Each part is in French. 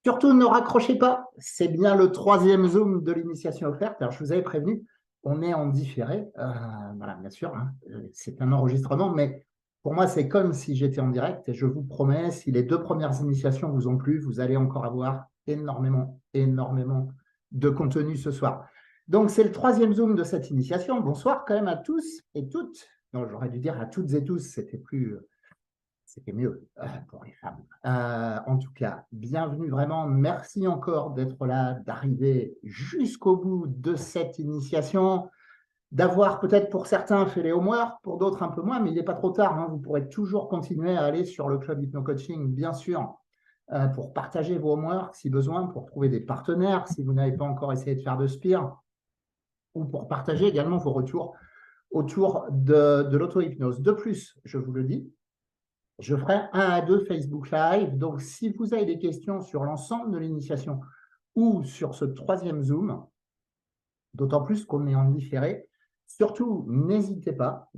Surtout, ne raccrochez pas. C'est bien le troisième Zoom de l'initiation offerte. Alors, je vous avais prévenu, on est en différé. Voilà, bien sûr, hein, c'est un enregistrement, mais pour moi, c'est comme si j'étais en direct. Et je vous promets, si les deux premières initiations vous ont plu, vous allez encore avoir énormément, énormément de contenu ce soir. Donc, c'est le troisième Zoom de cette initiation. Bonsoir quand même à tous et toutes. Non, j'aurais dû dire à toutes et tous, c'était mieux pour les femmes. En tout cas, bienvenue vraiment. Merci encore d'être là, d'arriver jusqu'au bout de cette initiation, d'avoir peut-être pour certains fait les homework, pour d'autres un peu moins, mais il n'est pas trop tard. Hein. Vous pourrez toujours continuer à aller sur le club Hypno Coaching, bien sûr, pour partager vos homework si besoin, pour trouver des partenaires si vous n'avez pas encore essayé de faire de spire, ou pour partager également vos retours autour de l'auto-hypnose. De plus, je vous le dis, je ferai 1 à 2 Facebook Live. Donc, si vous avez des questions sur l'ensemble de l'initiation ou sur ce troisième Zoom, d'autant plus qu'on est en différé, surtout, n'hésitez pas,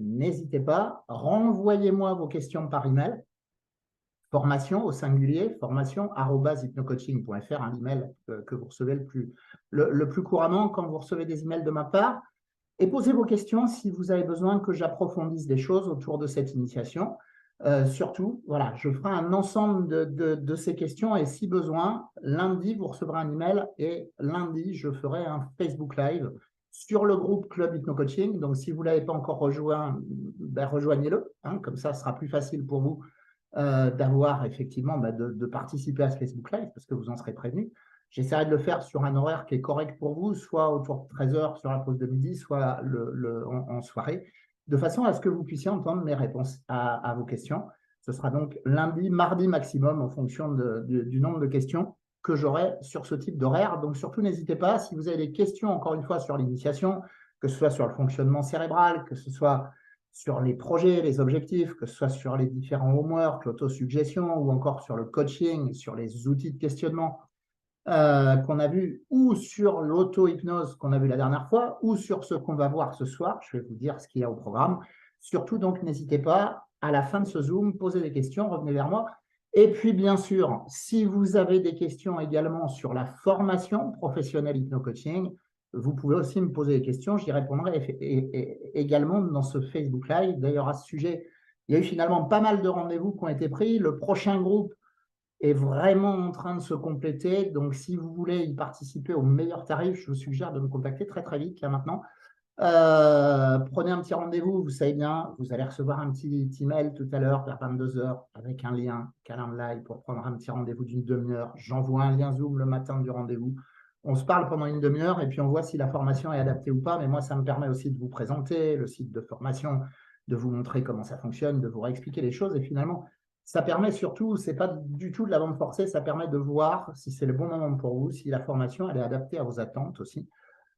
renvoyez-moi vos questions par email, formation au singulier, formation@hypnocoaching.fr, un email que vous recevez le plus couramment quand vous recevez des emails de ma part. Et posez vos questions si vous avez besoin que j'approfondisse des choses autour de cette initiation. Surtout, voilà, je ferai un ensemble de ces questions et si besoin, lundi, vous recevrez un email et lundi, je ferai un Facebook Live sur le groupe Club Hypno Coaching. Donc, si vous ne l'avez pas encore rejoint, ben, rejoignez-le. Hein, comme ça, ce sera plus facile pour vous d'avoir effectivement de participer à ce Facebook Live parce que vous en serez prévenus. J'essaierai de le faire sur un horaire qui est correct pour vous, soit autour de 13h sur la pause de midi, soit en soirée, de façon à ce que vous puissiez entendre mes réponses à vos questions. Ce sera donc lundi, mardi maximum en fonction du nombre de questions que j'aurai sur ce type d'horaire. Donc surtout, n'hésitez pas, si vous avez des questions, encore une fois, sur l'initiation, que ce soit sur le fonctionnement cérébral, que ce soit sur les projets, les objectifs, que ce soit sur les différents homework, l'autosuggestion ou encore sur le coaching, sur les outils de questionnement qu'on a vu, ou sur l'auto-hypnose qu'on a vu la dernière fois, ou sur ce qu'on va voir ce soir. Je vais vous dire ce qu'il y a au programme. Surtout, donc, n'hésitez pas, à la fin de ce Zoom, posez des questions, revenez vers moi. Et puis, bien sûr, si vous avez des questions également sur la formation professionnelle hypno-coaching, vous pouvez aussi me poser des questions. J'y répondrai également dans ce Facebook Live. D'ailleurs, à ce sujet, il y a eu finalement pas mal de rendez-vous qui ont été pris. Le prochain groupe est vraiment en train de se compléter. Donc, si vous voulez y participer au meilleur tarif, je vous suggère de me contacter très, très vite, là maintenant. Prenez un petit rendez-vous, vous savez bien, vous allez recevoir un petit email tout à l'heure vers 22h avec un lien Calendly pour prendre un petit rendez-vous d'une demi-heure. J'envoie un lien Zoom le matin du rendez-vous. On se parle pendant une demi-heure et puis on voit si la formation est adaptée ou pas. Mais moi, ça me permet aussi de vous présenter le site de formation, de vous montrer comment ça fonctionne, de vous réexpliquer les choses. Et finalement, ça permet surtout, ce n'est pas du tout de la vente forcée, ça permet de voir si c'est le bon moment pour vous, si la formation elle est adaptée à vos attentes aussi.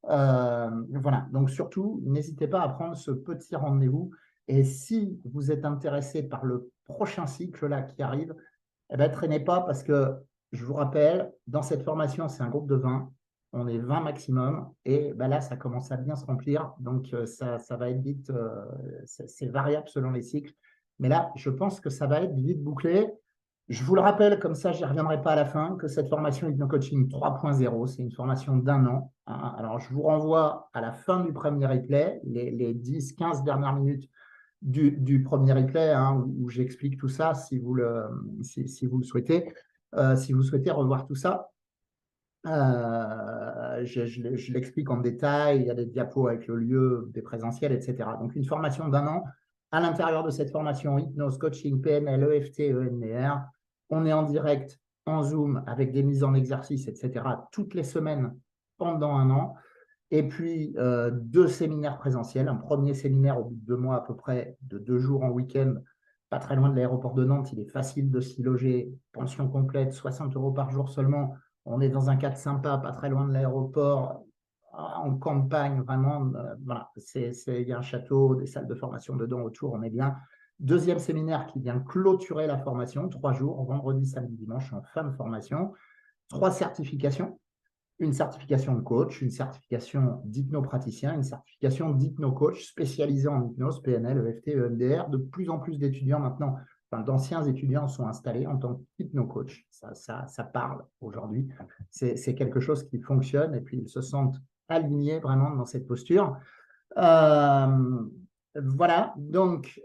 Voilà, donc surtout, n'hésitez pas à prendre ce petit rendez-vous. Et si vous êtes intéressé par le prochain cycle là qui arrive, eh ben, traînez pas parce que je vous rappelle, dans cette formation, c'est un groupe de 20. On est 20 maximum. Et ben là, ça commence à bien se remplir. Donc, ça va être vite. C'est variable selon les cycles. Mais là, je pense que ça va être vite bouclé. Je vous le rappelle, comme ça, je n'y reviendrai pas à la fin, que cette formation Hypno Coaching 3.0, c'est une formation d'1 an. Hein. Alors, je vous renvoie à la fin du premier replay, les 10-15 dernières minutes du premier replay, hein, où j'explique tout ça si vous le souhaitez. Si vous souhaitez revoir tout ça, je l'explique en détail. Il y a des diapos avec le lieu, des présentiels, etc. Donc, une formation d'1 an. À l'intérieur de cette formation, hypnose, coaching, PNL, EFT, EMDR, on est en direct, en Zoom, avec des mises en exercice, etc., toutes les semaines pendant 1 an. Et puis, 2 séminaires présentiels. Un premier séminaire au bout de 2 mois à peu près, de 2 jours en week-end, pas très loin de l'aéroport de Nantes. Il est facile de s'y loger. Pension complète, 60 € par jour seulement. On est dans un cadre sympa, pas très loin de l'aéroport, en campagne, vraiment. Voilà, il y a un château, des salles de formation dedans autour, on est bien. Deuxième séminaire qui vient clôturer la formation, 3 jours, vendredi, samedi, dimanche, en fin de formation. 3 certifications. Une certification de coach, une certification d'hypnopraticien, une certification d'hypno-coach spécialisé en hypnose, PNL, EFT, EMDR. De plus en plus d'étudiants maintenant d'anciens étudiants sont installés en tant qu'hypno-coach. Ça parle aujourd'hui. C'est quelque chose qui fonctionne et puis ils se sentent alignés vraiment dans cette posture. Voilà, donc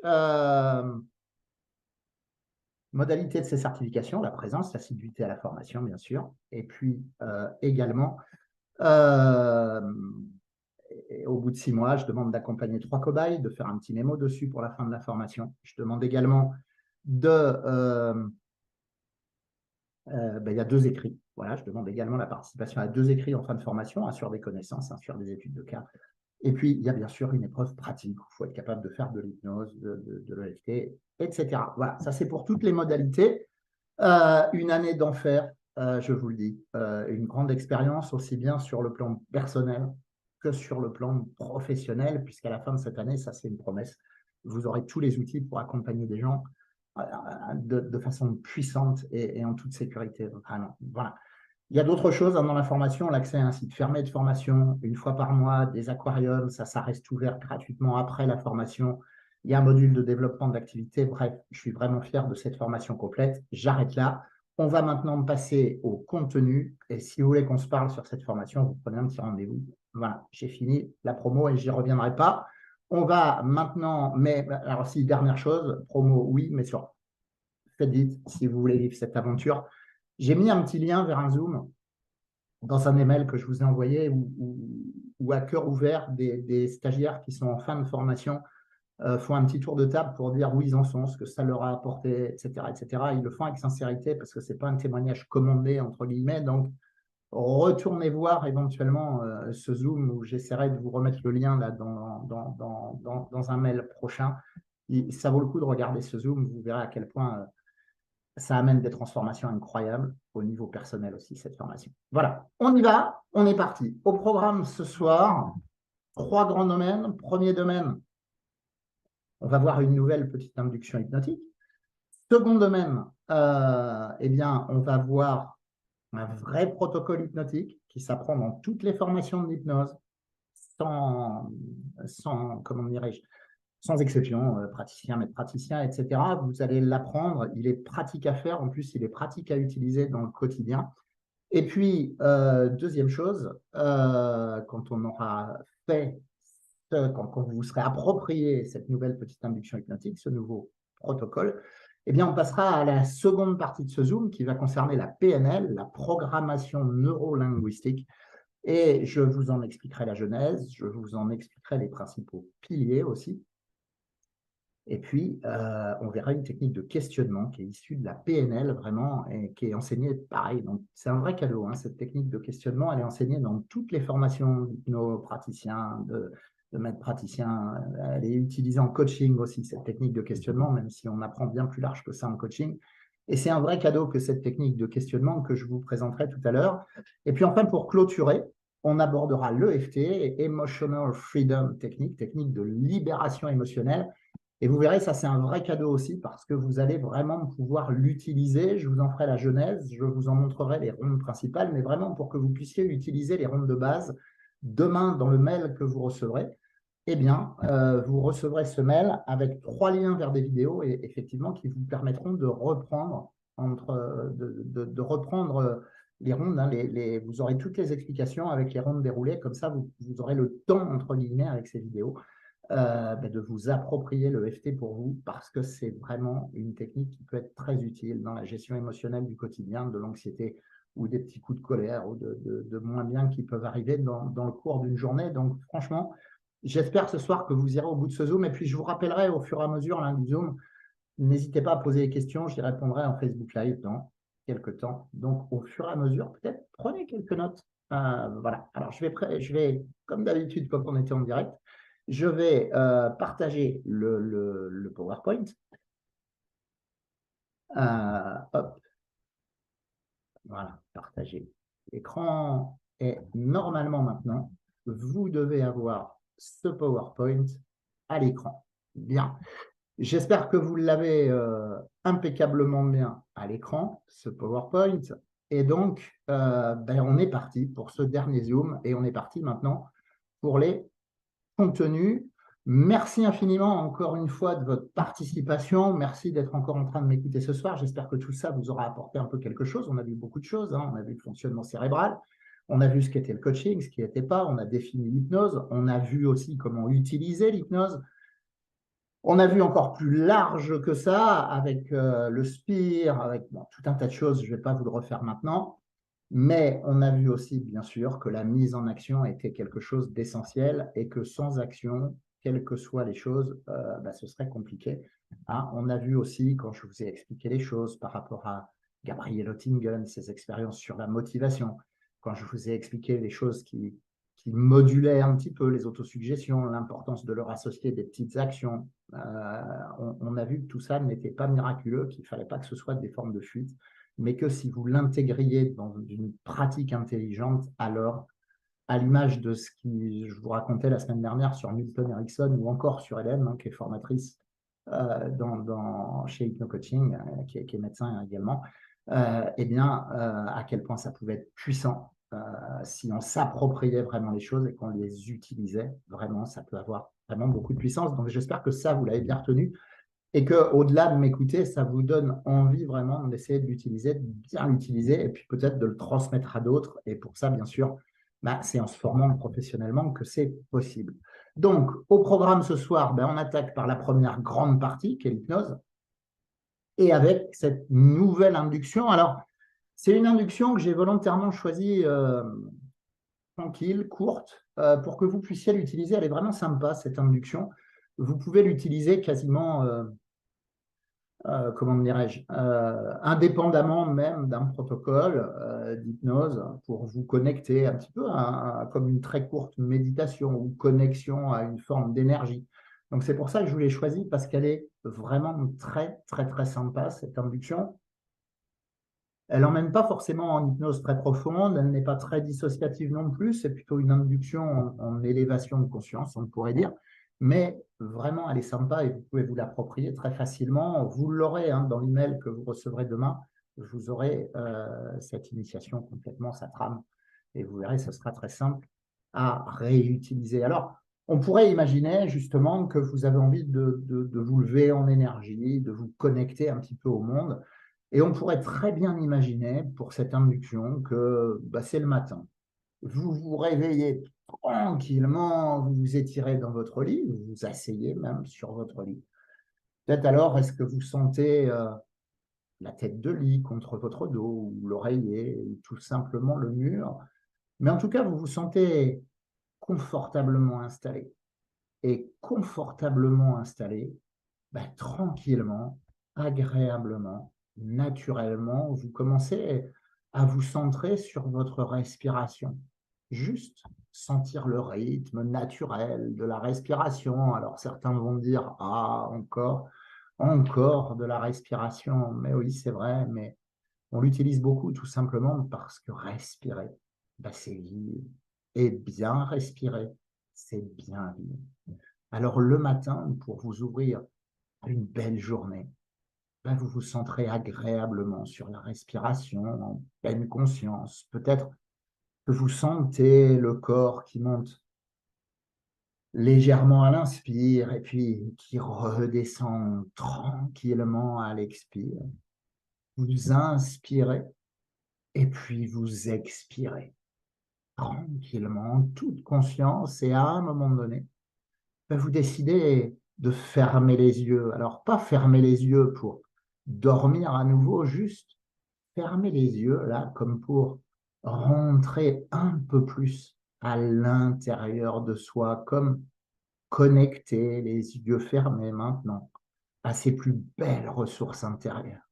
modalité de ces certifications, la présence, l'assiduité à la formation, bien sûr, et puis également, au bout de 6 mois, je demande d'accompagner 3 cobayes, de faire un petit mémo dessus pour la fin de la formation. Je demande également il y a 2 écrits. Voilà, je demande également la participation à 2 écrits en fin de formation, un sur des connaissances, un sur des études de cas. Et puis, il y a bien sûr une épreuve pratique. Il faut être capable de faire de l'hypnose, de l'EFT, etc. Voilà, ça c'est pour toutes les modalités. Une année d'enfer, je vous le dis. Une grande expérience aussi bien sur le plan personnel que sur le plan professionnel, puisqu'à la fin de cette année, ça c'est une promesse, vous aurez tous les outils pour accompagner des gens de façon puissante et en toute sécurité. Vraiment. Voilà. Il y a d'autres choses dans la formation, l'accès à un site fermé de formation, 1 fois par mois, des aquariums, ça reste ouvert gratuitement après la formation. Il y a un module de développement d'activité. Bref, je suis vraiment fier de cette formation complète. J'arrête là. On va maintenant passer au contenu. Et si vous voulez qu'on se parle sur cette formation, vous prenez un petit rendez-vous. Voilà, j'ai fini la promo et j'y reviendrai pas. On va maintenant, mais alors si, dernière chose, promo, oui, mais sur faites vite si vous voulez vivre cette aventure. J'ai mis un petit lien vers un Zoom dans un email que je vous ai envoyé où à cœur ouvert, des stagiaires qui sont en fin de formation font un petit tour de table pour dire où ils en sont, ce que ça leur a apporté, etc., etc. Ils le font avec sincérité parce que ce n'est pas un témoignage commandé, entre guillemets. Donc, retournez voir éventuellement ce Zoom où j'essaierai de vous remettre le lien là, dans un mail prochain. Ça vaut le coup de regarder ce Zoom. Vous verrez à quel point ça amène des transformations incroyables au niveau personnel aussi, cette formation. Voilà, on y va, on est parti. Au programme ce soir, 3 grands domaines. Premier domaine, on va voir une nouvelle petite induction hypnotique. Second domaine, eh bien, on va voir un vrai protocole hypnotique qui s'apprend dans toutes les formations de l'hypnose, comment dirais-je, sans exception, praticien, maître praticien, etc. Vous allez l'apprendre, il est pratique à faire, en plus il est pratique à utiliser dans le quotidien. Et puis, deuxième chose, quand on aura fait, quand vous vous serez approprié cette nouvelle petite induction hypnotique, ce nouveau protocole, eh bien, on passera à la seconde partie de ce Zoom qui va concerner la PNL, la programmation neurolinguistique. Et je vous en expliquerai la genèse, je vous en expliquerai les principaux piliers aussi. Et puis, on verra une technique de questionnement qui est issue de la PNL vraiment et qui est enseignée pareil. Donc, c'est un vrai cadeau, hein, cette technique de questionnement. Elle est enseignée dans toutes les formations d'hypnopraticiens, de maîtres praticiens. Elle est utilisée en coaching aussi, cette technique de questionnement, même si on apprend bien plus large que ça en coaching. Et c'est un vrai cadeau que cette technique de questionnement que je vous présenterai tout à l'heure. Et puis enfin, pour clôturer, on abordera l'EFT, Emotional Freedom Technique, technique de libération émotionnelle. Et vous verrez, ça c'est un vrai cadeau aussi parce que vous allez vraiment pouvoir l'utiliser. Je vous en ferai la genèse, je vous en montrerai les rondes principales, mais vraiment pour que vous puissiez utiliser les rondes de base. Demain, dans le mail que vous recevrez, eh bien, vous recevrez ce mail avec 3 liens vers des vidéos et effectivement qui vous permettront de reprendre, de reprendre les rondes. Hein, vous aurez toutes les explications avec les rondes déroulées. Comme ça, vous aurez le temps, entre guillemets, avec ces vidéos. De vous approprier le FT pour vous parce que c'est vraiment une technique qui peut être très utile dans la gestion émotionnelle du quotidien, de l'anxiété ou des petits coups de colère ou de moins bien qui peuvent arriver dans le cours d'une journée. Donc franchement, j'espère ce soir que vous irez au bout de ce Zoom et puis je vous rappellerai au fur et à mesure du Zoom. N'hésitez pas à poser des questions, j'y répondrai en Facebook Live dans quelques temps. Donc au fur et à mesure, peut-être prenez quelques notes. Voilà. Alors je vais, comme d'habitude quand on était en direct, je vais partager le PowerPoint. Hop. Voilà, partager l'écran. Et normalement maintenant, vous devez avoir ce PowerPoint à l'écran. Bien. J'espère que vous l'avez impeccablement bien à l'écran, ce PowerPoint. Et donc, on est parti pour ce dernier Zoom et on est parti maintenant pour les contenus. Merci infiniment encore une fois de votre participation. Merci d'être encore en train de m'écouter ce soir. J'espère que tout ça vous aura apporté un peu quelque chose. On a vu beaucoup de choses, hein. On a vu le fonctionnement cérébral, on a vu ce qu'était le coaching, ce qui n'était pas, on a défini l'hypnose, on a vu aussi comment utiliser l'hypnose. On a vu encore plus large que ça avec le SPIR, avec tout un tas de choses. Je ne vais pas vous le refaire maintenant. Mais on a vu aussi, bien sûr, que la mise en action était quelque chose d'essentiel et que sans action, quelles que soient les choses, ce serait compliqué. Hein, on a vu aussi, quand je vous ai expliqué les choses par rapport à Gabriel Oettingen, ses expériences sur la motivation, quand je vous ai expliqué les choses qui modulaient un petit peu les autosuggestions, l'importance de leur associer des petites actions, on a vu que tout ça n'était pas miraculeux, qu'il ne fallait pas que ce soit des formes de fuite, mais que si vous l'intégriez dans une pratique intelligente, alors, à l'image de ce que je vous racontais la semaine dernière sur Milton Erickson ou encore sur Hélène, hein, qui est formatrice chez HypnoCoaching, qui est médecin également, à quel point ça pouvait être puissant si on s'appropriait vraiment les choses et qu'on les utilisait vraiment, ça peut avoir vraiment beaucoup de puissance. Donc j'espère que ça, vous l'avez bien retenu et qu'au-delà de m'écouter, ça vous donne envie vraiment d'essayer de l'utiliser, de bien l'utiliser et puis peut-être de le transmettre à d'autres. Et pour ça, bien sûr, c'est en se formant professionnellement que c'est possible. Donc, au programme ce soir, on attaque par la première grande partie, qui est l'hypnose, et avec cette nouvelle induction. Alors, c'est une induction que j'ai volontairement choisie tranquille, courte, pour que vous puissiez l'utiliser. Elle est vraiment sympa, cette induction. Vous pouvez l'utiliser quasiment comment dirais-je, indépendamment même d'un protocole d'hypnose pour vous connecter un petit peu comme une très courte méditation ou connexion à une forme d'énergie. Donc c'est pour ça que je vous l'ai choisie parce qu'elle est vraiment très, très, très sympa, cette induction. Elle n'emmène pas forcément en hypnose très profonde, elle n'est pas très dissociative non plus, c'est plutôt une induction en élévation de conscience, on pourrait dire, mais vraiment elle est sympa et vous pouvez vous l'approprier très facilement. Vous l'aurez dans l'email que vous recevrez demain, vous aurez cette initiation complètement, sa trame, et vous verrez, ce sera très simple à réutiliser. Alors, on pourrait imaginer justement que vous avez envie de vous lever en énergie, de vous connecter un petit peu au monde. Et on pourrait très bien imaginer pour cette induction que c'est le matin. Vous vous réveillez tranquillement, vous vous étirez dans votre lit, vous vous asseyez même sur votre lit. Peut-être alors, est-ce que vous sentez la tête de lit contre votre dos, ou l'oreiller, ou tout simplement le mur? Mais en tout cas, vous vous sentez confortablement installé. Et confortablement installé, tranquillement, agréablement, naturellement, vous commencez à vous centrer sur votre respiration. Juste sentir le rythme naturel de la respiration. Alors certains vont dire, ah, encore de la respiration. Mais oui, c'est vrai, mais on l'utilise beaucoup tout simplement parce que respirer, c'est vivre. Et bien respirer, c'est bien vivre. Alors le matin, pour vous ouvrir une belle journée, vous vous centrez agréablement sur la respiration, en pleine conscience. Peut-être que vous sentez le corps qui monte légèrement à l'inspire et puis qui redescend tranquillement à l'expire. Vous inspirez et puis vous expirez tranquillement, en toute conscience, et à un moment donné, vous décidez de fermer les yeux. Alors, pas fermer les yeux pour dormir à nouveau, juste fermer les yeux, là, comme pour rentrer un peu plus à l'intérieur de soi, comme connecter les yeux fermés maintenant à ses plus belles ressources intérieures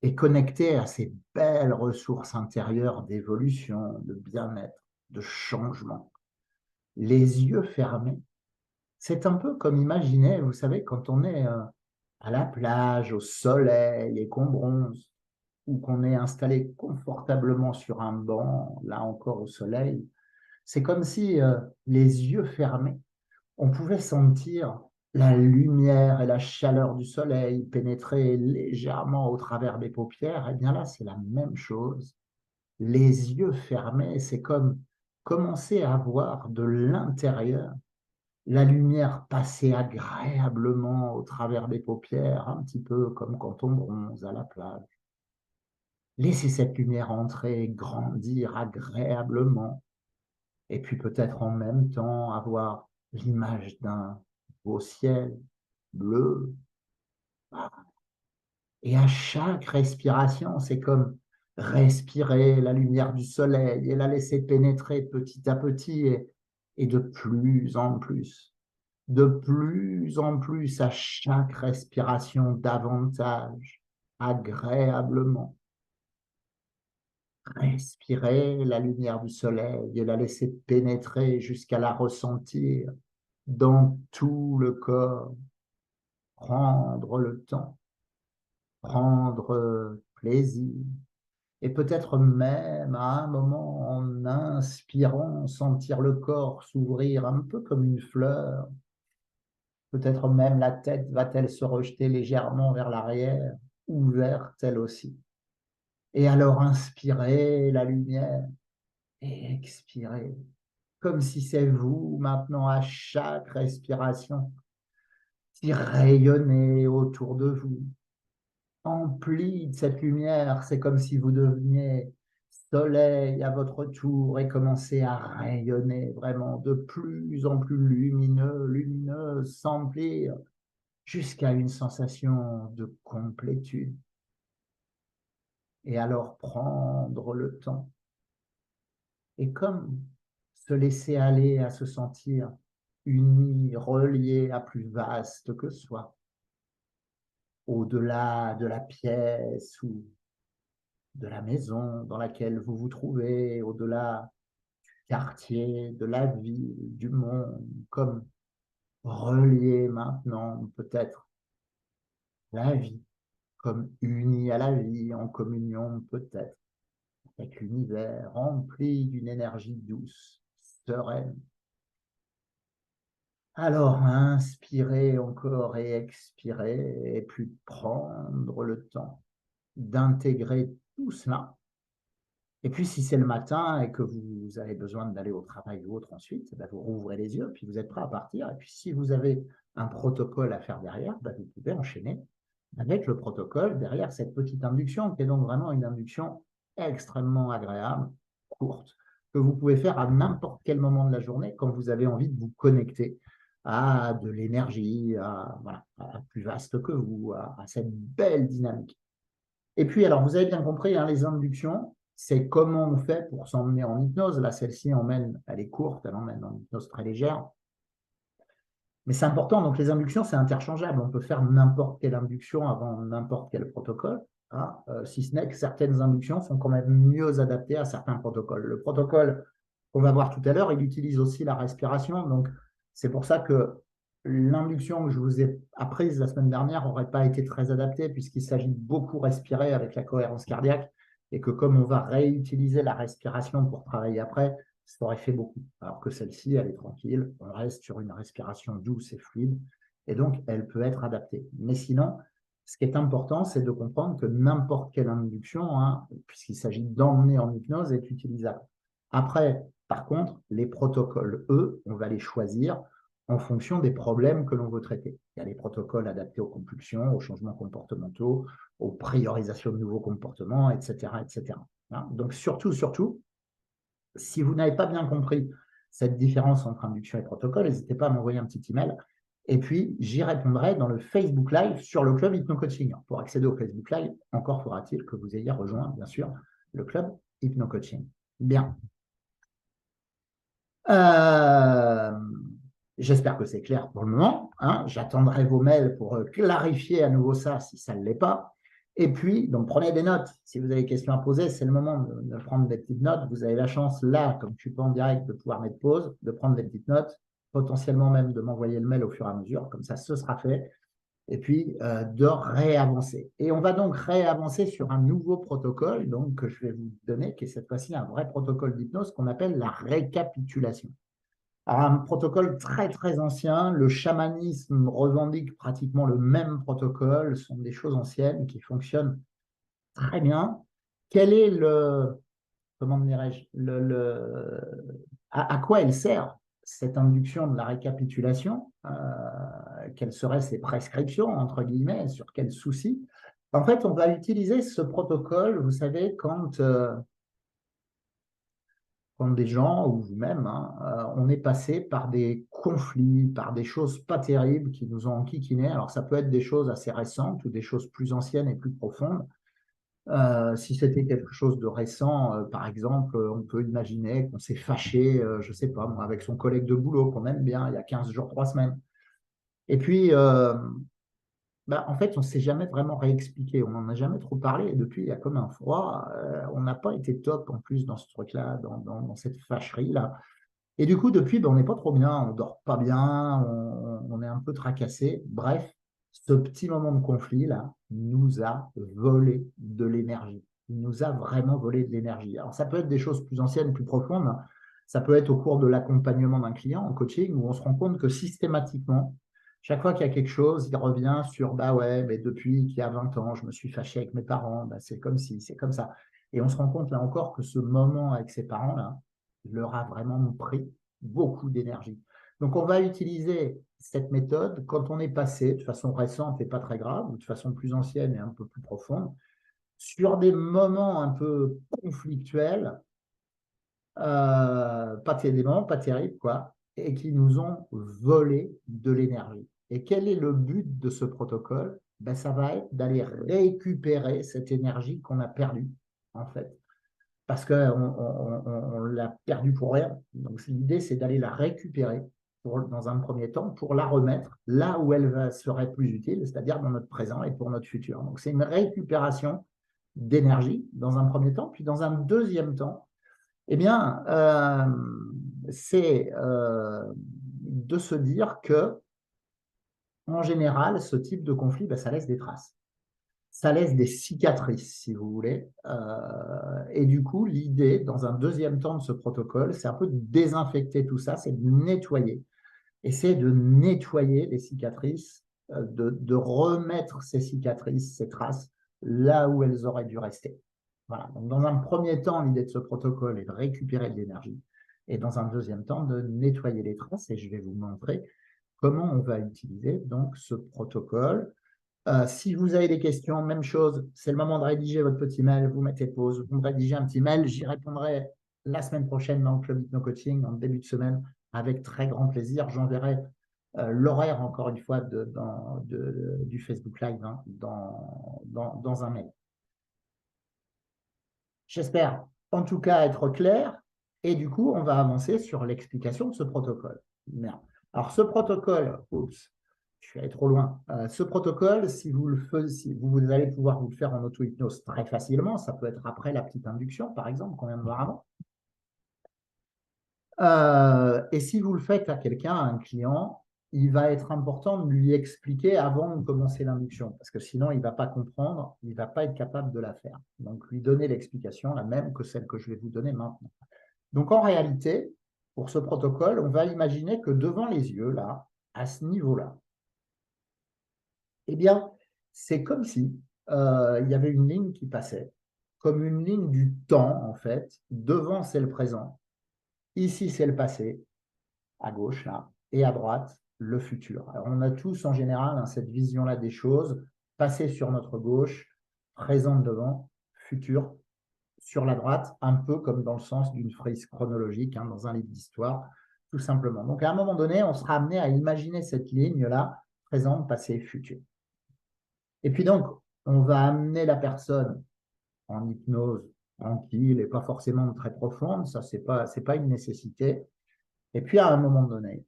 et connecter à ces belles ressources intérieures d'évolution, de bien-être, de changement. Les yeux fermés, c'est un peu comme imaginer, vous savez, quand on est à la plage, au soleil et qu'on bronze, ou qu'on est installé confortablement sur un banc, là encore au soleil, c'est comme si les yeux fermés, on pouvait sentir la lumière et la chaleur du soleil pénétrer légèrement au travers des paupières. Et bien là, c'est la même chose. Les yeux fermés, c'est comme commencer à voir de l'intérieur la lumière passer agréablement au travers des paupières, un petit peu comme quand on bronze à la plage. Laissez cette lumière entrer, grandir agréablement, et puis peut-être en même temps avoir l'image d'un beau ciel bleu. Et à chaque respiration, c'est comme respirer la lumière du soleil et la laisser pénétrer petit à petit et de plus en plus. De plus en plus à chaque respiration davantage, agréablement. Respirer la lumière du soleil et la laisser pénétrer jusqu'à la ressentir dans tout le corps. Prendre le temps, prendre plaisir. Et peut-être même à un moment, en inspirant, sentir le corps s'ouvrir un peu comme une fleur. Peut-être même la tête va-t-elle se rejeter légèrement vers l'arrière, ouverte elle aussi. Et alors inspirez la lumière et expirez, comme si c'est vous maintenant à chaque respiration qui rayonnez autour de vous, empli de cette lumière. C'est comme si vous deveniez soleil à votre tour et commencez à rayonner vraiment de plus en plus lumineux, lumineux, s'emplir jusqu'à une sensation de complétude. Et alors prendre le temps et comme se laisser aller à se sentir uni, relié à plus vaste que soi, au-delà de la pièce ou de la maison dans laquelle vous vous trouvez, au-delà du quartier, de la ville, du monde, comme relié maintenant peut-être la vie, comme uni à la vie, en communion peut-être avec l'univers, rempli d'une énergie douce, sereine. Alors, inspirez encore et expirez, et puis prendre le temps d'intégrer tout cela. Et puis, si c'est le matin et que vous avez besoin d'aller au travail ou autre ensuite, ben, vous rouvrez les yeux, puis vous êtes prêt à partir. Et puis, si vous avez un protocole à faire derrière, ben, vous pouvez enchaîner avec le protocole derrière cette petite induction, qui est donc vraiment une induction extrêmement agréable, courte, que vous pouvez faire à n'importe quel moment de la journée quand vous avez envie de vous connecter à de l'énergie, voilà, à plus vaste que vous, à cette belle dynamique. Et puis, alors, vous avez bien compris, hein, les inductions, c'est comment on fait pour s'emmener en hypnose. Là, celle-ci emmène, elle est courte, elle emmène en hypnose très légère. Mais c'est important, donc les inductions, c'est interchangeable. On peut faire n'importe quelle induction avant n'importe quel protocole, hein, si ce n'est que certaines inductions sont quand même mieux adaptées à certains protocoles. Le protocole qu'on va voir tout à l'heure, il utilise aussi la respiration. Donc, c'est pour ça que l'induction que je vous ai apprise la semaine dernière n'aurait pas été très adaptée, puisqu'il s'agit de beaucoup respirer avec la cohérence cardiaque, et que comme on va réutiliser la respiration pour travailler après, ça aurait fait beaucoup. Alors que celle-ci, elle est tranquille, on reste sur une respiration douce et fluide, et donc elle peut être adaptée. Mais sinon, ce qui est important, c'est de comprendre que n'importe quelle induction, hein, puisqu'il s'agit d'emmener en hypnose, est utilisable. Après, par contre, les protocoles, eux, on va les choisir en fonction des problèmes que l'on veut traiter. Il y a les protocoles adaptés aux compulsions, aux changements comportementaux, aux priorisations de nouveaux comportements, etc., etc. Hein. Donc surtout, si vous n'avez pas bien compris cette différence entre induction et protocole, n'hésitez pas à m'envoyer un petit email. Et puis, j'y répondrai dans le Facebook Live sur le club Hypno-Coaching. Pour accéder au Facebook Live, encore faudra-t-il que vous ayez rejoint, bien sûr, le club Hypno-Coaching. Bien. Euh, J'espère que c'est clair pour le moment. Hein. J'attendrai vos mails pour clarifier à nouveau ça si ça ne l'est pas. Et puis, donc prenez des notes. Si vous avez des questions à poser, c'est le moment de prendre des petites notes. Vous avez la chance, là, comme je ne suis pas en direct, de pouvoir mettre pause, de prendre des petites notes, potentiellement même de m'envoyer le mail au fur et à mesure. Comme ça, ce sera fait. Et puis, de réavancer. Et on va donc réavancer sur un nouveau protocole donc, que je vais vous donner, qui est cette fois-ci un vrai protocole d'hypnose qu'on appelle la récapitulation. Alors, un protocole très, très ancien. Le chamanisme revendique pratiquement le même protocole. Ce sont des choses anciennes qui fonctionnent très bien. Quel est comment dirais-je, à quoi elle sert cette induction de la récapitulation, quelles seraient ses prescriptions, entre guillemets, sur quels soucis. En fait, on va utiliser ce protocole, vous savez, quand des gens, ou vous-même, hein, on est passé par des conflits, par des choses pas terribles qui nous ont enquiquinés. Alors, ça peut être des choses assez récentes ou des choses plus anciennes et plus profondes. Si c'était quelque chose de récent, par exemple, on peut imaginer qu'on s'est fâché, je ne sais pas, moi, avec son collègue de boulot qu'on aime bien il y a 15 jours, 3 semaines. Et puis, en fait, on ne s'est jamais vraiment réexpliqué, on n'en a jamais trop parlé. Et depuis, il y a comme un froid. On n'a pas été top en plus dans ce truc-là, dans cette fâcherie-là. Et du coup, depuis, on n'est pas trop bien, on dort pas bien, on est un peu tracassé. Bref, ce petit moment de conflit-là nous a volé de l'énergie. Il nous a vraiment volé de l'énergie. Alors, ça peut être des choses plus anciennes, plus profondes. Ça peut être au cours de l'accompagnement d'un client en coaching où on se rend compte que systématiquement, chaque fois qu'il y a quelque chose, il revient sur bah ouais, mais depuis qu'il y a 20 ans, je me suis fâché avec mes parents, bah c'est comme si, c'est comme ça. Et on se rend compte là encore que ce moment avec ses parents-là leur a vraiment pris beaucoup d'énergie. Donc on va utiliser cette méthode quand on est passé de façon récente et pas très grave, ou de façon plus ancienne et un peu plus profonde, sur des moments un peu conflictuels, des moments pas terribles, quoi, et qui nous ont volé de l'énergie. Et quel est le but de ce protocole? Ben, ça va être d'aller récupérer cette énergie qu'on a perdue, en fait. Parce qu'on on l'a perdue pour rien. Donc l'idée, c'est d'aller la récupérer dans un premier temps pour la remettre là où elle serait plus utile, c'est-à-dire dans notre présent et pour notre futur. Donc c'est une récupération d'énergie dans un premier temps, puis dans un deuxième temps, eh bien, c'est de se dire que, en général, ce type de conflit, ben, ça laisse des traces. Ça laisse des cicatrices, si vous voulez. Et du coup, l'idée, dans un deuxième temps de ce protocole, c'est un peu de désinfecter tout ça, c'est de nettoyer. Et c'est de nettoyer les cicatrices, de remettre ces cicatrices, ces traces, là où elles auraient dû rester. Voilà. Donc, dans un premier temps, l'idée de ce protocole est de récupérer de l'énergie. Et dans un deuxième temps, de nettoyer les traces. Et je vais vous montrer comment on va utiliser donc ce protocole. Si vous avez des questions, même chose, c'est le moment de rédiger votre petit mail, vous mettez pause, vous me rédigez un petit mail, j'y répondrai la semaine prochaine dans le Club Hypno Coaching, en début de semaine, avec très grand plaisir. J'enverrai l'horaire, encore une fois, du Facebook Live hein, dans un mail. J'espère en tout cas être clair, et du coup, on va avancer sur l'explication de ce protocole. Merde. Alors, ce protocole, oups, je suis allé trop loin. Ce protocole, si vous le faites, si vous allez pouvoir vous le faire en auto-hypnose très facilement. Ça peut être après la petite induction, par exemple, qu'on vient de voir avant. Et si vous le faites à quelqu'un, à un client, il va être important de lui expliquer avant de commencer l'induction, parce que sinon, il ne va pas comprendre, il ne va pas être capable de la faire. Donc, lui donner l'explication, la même que celle que je vais vous donner maintenant. Donc, en réalité, pour ce protocole, on va imaginer que devant les yeux, là, à ce niveau-là, eh bien, c'est comme si il y avait une ligne qui passait, comme une ligne du temps, en fait. Devant, c'est le présent. Ici, c'est le passé, à gauche, là, et à droite, le futur. Alors, on a tous, en général, hein, cette vision-là des choses, passé sur notre gauche, présent devant, futur sur la droite, un peu comme dans le sens d'une frise chronologique, hein, dans un livre d'histoire, tout simplement. Donc, à un moment donné, on sera amené à imaginer cette ligne-là, présent, passé, futur. Et puis donc, on va amener la personne en hypnose tranquille et pas forcément très profonde, ça, c'est pas une nécessité. Et puis, à un moment donné,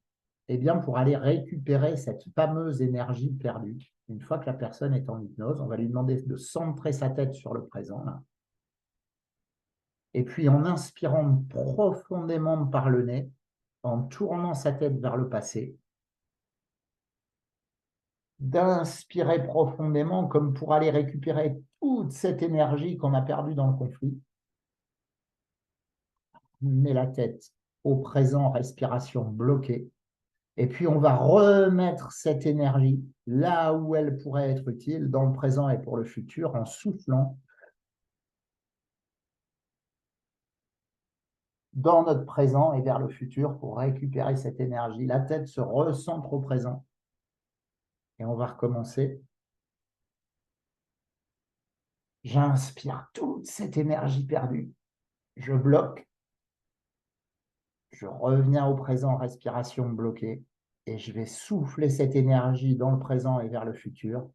eh bien, pour aller récupérer cette fameuse énergie perdue, une fois que la personne est en hypnose, on va lui demander de centrer sa tête sur le présent, là. Et puis, en inspirant profondément par le nez, en tournant sa tête vers le passé, d'inspirer profondément comme pour aller récupérer toute cette énergie qu'on a perdue dans le conflit. On met la tête au présent, respiration bloquée. Et puis, on va remettre cette énergie là où elle pourrait être utile, dans le présent et pour le futur, en soufflant dans notre présent et vers le futur pour récupérer cette énergie. La tête se recentre au présent. Et on va recommencer. J'inspire toute cette énergie perdue. Je bloque. Je reviens au présent, respiration bloquée. Et je vais souffler cette énergie dans le présent et vers le futur.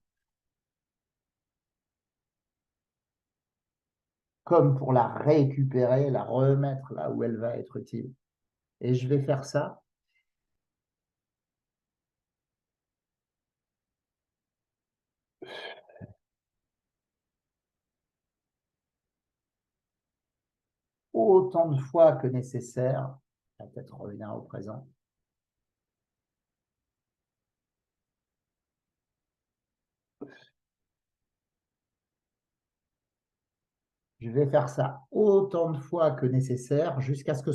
Comme pour la récupérer, la remettre là où elle va être utile. Et je vais faire ça autant de fois que nécessaire. La tête revient au présent. Je vais faire ça autant de fois que nécessaire jusqu'à ce que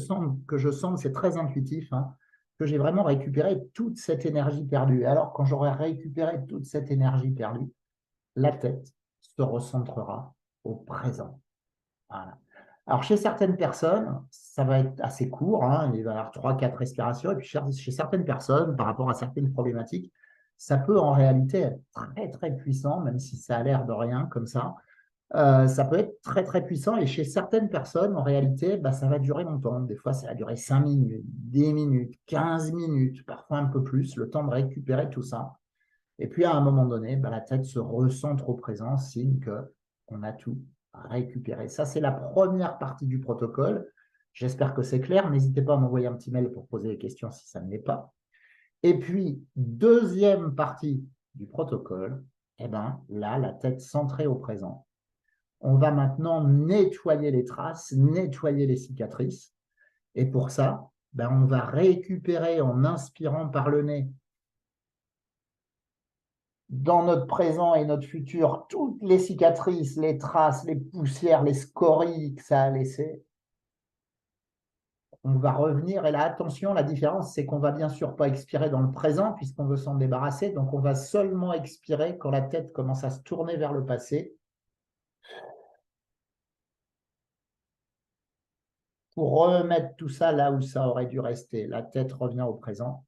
je sente, c'est très intuitif, hein, que j'ai vraiment récupéré toute cette énergie perdue. Et alors, quand j'aurai récupéré toute cette énergie perdue, la tête se recentrera au présent. Voilà. Alors, chez certaines personnes, ça va être assez court, hein, il va y avoir 3-4 respirations. Et puis, chez certaines personnes, par rapport à certaines problématiques, ça peut en réalité être très, très puissant, même si ça a l'air de rien comme ça. Ça peut être très, très puissant. Et chez certaines personnes, en réalité, bah, ça va durer longtemps. Des fois, ça va durer 5 minutes, 10 minutes, 15 minutes, parfois un peu plus, le temps de récupérer tout ça. Et puis, à un moment donné, bah, la tête se recentre au présent, signe qu'on a tout récupéré. Ça, c'est la première partie du protocole. J'espère que c'est clair. N'hésitez pas à m'envoyer un petit mail pour poser des questions si ça ne l'est pas. Et puis, deuxième partie du protocole, eh ben, là, la tête centrée au présent. On va maintenant nettoyer les traces, nettoyer les cicatrices. Et pour ça, ben, on va récupérer en inspirant par le nez dans notre présent et notre futur toutes les cicatrices, les traces, les poussières, les scories que ça a laissées. On va revenir et là, attention, la différence, c'est qu'on va bien sûr pas expirer dans le présent puisqu'on veut s'en débarrasser. Donc, on va seulement expirer quand la tête commence à se tourner vers le passé pour remettre tout ça là où ça aurait dû rester. La tête revient au présent.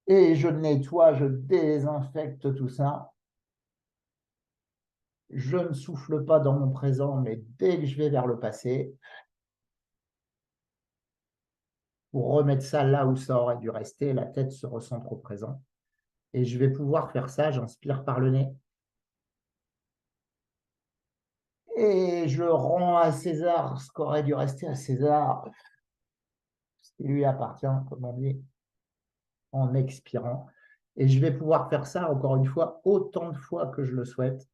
Et je nettoie, je désinfecte tout ça. Je ne souffle pas dans mon présent, mais dès que je vais vers le passé, pour remettre ça là où ça aurait dû rester, la tête se recentre au présent. Et je vais pouvoir faire ça, j'inspire par le nez. Et je rends à César ce qu'aurait dû rester à César, ce qui lui appartient, comme on dit, en expirant. Et je vais pouvoir faire ça, encore une fois, autant de fois que je le souhaite.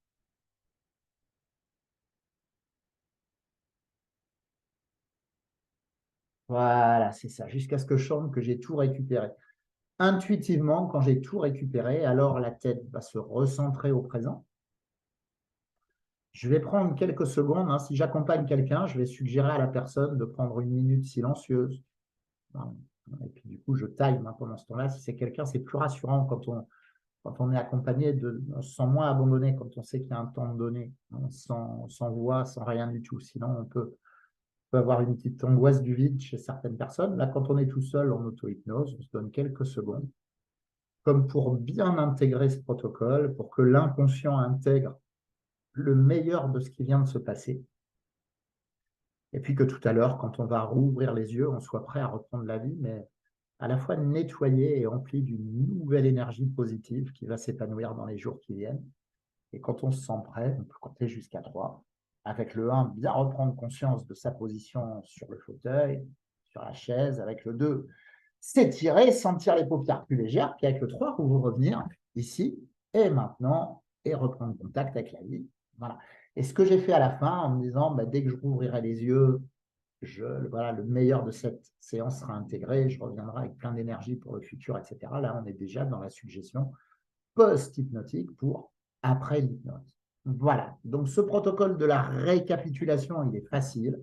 Voilà, c'est ça, jusqu'à ce que je sente que j'ai tout récupéré. Intuitivement, quand j'ai tout récupéré, alors la tête va se recentrer au présent. Je vais prendre quelques secondes, hein. Si j'accompagne quelqu'un, je vais suggérer à la personne de prendre une minute silencieuse. Et puis du coup, je time, hein, pendant ce temps-là. Si c'est quelqu'un, c'est plus rassurant quand on est accompagné, on se sent moins abandonné quand on sait qu'il y a un temps donné, hein, sans voix, sans rien du tout. Sinon, on peut avoir une petite angoisse du vide chez certaines personnes. Là, quand on est tout seul en auto-hypnose, on se donne quelques secondes comme pour bien intégrer ce protocole, pour que l'inconscient intègre le meilleur de ce qui vient de se passer. Et puis que tout à l'heure, quand on va rouvrir les yeux, on soit prêt à reprendre la vie, mais à la fois nettoyé et empli d'une nouvelle énergie positive qui va s'épanouir dans les jours qui viennent. Et quand on se sent prêt, on peut compter jusqu'à 3. Avec le 1, bien reprendre conscience de sa position sur le fauteuil, sur la chaise. Avec le 2, s'étirer, sentir les paupières plus légères. Puis avec le 3, vous revenir ici et maintenant et reprendre contact avec la vie. Voilà. Et ce que j'ai fait à la fin en me disant, bah, dès que je rouvrirai les yeux, voilà, le meilleur de cette séance sera intégré, je reviendrai avec plein d'énergie pour le futur, etc. Là, on est déjà dans la suggestion post-hypnotique pour après l'hypnose. Voilà. Donc, ce protocole de la récapitulation, il est facile.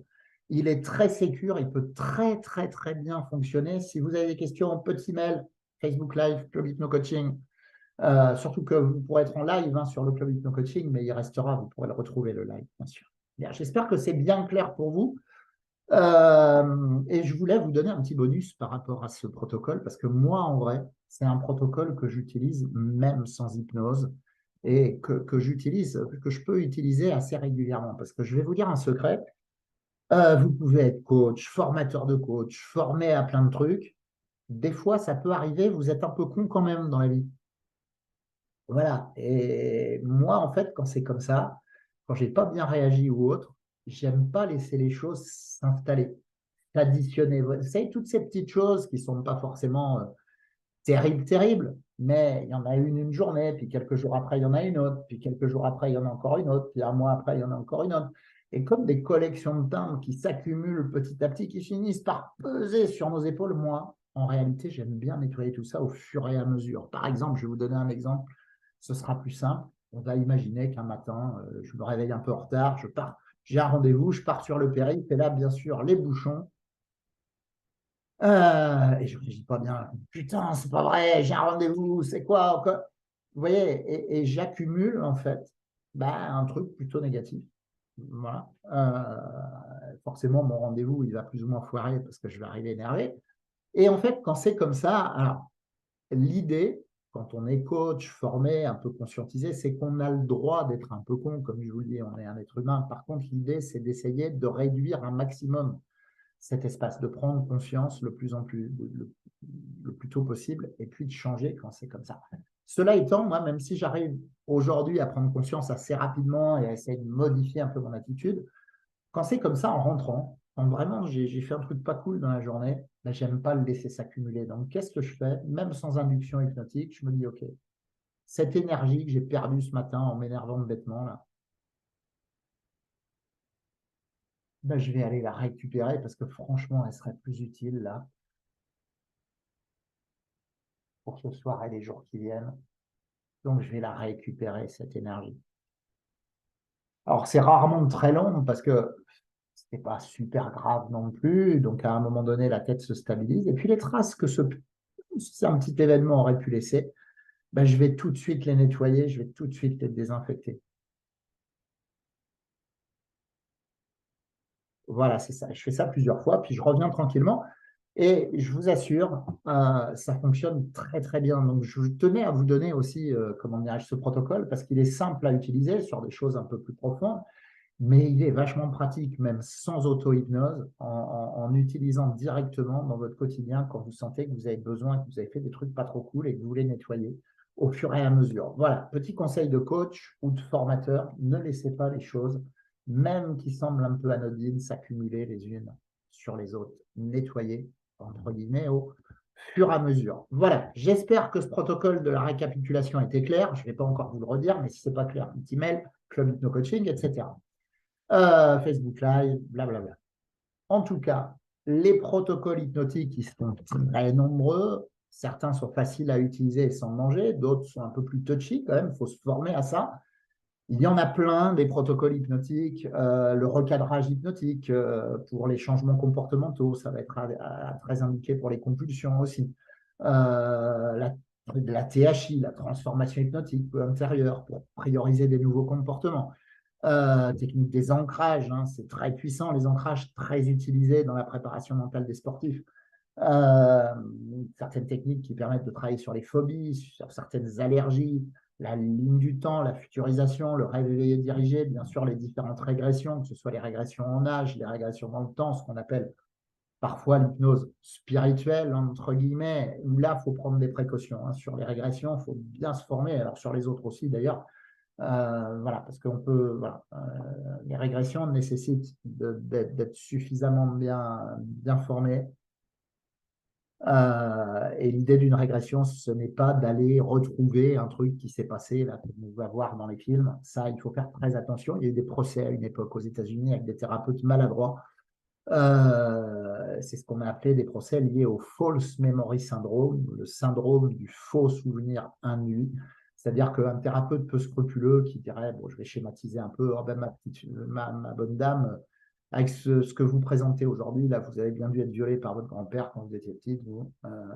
Il est très sécure. Il peut très, très, très bien fonctionner. Si vous avez des questions, petit mail, Facebook Live, Club Hypno Coaching. Surtout que vous pourrez être en live, hein, sur le Club Hypno Coaching, mais il restera, vous pourrez le retrouver, le live, bien sûr. Bien, j'espère que c'est bien clair pour vous. Et je voulais vous donner un petit bonus par rapport à ce protocole, parce que moi, en vrai, c'est un protocole que j'utilise même sans hypnose et que j'utilise, que je peux utiliser assez régulièrement. Parce que je vais vous dire un secret, vous pouvez être coach, formateur de coach, formé à plein de trucs. Des fois, ça peut arriver, vous êtes un peu con quand même dans la vie. Voilà. Et moi, en fait, quand c'est comme ça, quand j'ai pas bien réagi ou autre, j'aime pas laisser les choses s'installer, s'additionner. Vous savez, toutes ces petites choses qui sont pas forcément terribles, terribles, mais il y en a une journée, puis quelques jours après, il y en a une autre, puis quelques jours après, il y en a encore une autre, puis un mois après, il y en a encore une autre. Et comme des collections de timbres qui s'accumulent petit à petit, qui finissent par peser sur nos épaules, moi, en réalité, j'aime bien nettoyer tout ça au fur et à mesure. Par exemple, je vais vous donner un exemple, ce sera plus simple. On va imaginer qu'un matin, je me réveille un peu en retard, je pars, j'ai un rendez-vous, je pars sur le périph', et là, bien sûr, les bouchons, et je ne dis pas bien, putain, c'est pas vrai, j'ai un rendez-vous, c'est quoi encore. Vous voyez, et j'accumule en fait bah, un truc plutôt négatif. Voilà. Forcément, mon rendez-vous, il va plus ou moins foirer parce que je vais arriver énervé. Et en fait, quand c'est comme ça, alors l'idée, quand on est coach, formé, un peu conscientisé, c'est qu'on a le droit d'être un peu con, comme je vous le dis, on est un être humain. Par contre, l'idée, c'est d'essayer de réduire un maximum cet espace, de prendre conscience le plus en plus, le plus tôt possible, et puis de changer quand c'est comme ça. Cela étant, moi, même si j'arrive aujourd'hui à prendre conscience assez rapidement et à essayer de modifier un peu mon attitude, quand c'est comme ça, en rentrant, quand vraiment j'ai fait un truc pas cool dans la journée, ben, j'aime pas le laisser s'accumuler. Donc, qu'est-ce que je fais? Même sans induction hypnotique, je me dis, OK, cette énergie que j'ai perdue ce matin en m'énervant bêtement, là, ben, je vais aller la récupérer parce que franchement, elle serait plus utile là pour ce soir et les jours qui viennent. Donc, je vais la récupérer, cette énergie. Alors, c'est rarement très long parce que ce n'est pas super grave non plus. Donc, à un moment donné, la tête se stabilise. Et puis, les traces que un petit événement aurait pu laisser, ben, je vais tout de suite les nettoyer, je vais tout de suite les désinfecter. Voilà, c'est ça. Je fais ça plusieurs fois, puis je reviens tranquillement. Et je vous assure, ça fonctionne très très bien. Donc je tenais à vous donner aussi comment dirais-je, ce protocole parce qu'il est simple à utiliser sur des choses un peu plus profondes, mais il est vachement pratique, même sans auto-hypnose, en utilisant directement dans votre quotidien quand vous sentez que vous avez besoin, que vous avez fait des trucs pas trop cool et que vous voulez nettoyer au fur et à mesure. Voilà, petit conseil de coach ou de formateur, ne laissez pas les choses, même qui semblent un peu anodines, s'accumuler les unes sur les autres. Nettoyez, entre guillemets, au fur et à mesure. Voilà, j'espère que ce protocole de la récapitulation était clair. Je ne vais pas encore vous le redire, mais si ce n'est pas clair, un petit mail, Club Hypno Coaching, etc. Facebook Live, blablabla. En tout cas, les protocoles hypnotiques, ils sont très nombreux. Certains sont faciles à utiliser sans manger, d'autres sont un peu plus touchy quand même, il faut se former à ça. Il y en a plein, des protocoles hypnotiques, le recadrage hypnotique pour les changements comportementaux, ça va être très indiqué pour les compulsions aussi. La THI, la transformation hypnotique intérieure, pour prioriser des nouveaux comportements. Technique des ancrages, hein, c'est très puissant, les ancrages très utilisés dans la préparation mentale des sportifs. Euh, Certaines techniques qui permettent de travailler sur les phobies, sur certaines allergies, la ligne du temps, la futurisation, le rêve éveillé dirigé, bien sûr les différentes régressions, que ce soit les régressions en âge, les régressions dans le temps, ce qu'on appelle parfois l'hypnose spirituelle, entre guillemets, où là, il faut prendre des précautions. Hein. Sur les régressions, il faut bien se former, alors sur les autres aussi d'ailleurs, voilà, parce qu'on peut, voilà, les régressions nécessitent d'être suffisamment bien formé. Et l'idée d'une régression, ce n'est pas d'aller retrouver un truc qui s'est passé, là, qu'on va voir dans les films. Ça, il faut faire très attention. Il y a eu des procès à une époque aux États-Unis avec des thérapeutes maladroits. C'est ce qu'on a appelé des procès liés au false memory syndrome, le syndrome du faux souvenir induit. C'est-à-dire qu'un thérapeute peu scrupuleux qui dirait, bon, je vais schématiser un peu, oh ben, ma bonne dame, avec ce que vous présentez aujourd'hui, là, vous avez bien dû être violé par votre grand-père quand vous étiez petite,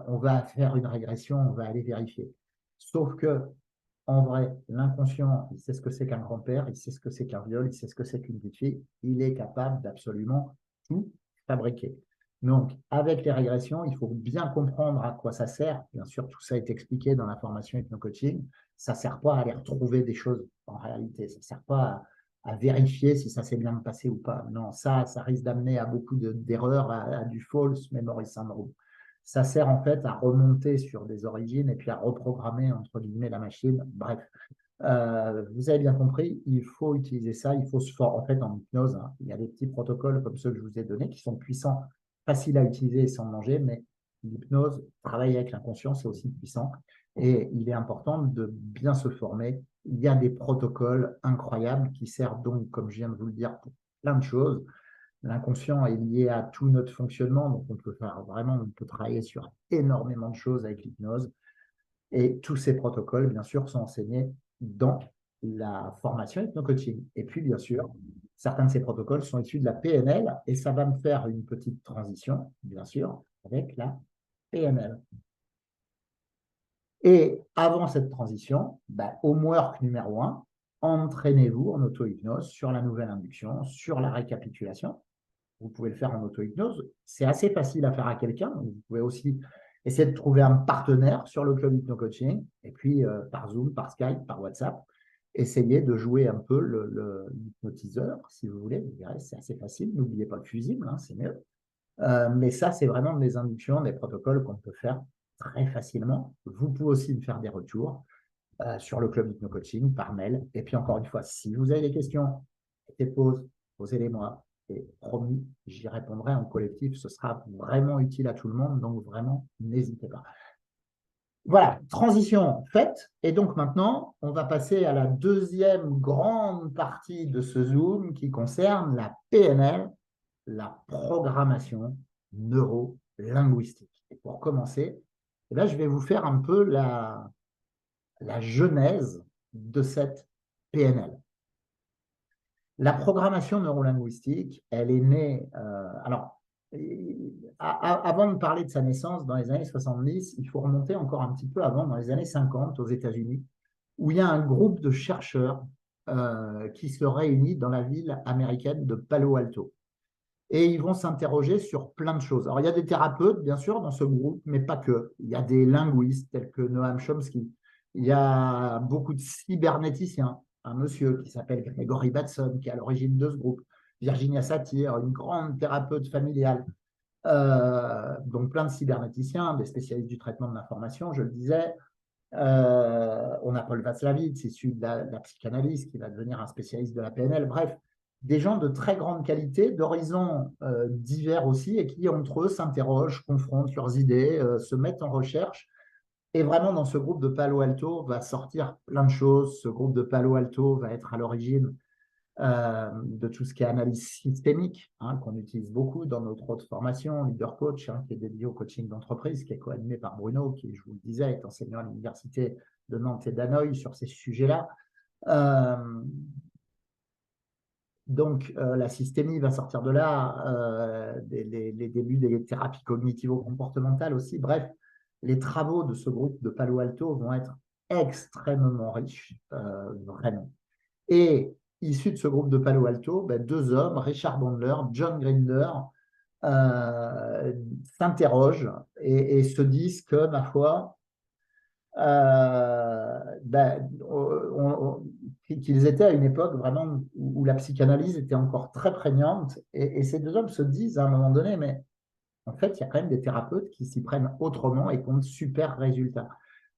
on va faire une régression, on va aller vérifier. Sauf que, en vrai, l'inconscient, il sait ce que c'est qu'un grand-père, il sait ce que c'est qu'un viol, il sait ce que c'est qu'une petite fille, il est capable d'absolument tout. fabriqué. Donc, avec les régressions, il faut bien comprendre à quoi ça sert. Bien sûr, tout ça est expliqué dans la formation hypno-coaching. Ça ne sert pas à aller retrouver des choses en réalité. Ça ne sert pas à vérifier si ça s'est bien passé ou pas. Non, ça risque d'amener à beaucoup d'erreurs, à du false memory syndrome. Ça sert en fait à remonter sur des origines et puis à reprogrammer, entre guillemets, la machine. Bref, vous avez bien compris, il faut utiliser ça, il faut se former. En fait, en hypnose, hein, il y a des petits protocoles comme ceux que je vous ai donnés qui sont puissants, faciles à utiliser et sans manger, mais l'hypnose, travailler avec l'inconscient, c'est aussi puissant. Et il est important de bien se former. Il y a des protocoles incroyables qui servent donc, comme je viens de vous le dire, pour plein de choses. L'inconscient est lié à tout notre fonctionnement, donc on peut faire vraiment, on peut travailler sur énormément de choses avec l'hypnose. Et tous ces protocoles, bien sûr, sont enseignés dans la formation hypno-coaching. Et puis, bien sûr, certains de ces protocoles sont issus de la PNL et ça va me faire une petite transition, bien sûr, avec la PNL. Et avant cette transition, homework numéro 1, entraînez-vous en auto-hypnose sur la nouvelle induction, sur la récapitulation. Vous pouvez le faire en auto-hypnose. C'est assez facile à faire à quelqu'un. Vous pouvez aussi essayer de trouver un partenaire sur le club hypno-coaching et puis par Zoom, par Skype, par WhatsApp, essayez de jouer un peu l'hypnotiseur, si vous voulez. Vous verrez, c'est assez facile. N'oubliez pas le fusible, hein, c'est mieux. Mais ça, c'est vraiment des inductions, des protocoles qu'on peut faire très facilement. Vous pouvez aussi me faire des retours sur le club hypno-coaching par mail. Et puis encore une fois, si vous avez des questions, posez-les-moi. Et promis, j'y répondrai en collectif. Ce sera vraiment utile à tout le monde. Donc vraiment, n'hésitez pas. Voilà, transition faite. Et donc maintenant, on va passer à la deuxième grande partie de ce Zoom qui concerne la PNL, la programmation neuro-linguistique. Et pour commencer, je vais vous faire un peu la genèse de cette PNL. La programmation neurolinguistique, elle est née. Avant de parler de sa naissance dans les années 70, il faut remonter encore un petit peu avant, dans les années 50, aux États-Unis, où il y a un groupe de chercheurs qui se réunit dans la ville américaine de Palo Alto. Et ils vont s'interroger sur plein de choses. Alors, il y a des thérapeutes, bien sûr, dans ce groupe, mais pas que. Il y a des linguistes tels que Noam Chomsky. Il y a beaucoup de cybernéticiens. Un monsieur qui s'appelle Gregory Bateson, qui est à l'origine de ce groupe. Virginia Satir, une grande thérapeute familiale. Donc, plein de cybernéticiens, des spécialistes du traitement de l'information, je le disais. On a Paul Václavitz, issu de la psychanalyse, qui va devenir un spécialiste de la PNL. Bref, des gens de très grande qualité, d'horizons divers aussi, et qui, entre eux, s'interrogent, confrontent leurs idées, se mettent en recherche. Et vraiment, dans ce groupe de Palo Alto, va sortir plein de choses. Ce groupe de Palo Alto va être à l'origine de tout ce qui est analyse systémique, hein, qu'on utilise beaucoup dans notre autre formation, Leader Coach, hein, qui est dédié au coaching d'entreprise, qui est co-animé par Bruno, qui, je vous le disais, est enseignant à l'université de Nantes et d'Hanoï sur ces sujets-là. Donc, la systémie va sortir de là, les débuts des thérapies cognitivo-comportementales aussi. Bref, les travaux de ce groupe de Palo Alto vont être extrêmement riches, vraiment. Et issus de ce groupe de Palo Alto, deux hommes, Richard Bandler, John Grinder, s'interrogent et se disent que, ma foi, qu'ils étaient à une époque vraiment où la psychanalyse était encore très prégnante. Et ces deux hommes se disent à un moment donné, mais en fait, il y a quand même des thérapeutes qui s'y prennent autrement et qui ont de super résultats.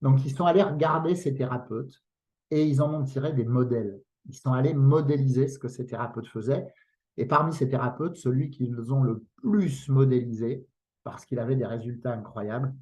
Donc, ils sont allés regarder ces thérapeutes et ils en ont tiré des modèles. Ils sont allés modéliser ce que ces thérapeutes faisaient. Et parmi ces thérapeutes, celui qu'ils ont le plus modélisé, parce qu'il avait des résultats incroyables,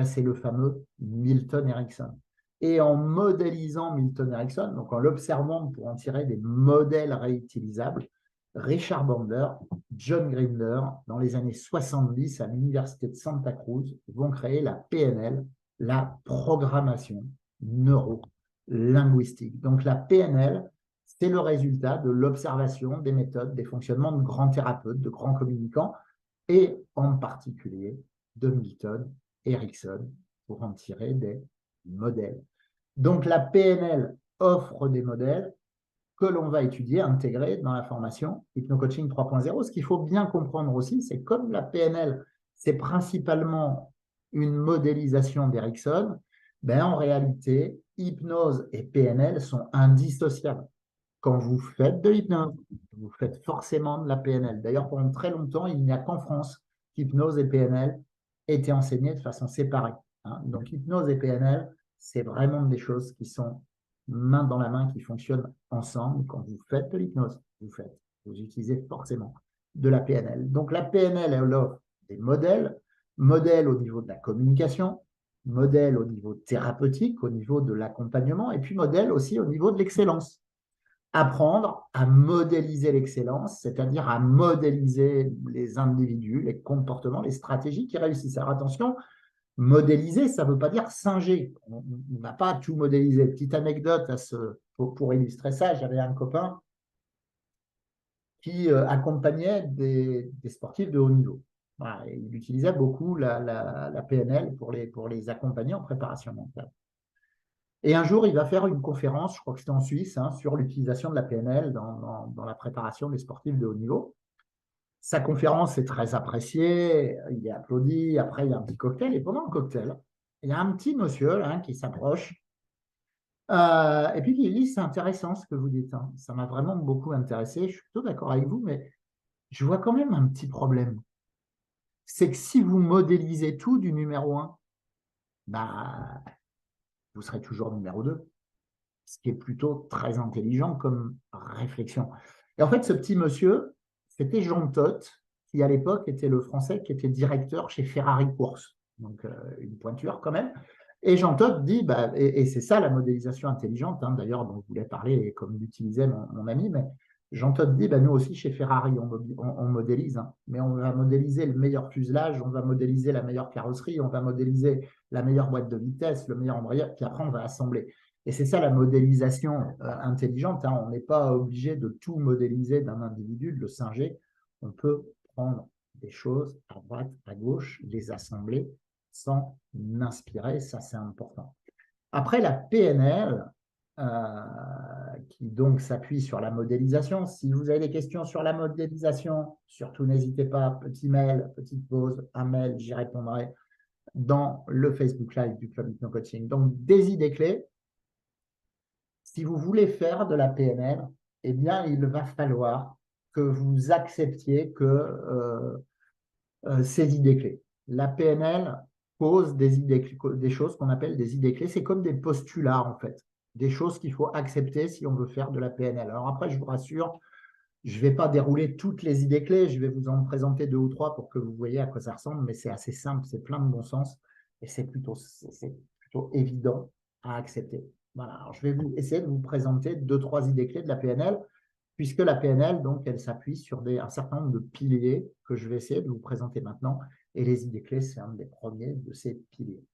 c'est le fameux Milton Erickson. Et en modélisant Milton Erickson, donc en l'observant pour en tirer des modèles réutilisables, Richard Bandler, John Grinder, dans les années 70 à l'université de Santa Cruz, vont créer la PNL, la programmation neuro-linguistique. Donc la PNL, c'est le résultat de l'observation des méthodes, des fonctionnements de grands thérapeutes, de grands communicants, et en particulier de Milton Erickson, pour en tirer des modèles. Donc la PNL offre des modèles, que l'on va étudier, intégrer dans la formation Hypnocoaching 3.0. Ce qu'il faut bien comprendre aussi, c'est comme la PNL, c'est principalement une modélisation d'Erickson, ben en réalité, hypnose et PNL sont indissociables. Quand vous faites de l'hypnose, vous faites forcément de la PNL. D'ailleurs, pendant très longtemps, il n'y a qu'en France qu'hypnose et PNL étaient enseignés de façon séparée. Donc, hypnose et PNL, c'est vraiment des choses qui sont main dans la main, qui fonctionnent ensemble. Quand vous faites de l'hypnose, vous utilisez forcément de la PNL. Donc, la PNL, elle offre des modèles, modèles au niveau de la communication, modèles au niveau thérapeutique, au niveau de l'accompagnement, et puis modèles aussi au niveau de l'excellence. Apprendre à modéliser l'excellence, c'est-à-dire à modéliser les individus, les comportements, les stratégies qui réussissent. Alors attention, modéliser, ça ne veut pas dire singer. On ne va pas tout modéliser. Petite anecdote pour illustrer ça, j'avais un copain qui accompagnait des sportifs de haut niveau. Voilà, il utilisait beaucoup la PNL pour les accompagner en préparation mentale. Et un jour, il va faire une conférence, je crois que c'était en Suisse, sur l'utilisation de la PNL dans la préparation des sportifs de haut niveau. Sa conférence est très appréciée, il est applaudi, après il y a un petit cocktail, et pendant le cocktail, il y a un petit monsieur qui s'approche, et puis qui dit, c'est intéressant ce que vous dites, ça m'a vraiment beaucoup intéressé, je suis plutôt d'accord avec vous, mais je vois quand même un petit problème. C'est que si vous modélisez tout du numéro 1, bah, vous serez toujours numéro 2. Ce qui est plutôt très intelligent comme réflexion. Et en fait, ce petit monsieur, c'était Jean Todt, qui à l'époque était le Français qui était directeur chez Ferrari Course, donc une pointure quand même. Et Jean Todt dit, et c'est ça la modélisation intelligente, d'ailleurs, dont je voulais parler et comme l'utilisait mon ami, mais Jean Todt dit, nous aussi chez Ferrari, on modélise, mais on va modéliser le meilleur fuselage, on va modéliser la meilleure carrosserie, on va modéliser la meilleure boîte de vitesse, le meilleur embrayage, puis après on va assembler. Et c'est ça la modélisation intelligente. On n'est pas obligé de tout modéliser d'un individu, de le singer. On peut prendre des choses à droite, à gauche, les assembler sans inspirer. Ça, c'est important. Après, la PNL, qui donc s'appuie sur la modélisation. Si vous avez des questions sur la modélisation, surtout n'hésitez pas, petit mail, petite pause, un mail, j'y répondrai dans le Facebook Live du Club Hypno Coaching. Donc, des idées clés. Si vous voulez faire de la PNL, eh bien, il va falloir que vous acceptiez que ces idées clés. La PNL pose des choses qu'on appelle des idées clés. C'est comme des postulats, en fait, des choses qu'il faut accepter si on veut faire de la PNL. Alors après, je vous rassure, je ne vais pas dérouler toutes les idées clés, je vais vous en présenter 2 ou 3 pour que vous voyez à quoi ça ressemble, mais c'est assez simple, c'est plein de bon sens et c'est plutôt évident à accepter. Voilà. Alors, je vais essayer de vous présenter 2-3 idées clés de la PNL, puisque la PNL, donc, elle s'appuie sur un certain nombre de piliers que je vais essayer de vous présenter maintenant. Et les idées clés, c'est un des premiers de ces piliers.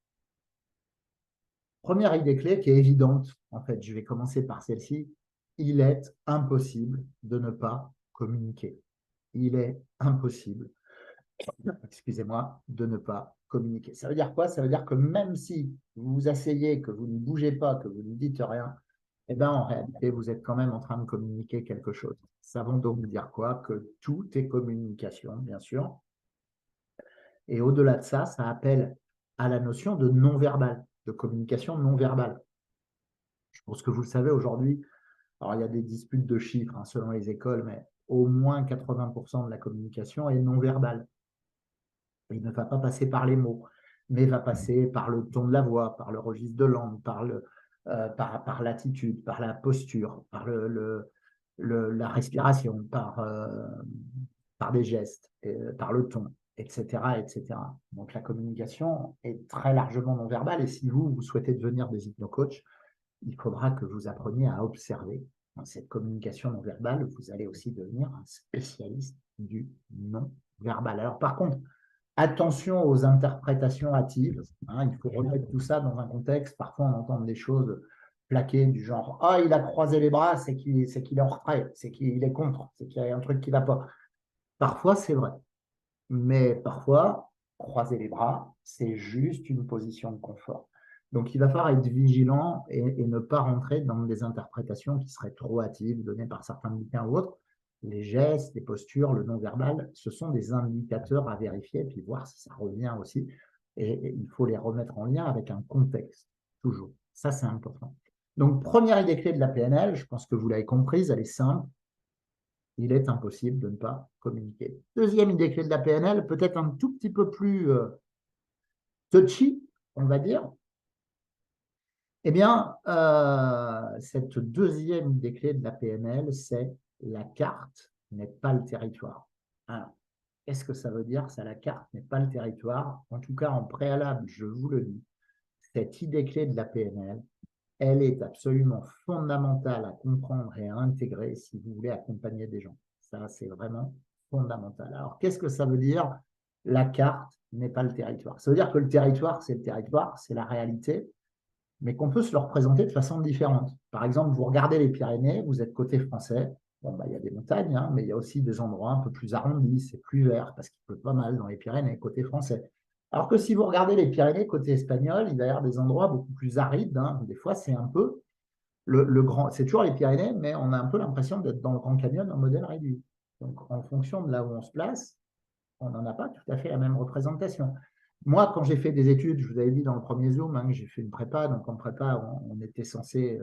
Première idée clé qui est évidente, en fait, je vais commencer par celle-ci. Il est impossible de ne pas communiquer. Il est impossible, excusez-moi, de ne pas communiquer. Ça veut dire quoi? Ça veut dire que même si vous vous asseyez, que vous ne bougez pas, que vous ne dites rien, eh bien, en réalité, vous êtes quand même en train de communiquer quelque chose. Ça veut donc dire quoi? Que tout est communication, bien sûr. Et au-delà de ça, ça appelle à la notion de non-verbal, de communication non-verbale. Je pense que vous le savez aujourd'hui. Alors, il y a des disputes de chiffres selon les écoles, mais au moins 80% de la communication est non-verbale. Il ne va pas passer par les mots, mais va passer par le ton de la voix, par le registre de langue, par l'attitude, par la posture, par la respiration, par des gestes, par le ton, etc., etc. Donc la communication est très largement non verbale et si vous souhaitez devenir des hypnocoachs, il faudra que vous appreniez à observer cette communication non verbale. Vous allez aussi devenir un spécialiste du non verbal. Alors par contre, attention aux interprétations hâtives. Il faut remettre tout ça dans un contexte. Parfois, on entend des choses plaquées du genre « Ah, il a croisé les bras, c'est qu'il est en retrait, c'est qu'il est contre, c'est qu'il y a un truc qui ne va pas. » Parfois, c'est vrai. Mais parfois, croiser les bras, c'est juste une position de confort. Donc, il va falloir être vigilant et ne pas rentrer dans des interprétations qui seraient trop hâtives, données par certains bouquins ou autres. Les gestes, les postures, le non-verbal, ce sont des indicateurs à vérifier, puis voir si ça revient aussi. Et il faut les remettre en lien avec un contexte, toujours. Ça, c'est important. Donc, première idée clé de la PNL, je pense que vous l'avez comprise, elle est simple. Il est impossible de ne pas communiquer. Deuxième idée clé de la PNL, peut-être un tout petit peu plus touchy, on va dire. Eh bien, cette deuxième idée clé de la PNL, c'est la carte n'est pas le territoire. Alors, qu'est-ce que ça veut dire, ça, la carte n'est pas le territoire? En tout cas, en préalable, je vous le dis, cette idée clé de la PNL, elle est absolument fondamentale à comprendre et à intégrer si vous voulez accompagner des gens. Ça, c'est vraiment fondamental. Alors, qu'est-ce que ça veut dire? La carte n'est pas le territoire. Ça veut dire que le territoire, c'est la réalité, mais qu'on peut se le représenter de façon différente. Par exemple, vous regardez les Pyrénées, vous êtes côté français, bon, bah, il y a des montagnes, hein, mais il y a aussi des endroits un peu plus arrondis, c'est plus vert, parce qu'il pleut pas mal dans les Pyrénées, côté français. Alors que si vous regardez les Pyrénées côté espagnol, il va y avoir des endroits beaucoup plus arides, hein. Des fois, c'est un peu c'est toujours les Pyrénées, mais on a un peu l'impression d'être dans le Grand Canyon en modèle réduit. Donc, en fonction de là où on se place, on n'en a pas tout à fait la même représentation. Moi, quand j'ai fait des études, je vous avais dit dans le premier Zoom, hein, que j'ai fait une prépa. Donc, en prépa, on était censé,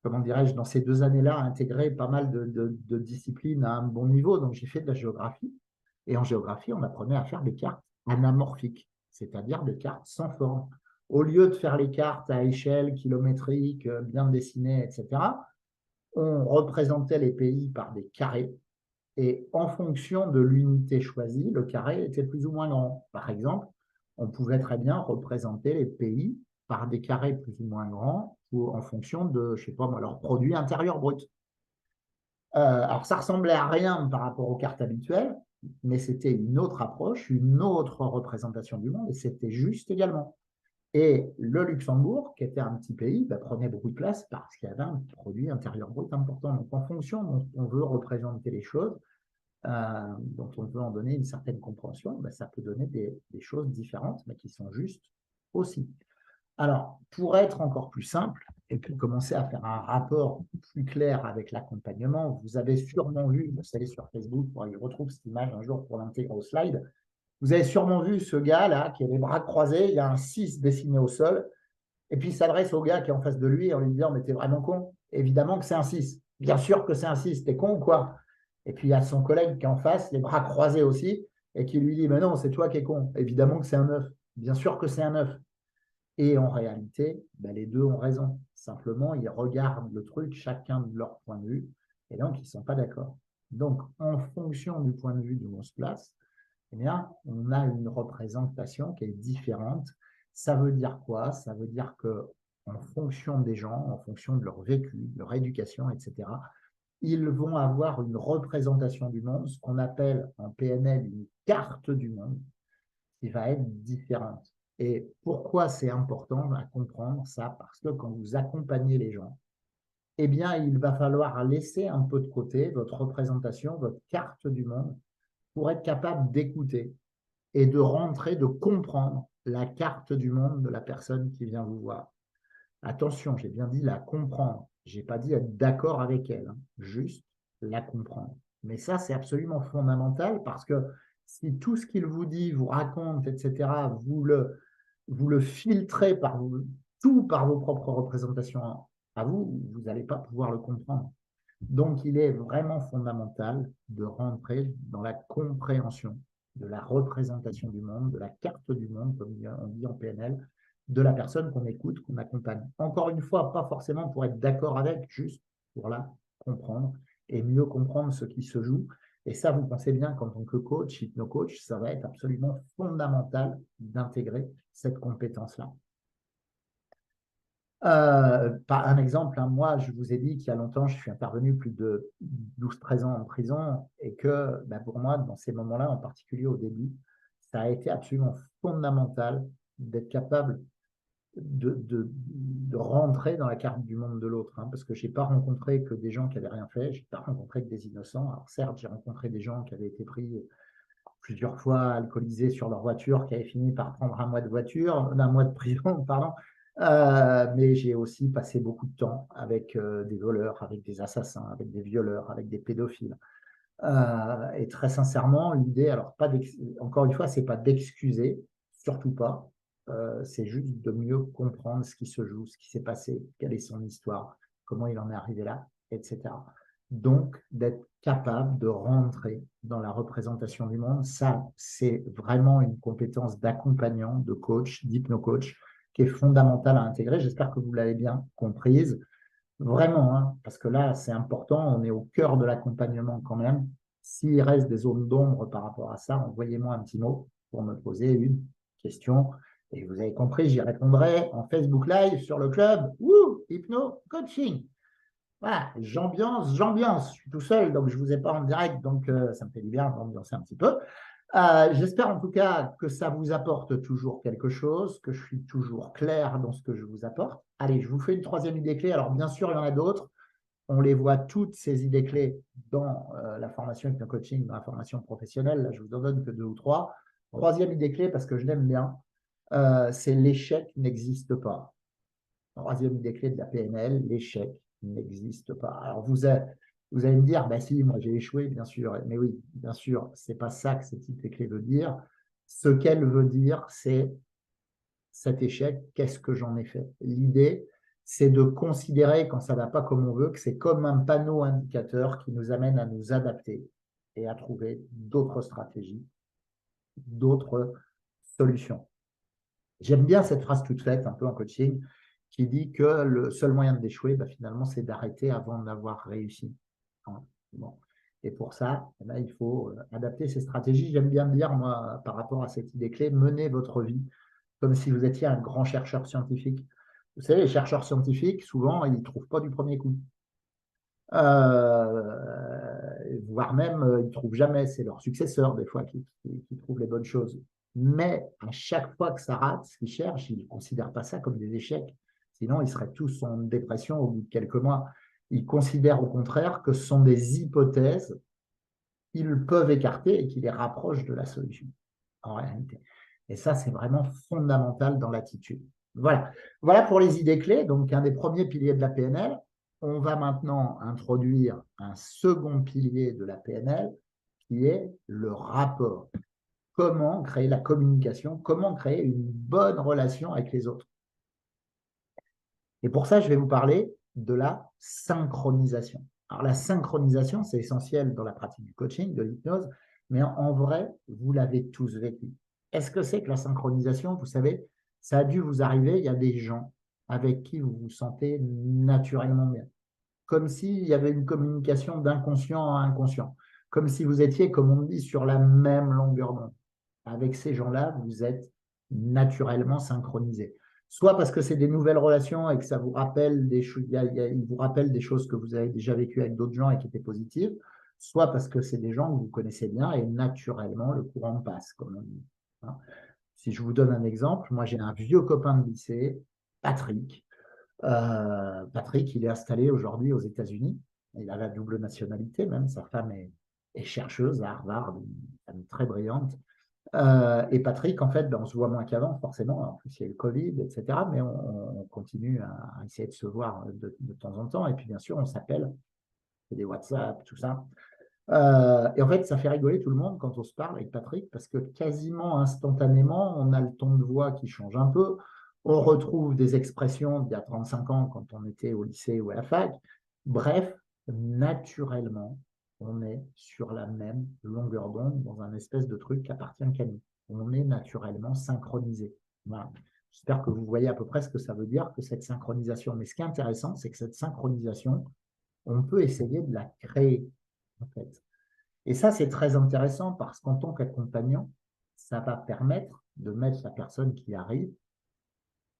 comment dirais-je, dans ces 2 années-là, intégrer pas mal de disciplines à un bon niveau. Donc, j'ai fait de la géographie. Et en géographie, on apprenait à faire des cartes anamorphiques, c'est-à-dire des cartes sans forme. Au lieu de faire les cartes à échelle kilométrique, bien dessinées, etc., on représentait les pays par des carrés. Et en fonction de l'unité choisie, le carré était plus ou moins grand. Par exemple, on pouvait très bien représenter les pays par des carrés plus ou moins grands en fonction de, je sais pas moi, leur produit intérieur brut. Alors, ça ressemblait à rien par rapport aux cartes habituelles, mais c'était une autre approche, une autre représentation du monde, et c'était juste également. Et le Luxembourg, qui était un petit pays, bah, prenait beaucoup de place parce qu'il y avait un produit intérieur brut important. Donc, en fonction dont on veut représenter les choses, dont on veut en donner une certaine compréhension, bah, ça peut donner des choses différentes, mais qui sont justes aussi. Alors, pour être encore plus simple et pour commencer à faire un rapport plus clair avec l'accompagnement, vous avez sûrement vu, vous savez, sur Facebook, je retrouve cette image un jour pour l'intégrer au slide, vous avez sûrement vu ce gars-là qui a les bras croisés, il y a un 6 dessiné au sol, et puis il s'adresse au gars qui est en face de lui en lui disant « Mais t'es vraiment con? Évidemment que c'est un 6. Bien sûr que c'est un 6, t'es con ou quoi ?» Et puis il y a son collègue qui est en face, les bras croisés aussi, et qui lui dit « Mais non, c'est toi qui es con. Évidemment que c'est un 9. Bien sûr que c'est un 9. » Et en réalité, ben, les deux ont raison. Simplement, ils regardent le truc, chacun de leur point de vue, et donc ils ne sont pas d'accord. Donc, en fonction du point de vue d'où on se place, eh bien, on a une représentation qui est différente. Ça veut dire quoi? Ça veut dire que en fonction des gens, en fonction de leur vécu, de leur éducation, etc., ils vont avoir une représentation du monde, ce qu'on appelle en PNL une carte du monde, qui va être différente. Et pourquoi c'est important à comprendre ça? Parce que quand vous accompagnez les gens, eh bien, il va falloir laisser un peu de côté votre représentation, votre carte du monde, pour être capable d'écouter et de rentrer, de comprendre la carte du monde de la personne qui vient vous voir. Attention, j'ai bien dit la comprendre. Je n'ai pas dit être d'accord avec elle, hein, juste la comprendre. Mais ça, c'est absolument fondamental parce que si tout ce qu'il vous dit, vous raconte, etc., vous le filtrez tout par vos propres représentations à vous, vous n'allez pas pouvoir le comprendre. Donc, il est vraiment fondamental de rentrer dans la compréhension de la représentation du monde, de la carte du monde, comme on dit en PNL, de la personne qu'on écoute, qu'on accompagne. Encore une fois, pas forcément pour être d'accord avec, juste pour la comprendre et mieux comprendre ce qui se joue. Et ça, vous pensez bien qu'en tant que coach, hypno-coach, ça va être absolument fondamental d'intégrer cette compétence-là. Par un exemple, hein, moi, je vous ai dit qu'il y a longtemps, je suis intervenu plus de 12-13 ans en prison et que pour moi, dans ces moments-là, en particulier au début, ça a été absolument fondamental d'être capable de rentrer dans la carte du monde de l'autre, hein, parce que je n'ai pas rencontré que des gens qui n'avaient rien fait, je n'ai pas rencontré que des innocents. Alors certes, j'ai rencontré des gens qui avaient été pris plusieurs fois alcoolisés sur leur voiture qui avaient fini par prendre un mois de prison, pardon. Mais j'ai aussi passé beaucoup de temps avec des voleurs, avec des assassins, avec des violeurs, avec des pédophiles. Et très sincèrement, l'idée, alors encore une fois, c'est pas d'excuser, surtout pas. C'est juste de mieux comprendre ce qui se joue, ce qui s'est passé, quelle est son histoire, comment il en est arrivé là, etc. Donc, d'être capable de rentrer dans la représentation du monde, ça, c'est vraiment une compétence d'accompagnant, de coach, d'hypno-coach, qui est fondamentale à intégrer. J'espère que vous l'avez bien comprise. Vraiment, hein, parce que là, c'est important, on est au cœur de l'accompagnement quand même. S'il reste des zones d'ombre par rapport à ça, envoyez-moi un petit mot pour me poser une question. Et vous avez compris, j'y répondrai en Facebook Live sur le club Hypno Coaching. Voilà, j'ambiance. Je suis tout seul, donc je ne vous ai pas en direct, donc ça me fait du bien d'ambiancer un petit peu. J'espère en tout cas que ça vous apporte toujours quelque chose, que je suis toujours clair dans ce que je vous apporte. Allez, je vous fais une troisième idée clé. Alors, bien sûr, il y en a d'autres. On les voit toutes, ces idées clés, dans la formation hypno-coaching, dans la formation professionnelle. Là, je vous en donne que 2 ou 3. Troisième idée clé, parce que je l'aime bien, c'est l'échec n'existe pas. Troisième idée clé de la PNL, l'échec n'existe pas. Alors, vous allez me dire, bah si, moi j'ai échoué, bien sûr. Mais oui, bien sûr, c'est pas ça que cette idée clé veut dire. Ce qu'elle veut dire, c'est cet échec, qu'est-ce que j'en ai fait? L'idée, c'est de considérer, quand ça ne va pas comme on veut, que c'est comme un panneau indicateur qui nous amène à nous adapter et à trouver d'autres stratégies, d'autres solutions. J'aime bien cette phrase toute faite, un peu en coaching, qui dit que le seul moyen d'échouer, bah, finalement, c'est d'arrêter avant d'avoir réussi. Bon. Et pour ça, là, il faut adapter ces stratégies. J'aime bien dire, moi, par rapport à cette idée clé, menez votre vie comme si vous étiez un grand chercheur scientifique. Vous savez, les chercheurs scientifiques, souvent, ils ne trouvent pas du premier coup. Voire même, ils ne trouvent jamais. C'est leurs successeurs, des fois, qui trouvent les bonnes choses. Mais à chaque fois que ça rate, ce qu'ils cherchent, ils ne considèrent pas ça comme des échecs. Sinon, ils seraient tous en dépression au bout de quelques mois. Ils considèrent au contraire que ce sont des hypothèses qu'ils peuvent écarter et qui les rapprochent de la solution, en réalité. Et ça, c'est vraiment fondamental dans l'attitude. Voilà. Voilà pour les idées clés. Donc, un des premiers piliers de la PNL. On va maintenant introduire un second pilier de la PNL qui est le rapport. Comment créer la communication, comment créer une bonne relation avec les autres. Et pour ça, je vais vous parler de la synchronisation. Alors, la synchronisation, c'est essentiel dans la pratique du coaching, de l'hypnose, mais en vrai, vous l'avez tous vécu. Est-ce que c'est que la synchronisation, vous savez, ça a dû vous arriver, il y a des gens avec qui vous vous sentez naturellement bien, comme s'il y avait une communication d'inconscient à inconscient, comme si vous étiez, comme on dit, sur la même longueur d'onde. Avec ces gens-là, vous êtes naturellement synchronisés. Soit parce que c'est des nouvelles relations et que ça vous rappelle ils vous rappellent des choses que vous avez déjà vécues avec d'autres gens et qui étaient positives, soit parce que c'est des gens que vous connaissez bien et naturellement, le courant passe, comme on dit. Si je vous donne un exemple, moi j'ai un vieux copain de lycée, Patrick. Patrick, il est installé aujourd'hui aux États-Unis. Il a la double nationalité, même sa femme est chercheuse à Harvard, une femme très brillante. Et Patrick, en fait, on se voit moins qu'avant, forcément. En plus, il y a eu le Covid, etc. Mais on continue à essayer de se voir de temps en temps. Et puis, bien sûr, on s'appelle, des WhatsApp, tout ça. Et en fait, ça fait rigoler tout le monde quand on se parle avec Patrick parce que quasiment instantanément, on a le ton de voix qui change un peu. On retrouve des expressions d'il y a 35 ans quand on était au lycée ou à la fac. Bref, naturellement, on est sur la même longueur d'onde dans un espèce de truc qui appartient qu'à nous. On est naturellement synchronisé. Voilà. J'espère que vous voyez à peu près ce que ça veut dire que cette synchronisation. Mais ce qui est intéressant, c'est que cette synchronisation, on peut essayer de la créer, en fait. Et ça, c'est très intéressant parce qu'en tant qu'accompagnant, ça va permettre de mettre la personne qui arrive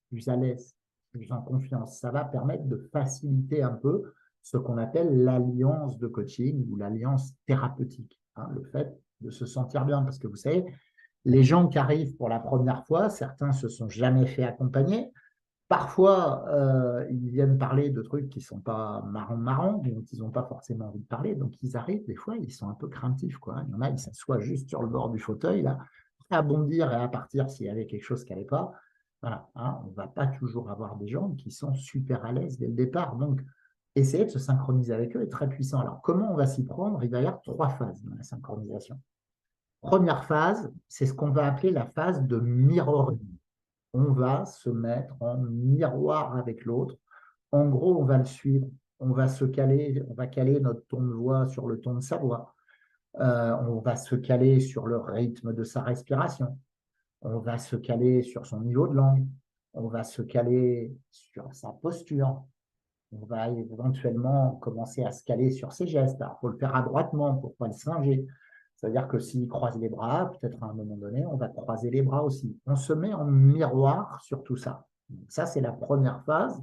plus à l'aise, plus en confiance. Ça va permettre de faciliter un peu ce qu'on appelle l'alliance de coaching ou l'alliance thérapeutique, le fait de se sentir bien. Parce que vous savez, les gens qui arrivent pour la première fois, certains se sont jamais fait accompagner, Parfois, ils viennent parler de trucs qui ne sont pas marrants, dont ils n'ont pas forcément envie de parler. Donc, ils arrivent, des fois, ils sont un peu craintifs, quoi. Il y en a, ils s'assoient juste sur le bord du fauteuil, là, à bondir et à partir s'il y avait quelque chose qui n'allait pas. Voilà, hein, on ne va pas toujours avoir des gens qui sont super à l'aise dès le départ. Donc, essayer de se synchroniser avec eux est très puissant. Alors, comment on va s'y prendre? Il va y avoir 3 phases dans la synchronisation. Première phase, c'est ce qu'on va appeler la phase de mirroring. On va se mettre en miroir avec l'autre. En gros, on va le suivre. On va se caler, on va caler notre ton de voix sur le ton de sa voix. On va se caler sur le rythme de sa respiration. On va se caler sur son niveau de langue. On va se caler sur sa posture. On va éventuellement commencer à se caler sur ses gestes. Il faut le faire adroitement pour ne pas le singer. C'est-à-dire que s'il croise les bras, peut-être à un moment donné, on va croiser les bras aussi. On se met en miroir sur tout ça. Ça, c'est la première phase.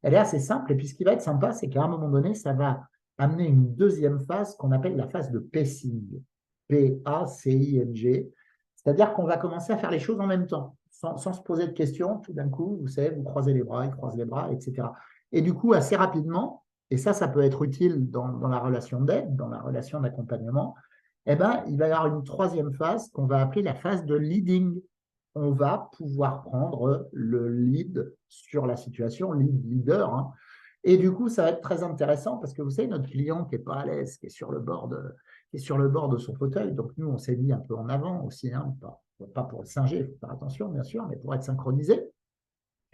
Elle est assez simple. Et puis, ce qui va être sympa, c'est qu'à un moment donné, ça va amener une deuxième phase qu'on appelle la phase de pacing. P-A-C-I-N-G. C'est-à-dire qu'on va commencer à faire les choses en même temps, sans se poser de questions. Tout d'un coup, vous savez, vous croisez les bras, il croise les bras, etc. Et du coup, assez rapidement, et ça peut être utile dans la relation d'aide, dans la relation d'accompagnement, eh ben, il va y avoir une troisième phase qu'on va appeler la phase de leading. On va pouvoir prendre le lead sur la situation, leader. Hein. Et du coup, ça va être très intéressant parce que vous savez, notre client qui n'est pas à l'aise, qui est sur le bord de son fauteuil, donc nous, on s'est mis un peu en avant aussi, hein, pas pour le singer, il faut faire attention, bien sûr, mais pour être synchronisé.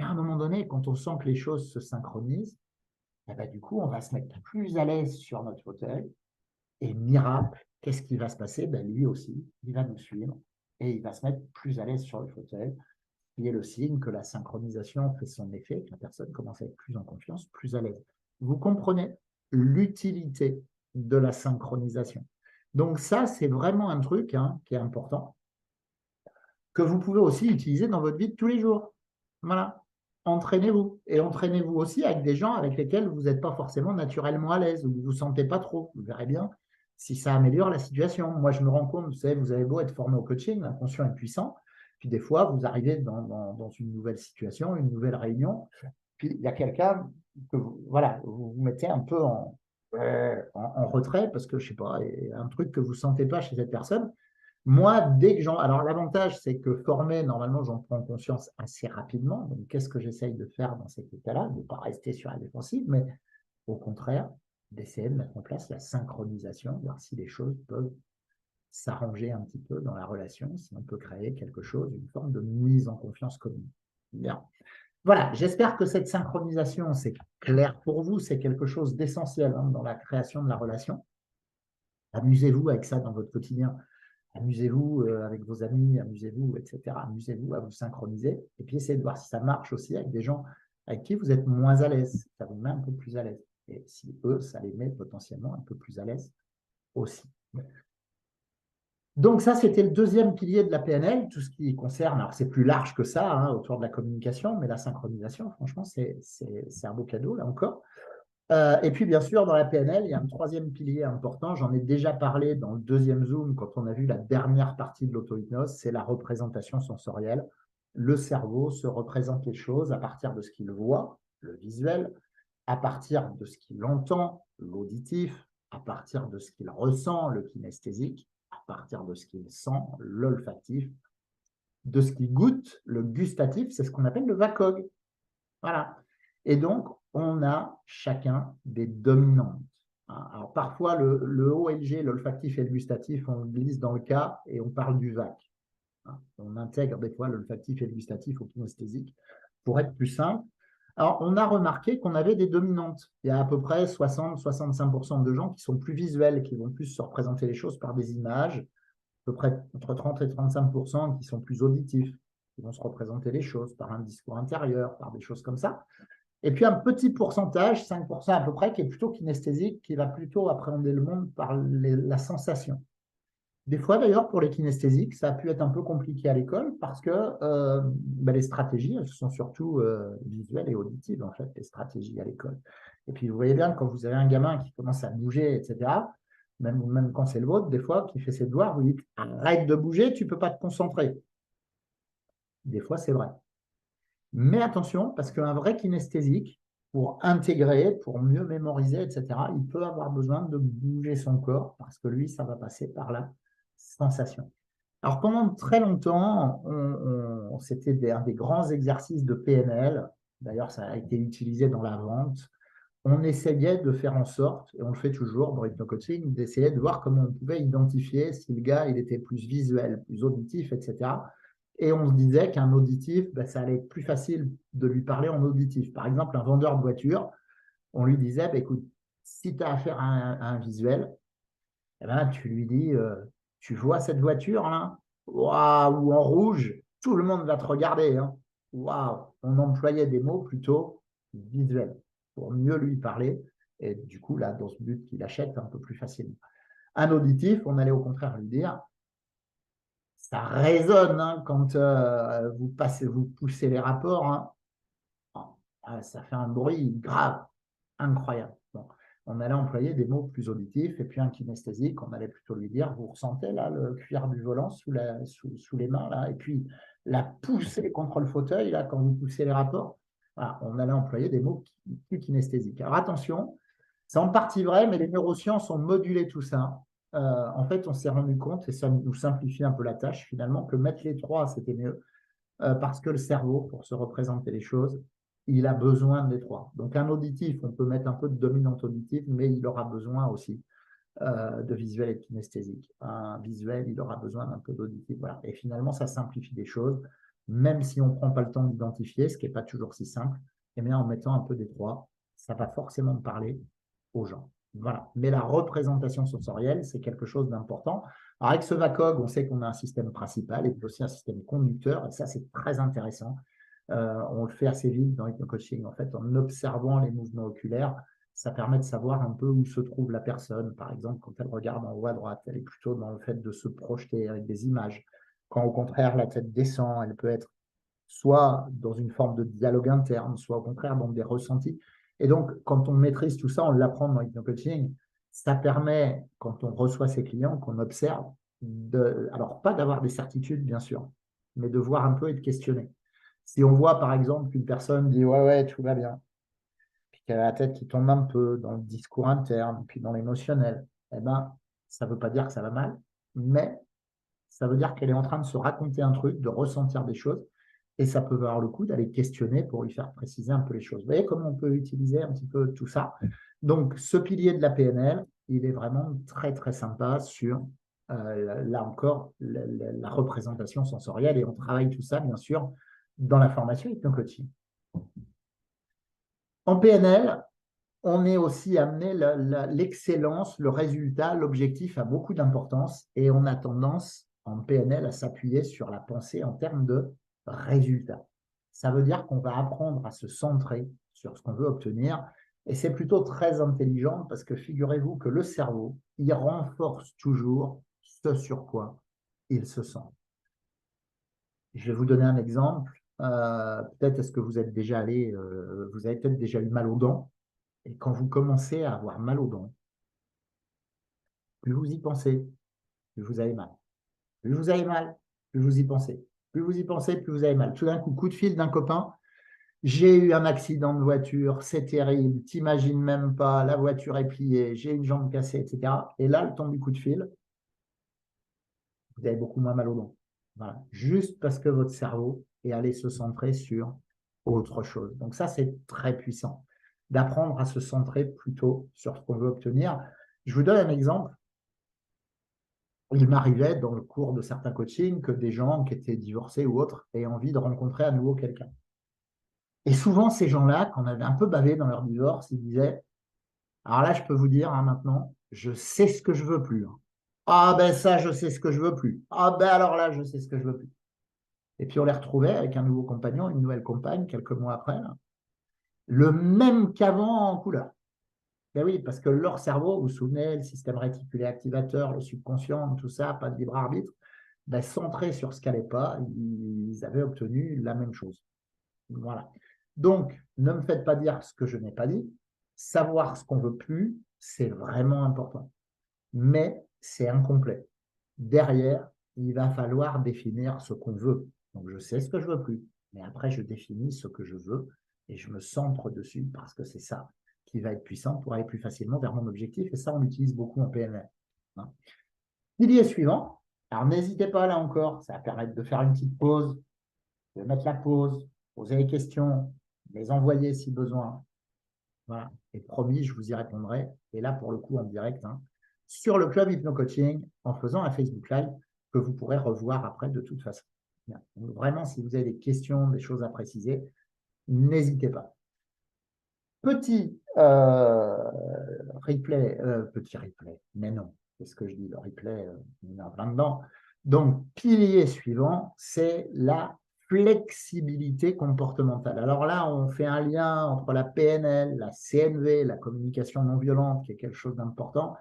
Et à un moment donné, quand on sent que les choses se synchronisent, eh ben, du coup, on va se mettre plus à l'aise sur notre fauteuil. Et miracle, qu'est-ce qui va se passer? Ben, lui aussi, il va nous suivre et il va se mettre plus à l'aise sur le fauteuil. Il y a le signe que la synchronisation fait son effet, que la personne commence à être plus en confiance, plus à l'aise. Vous comprenez l'utilité de la synchronisation. Donc ça, c'est vraiment un truc qui est important, que vous pouvez aussi utiliser dans votre vie de tous les jours. Voilà. Entraînez-vous. Et entraînez-vous aussi avec des gens avec lesquels vous n'êtes pas forcément naturellement à l'aise ou vous ne vous sentez pas trop. Vous verrez bien si ça améliore la situation. Moi, je me rends compte, vous savez, vous avez beau être formé au coaching, inconscient et puissant, puis des fois, vous arrivez dans une nouvelle situation, une nouvelle réunion, puis il y a quelqu'un que voilà, vous vous mettez un peu en retrait parce que, je ne sais pas, il y a un truc que vous ne sentez pas chez cette personne. Moi, dès que j'en. Alors, l'avantage, c'est que formé, normalement, j'en prends conscience assez rapidement. Donc, qu'est-ce que j'essaye de faire dans cet état-là? De ne pas rester sur la défensive, mais au contraire, d'essayer de mettre en place la synchronisation, voir si les choses peuvent s'arranger un petit peu dans la relation, si on peut créer quelque chose, une forme de mise en confiance commune. Bien. Voilà, j'espère que cette synchronisation, c'est clair pour vous, c'est quelque chose d'essentiel dans la création de la relation. Amusez-vous avec ça dans votre quotidien. Amusez-vous avec vos amis, amusez-vous, etc. Amusez-vous à vous synchroniser et puis essayez de voir si ça marche aussi avec des gens avec qui vous êtes moins à l'aise. Ça vous met un peu plus à l'aise. Et si eux, ça les met potentiellement un peu plus à l'aise aussi. Donc ça, c'était le deuxième pilier de la PNL, tout ce qui concerne, alors c'est plus large que ça, autour de la communication, mais la synchronisation, franchement, c'est un beau cadeau, là encore. Et puis, bien sûr, dans la PNL, il y a un troisième pilier important. J'en ai déjà parlé dans le deuxième Zoom quand on a vu la dernière partie de l'auto-hypnose, c'est la représentation sensorielle. Le cerveau se représente les choses à partir de ce qu'il voit, le visuel, à partir de ce qu'il entend, l'auditif, à partir de ce qu'il ressent, le kinesthésique, à partir de ce qu'il sent, l'olfactif, de ce qu'il goûte, le gustatif, c'est ce qu'on appelle le VACOG. Voilà. Et donc, on a chacun des dominantes. Alors, parfois, le OLG, l'olfactif et le gustatif, on glisse dans le cas et on parle du VAC. On intègre des fois l'olfactif et le gustatif au kinesthésique pour être plus simple. Alors, on a remarqué qu'on avait des dominantes. Il y a à peu près 60-65% de gens qui sont plus visuels, qui vont plus se représenter les choses par des images, à peu près entre 30 et 35% qui sont plus auditifs, qui vont se représenter les choses par un discours intérieur, par des choses comme ça. Et puis un petit pourcentage, 5% à peu près, qui est plutôt kinesthésique, qui va plutôt appréhender le monde par la sensation. Des fois, d'ailleurs, pour les kinesthésiques, ça a pu être un peu compliqué à l'école parce que les stratégies, elles sont surtout visuelles et auditives, en fait, les stratégies à l'école. Et puis, vous voyez bien, quand vous avez un gamin qui commence à bouger, etc., même quand c'est le vôtre, des fois, qui fait ses devoirs, vous dites « arrête de bouger, tu ne peux pas te concentrer ». Des fois, c'est vrai. Mais attention, parce qu'un vrai kinesthésique, pour intégrer, pour mieux mémoriser, etc., il peut avoir besoin de bouger son corps parce que lui, ça va passer par la sensation. Alors, pendant très longtemps, c'était un des grands exercices de PNL. D'ailleurs, ça a été utilisé dans la vente. On essayait de faire en sorte, et on le fait toujours dans l'hypnocoaching, d'essayer de voir comment on pouvait identifier si le gars il était plus visuel, plus auditif, etc. Et on se disait qu'un auditif, ben, ça allait être plus facile de lui parler en auditif. Par exemple, un vendeur de voiture, on lui disait, ben, écoute, si tu as affaire à un visuel, eh ben, tu lui dis, tu vois cette voiture là? Waouh, en rouge, tout le monde va te regarder, hein. Waouh, on employait des mots plutôt visuels pour mieux lui parler. Et du coup, là, dans ce but qu'il achète un peu plus facilement. Un auditif, on allait au contraire lui dire, ça résonne hein, quand vous poussez les rapports, hein. Ça fait un bruit grave, incroyable. Bon, on allait employer des mots plus auditifs et puis un kinesthésique, on allait plutôt lui dire, vous ressentez là le cuir du volant sous les mains là, et puis la poussée contre le fauteuil là quand vous poussez les rapports. Voilà, on allait employer des mots plus kinesthésiques. Alors attention, c'est en partie vrai, mais les neurosciences ont modulé tout ça. En fait, on s'est rendu compte, et ça nous simplifie un peu la tâche finalement, que mettre les trois, c'était mieux parce que le cerveau, pour se représenter les choses, il a besoin des trois. Donc un auditif, on peut mettre un peu de dominante auditive, mais il aura besoin aussi de visuel et de kinesthésique. Un visuel, il aura besoin d'un peu d'auditif. Voilà. Et finalement, ça simplifie des choses, même si on ne prend pas le temps d'identifier, ce qui n'est pas toujours si simple, et bien en mettant un peu des trois, ça va forcément parler aux gens. Voilà. Mais la représentation sensorielle, c'est quelque chose d'important. Alors avec ce VACOG, on sait qu'on a un système principal et puis aussi un système conducteur, et ça, c'est très intéressant. On le fait assez vite dans l'hypnocoaching, en fait, en observant les mouvements oculaires, ça permet de savoir un peu où se trouve la personne. Par exemple, quand elle regarde en haut à droite, elle est plutôt dans le fait de se projeter avec des images. Quand au contraire, la tête descend, elle peut être soit dans une forme de dialogue interne, soit au contraire dans des ressentis. Et donc, quand on maîtrise tout ça, on l'apprend dans l'hypnocoaching, ça permet, quand on reçoit ses clients, qu'on observe, alors pas d'avoir des certitudes, bien sûr, mais de voir un peu et de questionner. Si on voit, par exemple, qu'une personne dit « Ouais, ouais, tout va bien », puis qu'elle a la tête qui tombe un peu dans le discours interne, puis dans l'émotionnel, eh ben, ça ne veut pas dire que ça va mal, mais ça veut dire qu'elle est en train de se raconter un truc, de ressentir des choses, et ça peut valoir le coup d'aller questionner pour lui faire préciser un peu les choses. Vous voyez comment on peut utiliser un petit peu tout ça. Donc, ce pilier de la PNL, il est vraiment très, très sympa sur, là encore, la représentation sensorielle, et on travaille tout ça, bien sûr, dans la formation hypno-coaching. En PNL, on est aussi amené, l'excellence, le résultat, l'objectif a beaucoup d'importance et on a tendance en PNL à s'appuyer sur la pensée en termes de résultat. Ça veut dire qu'on va apprendre à se centrer sur ce qu'on veut obtenir et c'est plutôt très intelligent parce que figurez-vous que le cerveau, il renforce toujours ce sur quoi il se sent. Je vais vous donner un exemple. Peut-être est-ce que vous êtes déjà allé, vous avez peut-être déjà eu mal aux dents. Et quand vous commencez à avoir mal aux dents, plus vous y pensez, plus vous avez mal. Plus vous avez mal, plus vous y pensez. Plus vous y pensez, plus vous avez mal. Tout d'un coup, coup de fil d'un copain, j'ai eu un accident de voiture, c'est terrible, t'imagines même pas, la voiture est pliée, j'ai une jambe cassée, etc. Et là, le temps du coup de fil, vous avez beaucoup moins mal aux dents. Voilà. Juste parce que votre cerveau est allé se centrer sur autre chose. Donc ça, c'est très puissant d'apprendre à se centrer plutôt sur ce qu'on veut obtenir. Je vous donne un exemple. Il m'arrivait dans le cours de certains coachings que des gens qui étaient divorcés ou autres aient envie de rencontrer à nouveau quelqu'un. Et souvent, ces gens-là, quand on avait un peu bavé dans leur divorce, ils disaient, alors là, je peux vous dire hein, maintenant, je sais ce que je veux plus. Hein. Ah ben ça, je sais ce que je veux plus. Ah ben alors là, je sais ce que je veux plus. Et puis on les retrouvait avec un nouveau compagnon, une nouvelle compagne, quelques mois après, là, le même qu'avant en couleur. Ben oui, parce que leur cerveau, vous vous souvenez, le système réticulé activateur, le subconscient, tout ça, pas de libre arbitre, ben, centrés sur ce qui n'allait pas, ils avaient obtenu la même chose. Voilà. Donc, ne me faites pas dire ce que je n'ai pas dit. Savoir ce qu'on ne veut plus, c'est vraiment important. Mais c'est incomplet. Derrière, il va falloir définir ce qu'on veut. Donc, je sais ce que je ne veux plus. Mais après, je définis ce que je veux et je me centre dessus parce que c'est ça qui va être puissant pour aller plus facilement vers mon objectif. Et ça, on l'utilise beaucoup en PNL. Hein. Pilier suivant. Alors, n'hésitez pas là encore, ça va permettre de faire une petite pause, de mettre la pause, poser les questions, les envoyer si besoin. Voilà. Et promis, je vous y répondrai. Et là, pour le coup, en direct, hein, sur le club Hypno-Coaching, en faisant un Facebook Live que vous pourrez revoir après de toute façon. Bien. Donc, vraiment, si vous avez des questions, des choses à préciser, n'hésitez pas. Petit replay, mais non, c'est ce que je dis, le replay, il y en a plein dedans. Donc, pilier suivant, c'est la flexibilité comportementale. Alors là, on fait un lien entre la PNL, la CNV, la communication non violente, qui est quelque chose d'important.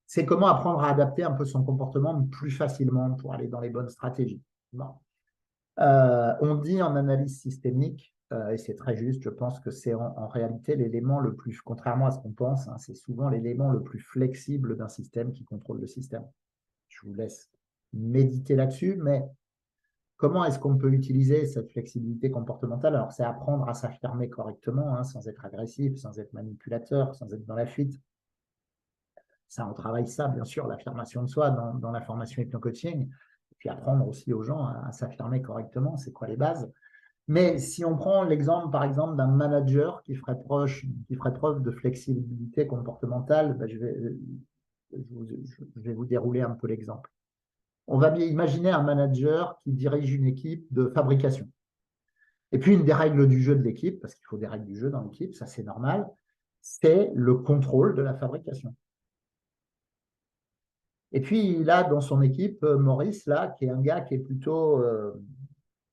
C'est comment apprendre à adapter un peu son comportement plus facilement pour aller dans les bonnes stratégies. Bon. On dit en analyse systémique, et c'est très juste, je pense que c'est en réalité l'élément le plus, contrairement à ce qu'on pense, hein, c'est souvent l'élément le plus flexible d'un système qui contrôle le système. Je vous laisse méditer là-dessus, mais comment est-ce qu'on peut utiliser cette flexibilité comportementale? Alors, c'est apprendre à s'affirmer correctement, hein, sans être agressif, sans être manipulateur, sans être dans la fuite. Ça, on travaille ça, bien sûr, l'affirmation de soi dans la formation hypno-coaching. Et puis apprendre aussi aux gens à s'affirmer correctement, c'est quoi les bases. Mais si on prend l'exemple, par exemple, d'un manager qui ferait preuve de flexibilité comportementale, ben je vais vous dérouler un peu l'exemple. On va bien imaginer un manager qui dirige une équipe de fabrication. Et puis, une des règles du jeu de l'équipe, parce qu'il faut des règles du jeu dans l'équipe, ça c'est normal, c'est le contrôle de la fabrication. Et puis, il a dans son équipe Maurice, là, qui est un gars qui est plutôt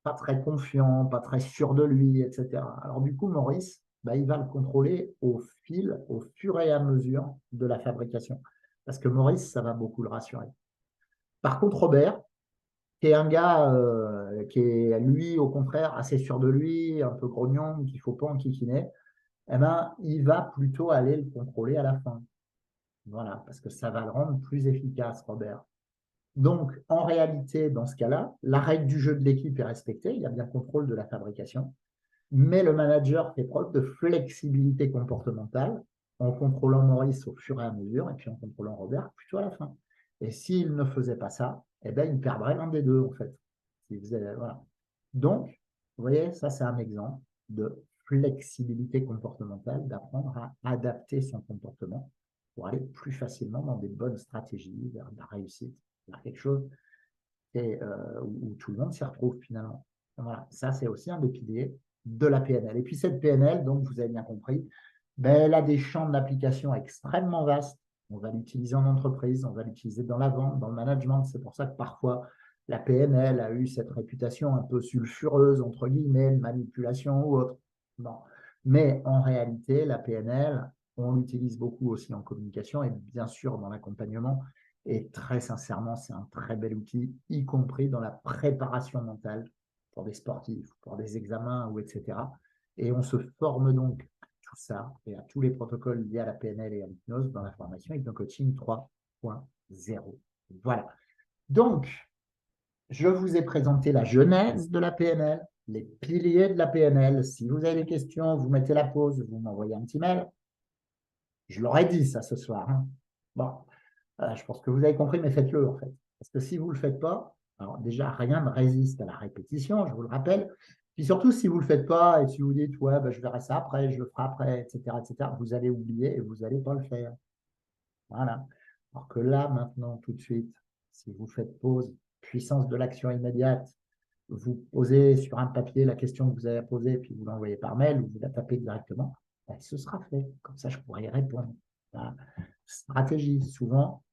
pas très confiant, pas très sûr de lui, etc. Alors du coup, Maurice, bah, il va le contrôler au fur et à mesure de la fabrication. Parce que Maurice, ça va beaucoup le rassurer. Par contre, Robert, qui est un gars qui est, lui, au contraire, assez sûr de lui, un peu grognon, qu'il ne faut pas enquiquiner, eh ben, il va plutôt aller le contrôler à la fin. Voilà, parce que ça va le rendre plus efficace, Robert. Donc, en réalité, dans ce cas-là, la règle du jeu de l'équipe est respectée, il y a bien contrôle de la fabrication, mais le manager fait preuve de flexibilité comportementale en contrôlant Maurice au fur et à mesure et puis en contrôlant Robert plutôt à la fin. Et s'il ne faisait pas ça, eh ben, il perdrait l'un des deux, en fait. Voilà. Donc, vous voyez, ça, c'est un exemple de flexibilité comportementale, d'apprendre à adapter son comportement pour aller plus facilement dans des bonnes stratégies, vers la réussite, vers quelque chose où tout le monde s'y retrouve finalement. Voilà, ça, c'est aussi un des piliers de la PNL. Et puis cette PNL, donc vous avez bien compris, ben, elle a des champs d'application extrêmement vastes. On va l'utiliser en entreprise, on va l'utiliser dans la vente, dans le management. C'est pour ça que parfois la PNL a eu cette réputation un peu sulfureuse, entre guillemets, de manipulation ou autre. Bon. Mais en réalité, la PNL, on l'utilise beaucoup aussi en communication et bien sûr dans l'accompagnement. Et très sincèrement, c'est un très bel outil, y compris dans la préparation mentale pour des sportifs, pour des examens ou etc. Et on se forme donc à tout ça et à tous les protocoles liés à la PNL et à l'hypnose dans la formation Hypno-Coaching 3.0. Voilà. Donc, je vous ai présenté la genèse de la PNL, les piliers de la PNL. Si vous avez des questions, vous mettez la pause, vous m'envoyez un petit mail. Je l'aurais dit ça ce soir. Hein. Bon, je pense que vous avez compris, mais faites-le en fait. Parce que si vous ne le faites pas, alors déjà, rien ne résiste à la répétition, je vous le rappelle. Puis surtout, si vous ne le faites pas et si vous dites, ouais, ben, je verrai ça après, je le ferai après, etc., vous allez oublier et vous n'allez pas le faire. Voilà. Alors que là, maintenant, tout de suite, si vous faites pause, puissance de l'action immédiate, vous posez sur un papier la question que vous avez posée, puis vous l'envoyez par mail ou vous la tapez directement, ben, ce sera fait. Comme ça, je pourrai y répondre. Voilà. Stratégie, souvent,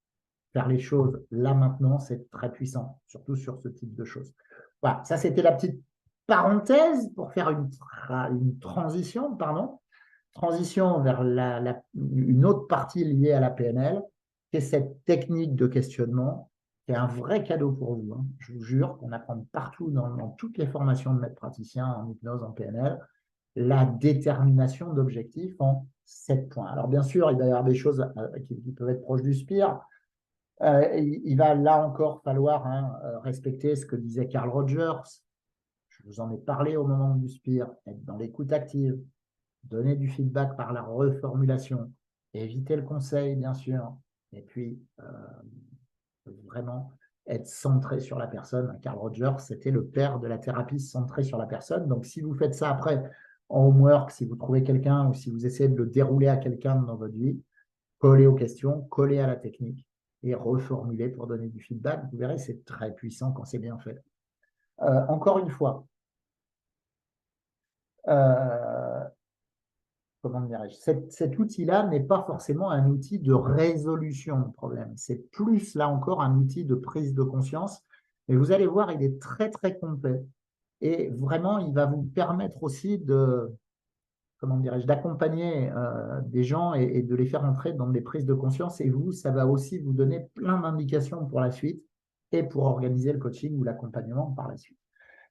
faire les choses là maintenant, c'est très puissant, surtout sur ce type de choses. Voilà, ça c'était la petite parenthèse pour faire une transition, transition vers une autre partie liée à la PNL, qui est cette technique de questionnement, qui est un vrai cadeau pour vous. Hein. Je vous jure qu'on apprend partout dans toutes les formations de maître praticien en hypnose, en PNL, la détermination d'objectifs en 7 points. Alors bien sûr, il va y avoir des choses qui peuvent être proches du SPIR, il va là encore falloir respecter ce que disait Carl Rogers. Je vous en ai parlé au moment du spire, être dans l'écoute active, donner du feedback par la reformulation, éviter le conseil, bien sûr, et puis vraiment être centré sur la personne. Carl Rogers, c'était le père de la thérapie centrée sur la personne. Donc, si vous faites ça après en homework, si vous trouvez quelqu'un ou si vous essayez de le dérouler à quelqu'un dans votre vie, collez aux questions, collez à la technique et reformulez pour donner du feedback. Vous verrez, c'est très puissant quand c'est bien fait. Encore une fois, comment dirais-je, cet outil-là n'est pas forcément un outil de résolution de problème. C'est plus, là encore, un outil de prise de conscience. Mais vous allez voir, il est très, très complet. Et vraiment, il va vous permettre aussi de, comment dirais-je, d'accompagner des gens et de les faire entrer dans des prises de conscience. Et vous, ça va aussi vous donner plein d'indications pour la suite et pour organiser le coaching ou l'accompagnement par la suite.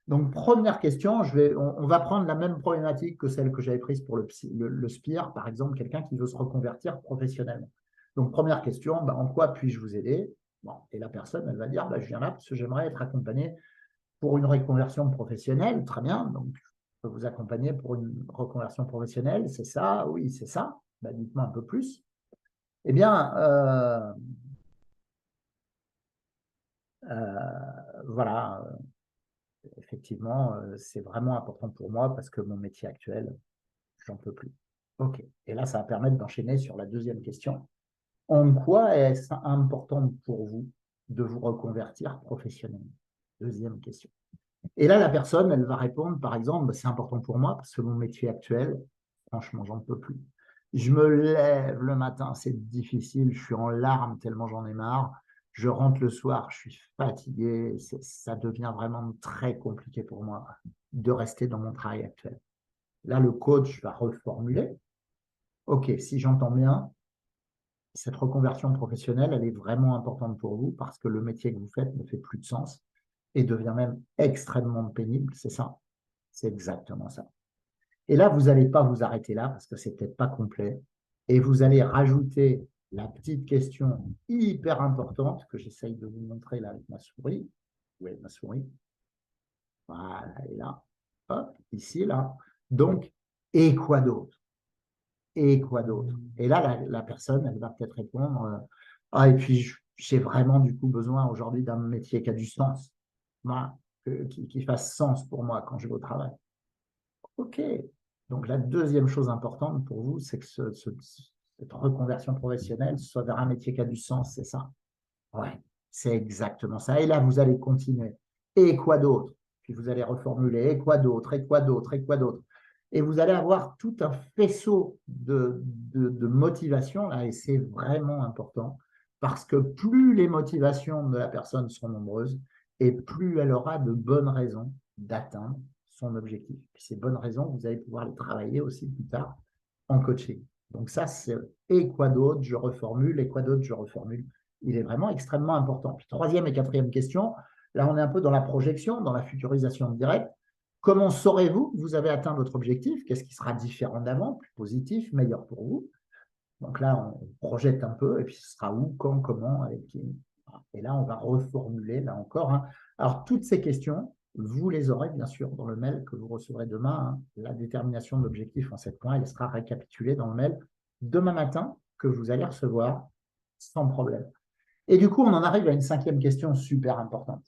Donc, première question, on va prendre la même problématique que celle que j'avais prise pour le SPIR, par exemple, quelqu'un qui veut se reconvertir professionnellement. Donc, première question, en quoi puis-je vous aider? Bon, et la personne, elle va dire, je viens là parce que j'aimerais être accompagné pour une reconversion professionnelle. Très bien, donc je peux vous accompagner pour une reconversion professionnelle, c'est ça? Oui, c'est ça. Dites-moi un peu plus. Eh bien, voilà. Effectivement, c'est vraiment important pour moi parce que mon métier actuel, j'en peux plus. OK. Et là, ça va permettre d'enchaîner sur la deuxième question. En quoi est-ce important pour vous de vous reconvertir professionnellement? Deuxième question. Et là, la personne, elle va répondre, par exemple, c'est important pour moi parce que mon métier actuel, franchement, j'en peux plus. Je me lève le matin, c'est difficile, je suis en larmes tellement j'en ai marre. Je rentre le soir, je suis fatigué, ça devient vraiment très compliqué pour moi de rester dans mon travail actuel. Là, le coach va reformuler. OK, si j'entends bien, cette reconversion professionnelle, elle est vraiment importante pour vous parce que le métier que vous faites ne fait plus de sens et devient même extrêmement pénible, c'est ça? C'est exactement ça. Et là, vous n'allez pas vous arrêter là parce que c'est peut-être pas complet. Et vous allez rajouter la petite question hyper importante que j'essaye de vous montrer là avec ma souris. Oui, ma souris. Voilà, et là. Hop, ici, là. Donc, et quoi d'autre? Et quoi d'autre? Et là, la personne, elle va peut-être répondre, ah, et puis j'ai vraiment du coup besoin aujourd'hui d'un métier qui a du sens. Voilà, qui fasse sens pour moi quand je vais au travail. OK. Donc, la deuxième chose importante pour vous, c'est que cette reconversion professionnelle soit vers un métier qui a du sens, c'est ça? Ouais, c'est exactement ça. Et là, vous allez continuer. Et quoi d'autre? Puis vous allez reformuler. Et quoi d'autre? Et quoi d'autre? Et quoi d'autre? Et vous allez avoir tout un faisceau de motivation là, et c'est vraiment important parce que plus les motivations de la personne sont nombreuses et plus elle aura de bonnes raisons d'atteindre son objectif. Puis ces bonnes raisons, vous allez pouvoir les travailler aussi plus tard en coaching. Donc ça, c'est et quoi d'autre, je reformule, et quoi d'autre, je reformule. Il est vraiment extrêmement important. Puis troisième et quatrième question, là on est un peu dans la projection, dans la futurisation directe. Comment saurez-vous que vous avez atteint votre objectif? Qu'est-ce qui sera différent d'avant, plus positif, meilleur pour vous? Donc là, on projette un peu, et puis ce sera où, quand, comment, avec qui. Et là, on va reformuler, là encore. Hein. Alors, toutes ces questions, vous les aurez bien sûr dans le mail que vous recevrez demain. Hein. La détermination de l'objectif en 7 points, elle sera récapitulée dans le mail demain matin que vous allez recevoir sans problème. Et du coup, on en arrive à une cinquième question super importante.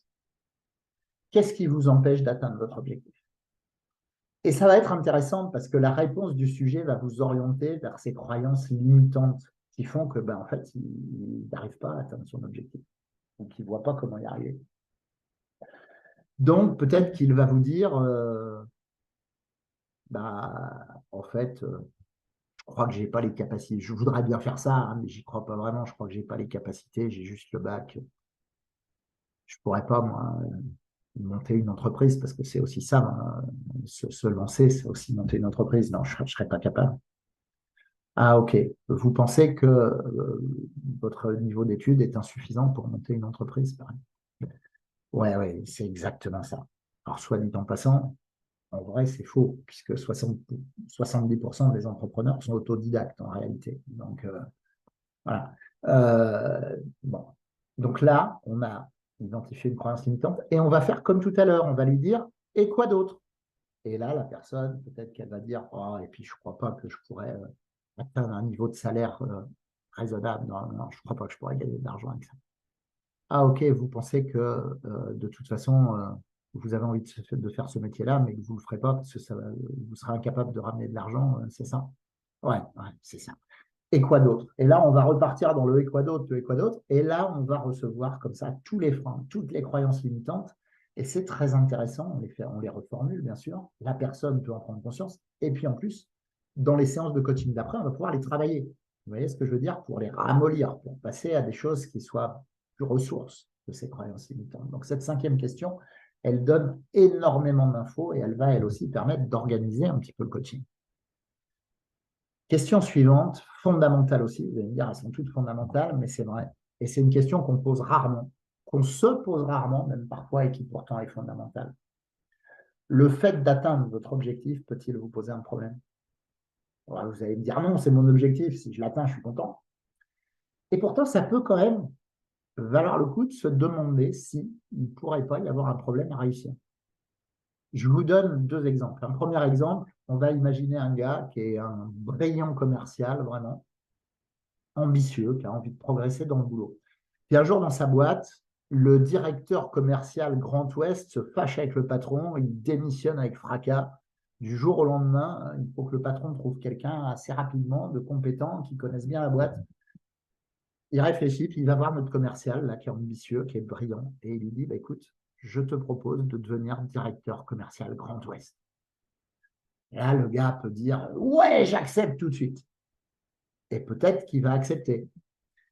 Qu'est-ce qui vous empêche d'atteindre votre objectif? Et ça va être intéressant parce que la réponse du sujet va vous orienter vers ces croyances limitantes qui font que, en fait, il n'arrive pas à atteindre son objectif ou qu'il ne voit pas comment y arriver. Donc, peut-être qu'il va vous dire, en fait, je crois que je n'ai pas les capacités. Je voudrais bien faire ça, hein, mais j'y crois pas vraiment. Je crois que je n'ai pas les capacités. J'ai juste le bac. Je ne pourrais pas, moi, monter une entreprise parce que c'est aussi ça. Hein, se lancer, c'est aussi monter une entreprise. Non, je ne serais pas capable. Ah, OK. Vous pensez que votre niveau d'études est insuffisant pour monter une entreprise, pareil. Ouais, ouais, c'est exactement ça. Alors, soit dit en passant, en vrai, c'est faux, puisque 70% des entrepreneurs sont autodidactes en réalité. Donc, voilà. Bon. Donc là, on a identifié une croyance limitante et on va faire comme tout à l'heure. On va lui dire, Et quoi d'autre? Et là, la personne, peut-être qu'elle va dire, oh, et puis je ne crois pas que je pourrais atteindre un niveau de salaire raisonnable. Non, non, je ne crois pas que je pourrais gagner de l'argent avec ça. Ah, ok, vous pensez que de toute façon, vous avez envie de faire ce métier-là, mais que vous ne le ferez pas parce que vous serez incapable de ramener de l'argent, c'est ça? Ouais, ouais, c'est ça. Et quoi d'autre? Et là, on va repartir dans le et quoi d'autre, le et quoi d'autre. Et là, on va recevoir comme ça tous les freins, toutes les croyances limitantes. Et c'est très intéressant, on les reformule, bien sûr. La personne peut en prendre conscience. Et puis en plus, dans les séances de coaching d'après, on va pouvoir les travailler. Vous voyez ce que je veux dire? Pour les ramollir, pour passer à des choses qui soient plus ressources de ces croyances limitantes. Donc cette cinquième question, elle donne énormément d'infos et elle va, elle aussi, permettre d'organiser un petit peu le coaching. Question suivante, fondamentale aussi, vous allez me dire, elles sont toutes fondamentales, mais c'est vrai. Et c'est une question qu'on pose rarement, qu'on se pose rarement, même parfois, et qui pourtant est fondamentale. Le fait d'atteindre votre objectif peut-il vous poser un problème? Alors, vous allez me dire, non, c'est mon objectif, si je l'atteins, je suis content. Et pourtant, ça peut quand même valoir le coup de se demander s'il ne pourrait pas y avoir un problème à réussir. Je vous donne deux exemples. Un premier exemple, on va imaginer un gars qui est un brillant commercial, vraiment, ambitieux, qui a envie de progresser dans le boulot. Puis un jour, dans sa boîte, le directeur commercial Grand Ouest se fâche avec le patron, il démissionne avec fracas. Du jour au lendemain, il faut que le patron trouve quelqu'un assez rapidement, de compétent, qui connaisse bien la boîte. Il réfléchit, puis il va voir notre commercial, là, qui est ambitieux, qui est brillant, et il lui dit, bah, écoute, je te propose de devenir directeur commercial Grand Ouest. Et là, le gars peut dire, ouais, j'accepte tout de suite. Et peut-être qu'il va accepter.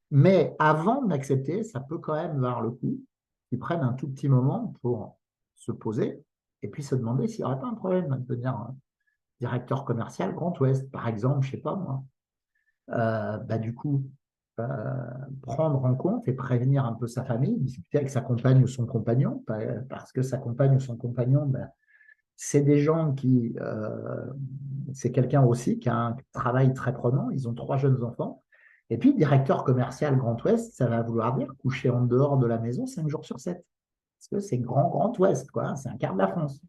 Mais avant d'accepter, ça peut quand même valoir le coup qu'ils prennent un tout petit moment pour se poser et puis se demander s'il n'y aurait pas un problème à devenir directeur commercial Grand Ouest, par exemple, je ne sais pas moi. Du coup, euh, prendre en compte et prévenir un peu sa famille, discuter avec sa compagne ou son compagnon, parce que sa compagne ou son compagnon, c'est des gens c'est quelqu'un aussi qui a un travail très prenant, ils ont 3 jeunes enfants. Et puis, directeur commercial Grand Ouest, ça va vouloir dire coucher en dehors de la maison 5 jours sur 7. Parce que c'est Grand Ouest, quoi. C'est un quart de la France.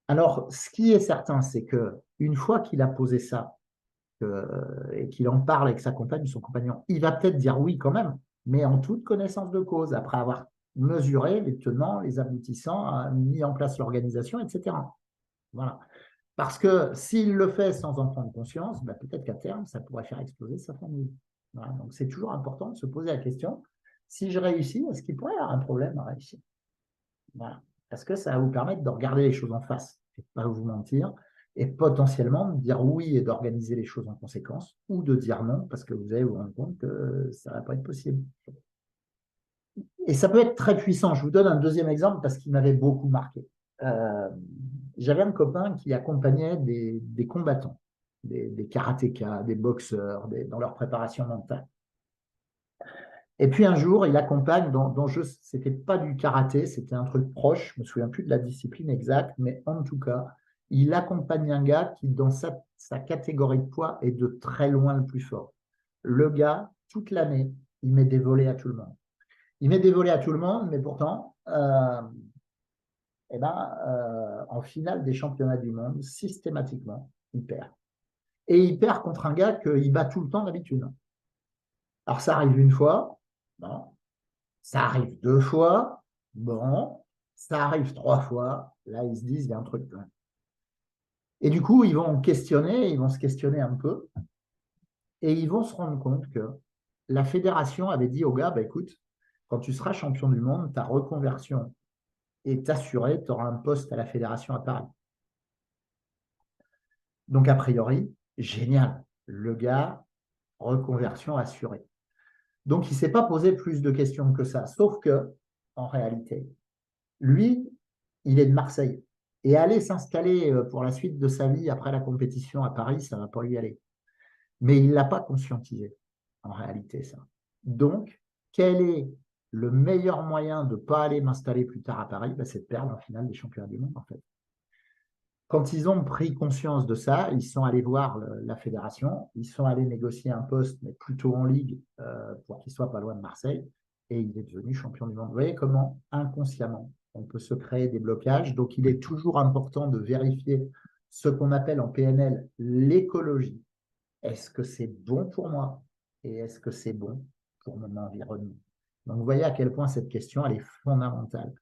Alors, ce qui est certain, c'est que une fois qu'il a posé ça et qu'il en parle avec sa compagne ou son compagnon, il va peut-être dire oui quand même, mais en toute connaissance de cause, après avoir mesuré les tenants, les aboutissants, mis en place l'organisation, etc. Voilà. Parce que s'il le fait sans en prendre conscience, peut-être qu'à terme, ça pourrait faire exploser sa famille. Voilà. Donc, c'est toujours important de se poser la question, si je réussis, est-ce qu'il pourrait y avoir un problème à réussir? Voilà. Parce que ça va vous permettre de regarder les choses en face, et de ne pas vous mentir, et potentiellement de dire oui et d'organiser les choses en conséquence, ou de dire non, parce que vous allez vous rendre compte que ça ne va pas être possible. Et ça peut être très puissant. Je vous donne un deuxième exemple parce qu'il m'avait beaucoup marqué. Euh, J'avais un copain qui accompagnait des combattants, des karatékas, des boxeurs, dans leur préparation mentale. Et puis un jour, il accompagne c'était pas du karaté, c'était un truc proche, je me souviens plus de la discipline exacte, mais en tout cas, il accompagne un gars qui, dans sa catégorie de poids, est de très loin le plus fort. Le gars, toute l'année, il met des volets à tout le monde. Il met des volets à tout le monde, mais pourtant, en finale des championnats du monde, systématiquement, il perd. Et il perd contre un gars qu'il bat tout le temps d'habitude. Alors, ça arrive une fois, bon. Ça arrive 2 fois, bon. Ça arrive 3 fois, là, ils se disent, il y a un truc. Et du coup, ils vont se questionner un peu, et ils vont se rendre compte que la fédération avait dit au gars, écoute, quand tu seras champion du monde, ta reconversion est assurée, tu auras un poste à la fédération à Paris. Donc, a priori, génial. Le gars, reconversion assurée. Donc, il ne s'est pas posé plus de questions que ça. Sauf que, en réalité, lui, il est de Marseille. Et aller s'installer pour la suite de sa vie après la compétition à Paris, ça ne va pas lui aller. Mais il ne l'a pas conscientisé, en réalité, ça. Donc, quel est le meilleur moyen de ne pas aller m'installer plus tard à Paris? C'est de perdre en finale des championnats du monde, en fait. Quand ils ont pris conscience de ça, ils sont allés voir la fédération, ils sont allés négocier un poste, mais plutôt en ligue, pour qu'il soit pas loin de Marseille, et il est devenu champion du monde. Vous voyez comment, inconsciemment, on peut se créer des blocages. Donc, il est toujours important de vérifier ce qu'on appelle en PNL l'écologie. Est-ce que c'est bon pour moi et est-ce que c'est bon pour mon environnement? Donc, vous voyez à quel point cette question, elle est fondamentale.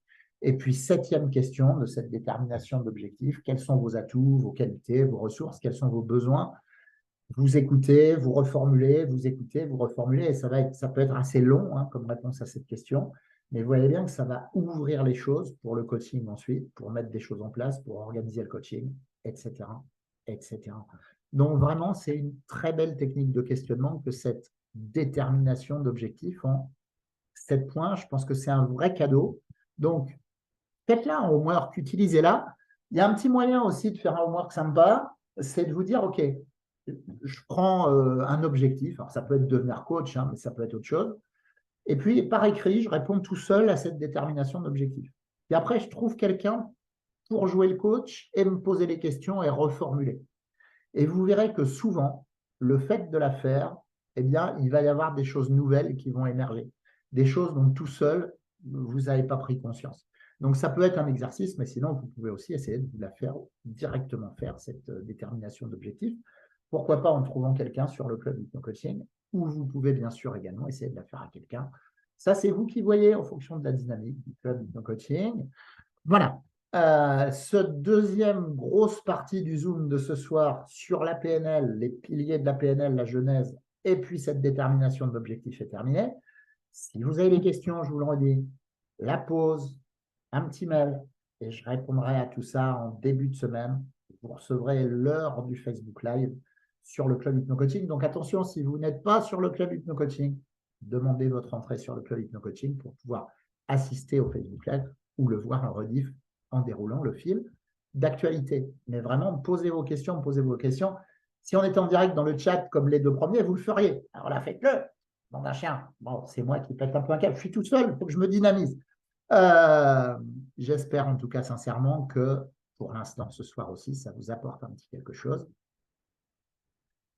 Et puis, septième question de cette détermination d'objectifs, quels sont vos atouts, vos qualités, vos ressources, quels sont vos besoins? Vous écoutez, vous reformulez, vous écoutez, vous reformulez, et ça peut être assez long hein, comme réponse à cette question, mais vous voyez bien que ça va ouvrir les choses pour le coaching ensuite, pour mettre des choses en place, pour organiser le coaching, etc., etc. Donc vraiment, c'est une très belle technique de questionnement que cette détermination d'objectifs en 7 points. Je pense que c'est un vrai cadeau. Donc, faites-la en homework, utilisez-la. Il y a un petit moyen aussi de faire un homework sympa, c'est de vous dire, OK, je prends un objectif, alors ça peut être devenir coach, hein, mais ça peut être autre chose, et puis par écrit, je réponds tout seul à cette détermination d'objectif. Et après, je trouve quelqu'un pour jouer le coach et me poser les questions et reformuler. Et vous verrez que souvent, le fait de la faire, eh bien, il va y avoir des choses nouvelles qui vont émerger, des choses dont tout seul, vous n'avez pas pris conscience. Donc, ça peut être un exercice, mais sinon, vous pouvez aussi essayer de la faire directement, faire cette détermination d'objectif. Pourquoi pas en trouvant quelqu'un sur le club hypno-coaching, ou vous pouvez bien sûr également essayer de la faire à quelqu'un. Ça, c'est vous qui voyez en fonction de la dynamique du club hypno-coaching. Voilà. Ce deuxième grosse partie du Zoom de ce soir sur la PNL, les piliers de la PNL, la genèse, et puis cette détermination de l'objectif est terminée. Si vous avez des questions, je vous le redis, la pause, un petit mail, et je répondrai à tout ça en début de semaine. Vous recevrez l'heure du Facebook Live sur le club hypno-coaching. Donc attention, si vous n'êtes pas sur le club hypno-coaching, demandez votre entrée sur le club hypno-coaching pour pouvoir assister au Facebook Live ou le voir en rediff en déroulant le fil d'actualité. Mais vraiment, posez vos questions, posez vos questions. Si on était en direct dans le chat comme les 2 premiers, vous le feriez. Alors là, faites-le. Bon, d'un chien. Bon, c'est moi qui pète un peu un câble. Je suis tout seul, il faut que je me dynamise. J'espère en tout cas sincèrement que pour l'instant, ce soir aussi, ça vous apporte un petit quelque chose.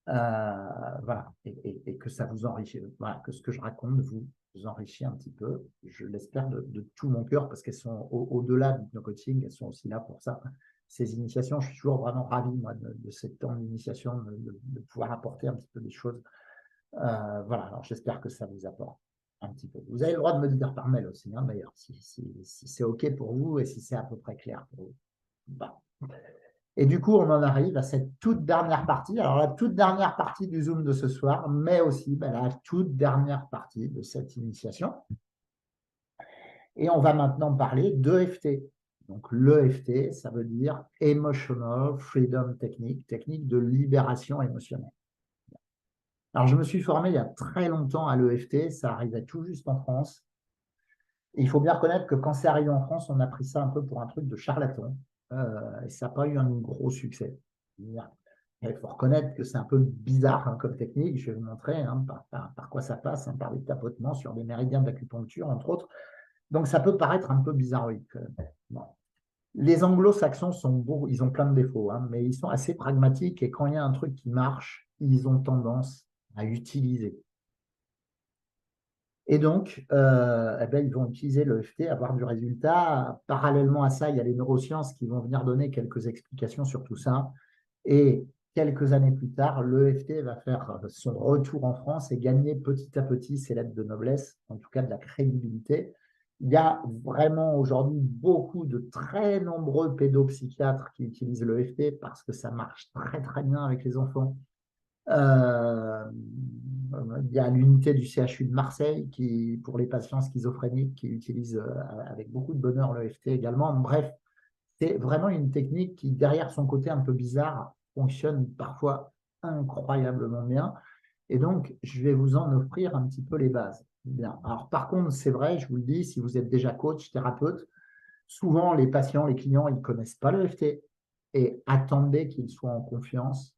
Voilà, et que ça vous enrichit. Voilà, que ce que je raconte vous enrichit un petit peu. Je l'espère de tout mon cœur parce qu'elles sont au-delà de nos coaching, elles sont aussi là pour ça. Ces initiations, je suis toujours vraiment ravi moi, de cette temps d'initiation, de pouvoir apporter un petit peu des choses. Voilà, alors j'espère que ça vous apporte un petit peu. Vous avez le droit de me le dire par mail aussi, hein, d'ailleurs, si c'est OK pour vous et si c'est à peu près clair pour vous. Bah. Et du coup, on en arrive à cette toute dernière partie. Alors, la toute dernière partie du Zoom de ce soir, mais aussi la toute dernière partie de cette initiation. Et on va maintenant parler d'EFT. Donc, l'EFT, ça veut dire Emotional Freedom Technique, technique de libération émotionnelle. Alors, je me suis formé il y a très longtemps à l'EFT, ça arrivait tout juste en France. Et il faut bien reconnaître que quand c'est arrivé en France, on a pris ça un peu pour un truc de charlatan. Et ça n'a pas eu un gros succès. Il faut reconnaître que c'est un peu bizarre hein, comme technique. Je vais vous montrer hein, par quoi ça passe, hein, par des tapotements sur des méridiens d'acupuncture, entre autres. Donc, ça peut paraître un peu bizarroïde. Bon. Les anglo-saxons sont beaux, ils ont plein de défauts, hein, mais ils sont assez pragmatiques et quand il y a un truc qui marche, ils ont tendance à utiliser. Et donc, ils vont utiliser l'EFT, avoir du résultat. Parallèlement à ça, il y a les neurosciences qui vont venir donner quelques explications sur tout ça. Et quelques années plus tard, l'EFT va faire son retour en France et gagner petit à petit ses lettres de noblesse, en tout cas de la crédibilité. Il y a vraiment aujourd'hui beaucoup de très nombreux pédopsychiatres qui utilisent l'EFT parce que ça marche très très bien avec les enfants. Il y a l'unité du CHU de Marseille qui, pour les patients schizophréniques, qui utilisent avec beaucoup de bonheur l'EFT également. Bref, c'est vraiment une technique qui, derrière son côté un peu bizarre, fonctionne parfois incroyablement bien. Et donc, je vais vous en offrir un petit peu les bases. Bien. Alors, par contre, c'est vrai, je vous le dis, si vous êtes déjà coach, thérapeute, souvent les patients, les clients, ils ne connaissent pas l'EFT et attendez qu'ils soient en confiance,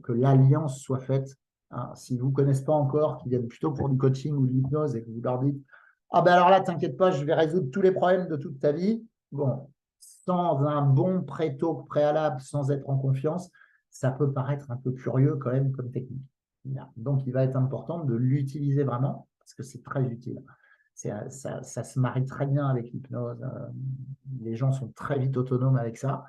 que l'alliance soit faite. Hein. S'ils ne vous connaissent pas encore, qu'ils viennent plutôt pour du coaching ou de l'hypnose et que vous leur dites « Ah ben alors là, t'inquiète pas, je vais résoudre tous les problèmes de toute ta vie », bon, sans un bon pré-talk préalable, sans être en confiance, ça peut paraître un peu curieux quand même comme technique. Donc, il va être important de l'utiliser vraiment parce que c'est très utile. Ça se marie très bien avec l'hypnose. Les gens sont très vite autonomes avec ça.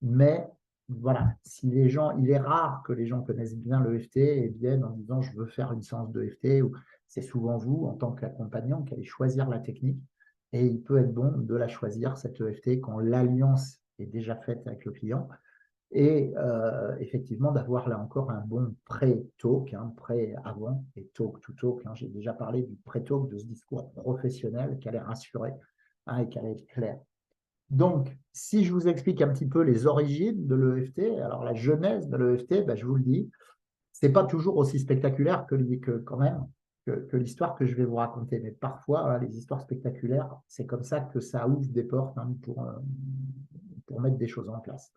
Mais voilà, si les gens, il est rare que les gens connaissent bien l'EFT et viennent en disant je veux faire une séance d'EFT, ou c'est souvent vous, en tant qu'accompagnant, qui allez choisir la technique. Et il peut être bon de la choisir, cette EFT, quand l'alliance est déjà faite avec le client. Et effectivement, d'avoir là encore un bon pré-talk, pré-avant et talk to talk. J'ai déjà parlé du pré-talk, de ce discours professionnel qui allait rassurer et qui allait être clair. Donc, si je vous explique un petit peu les origines de l'EFT, alors la genèse de l'EFT, ben, je vous le dis, ce n'est pas toujours aussi spectaculaire quand même que l'histoire que je vais vous raconter. Mais parfois, les histoires spectaculaires, c'est comme ça que ça ouvre des portes pour mettre des choses en place.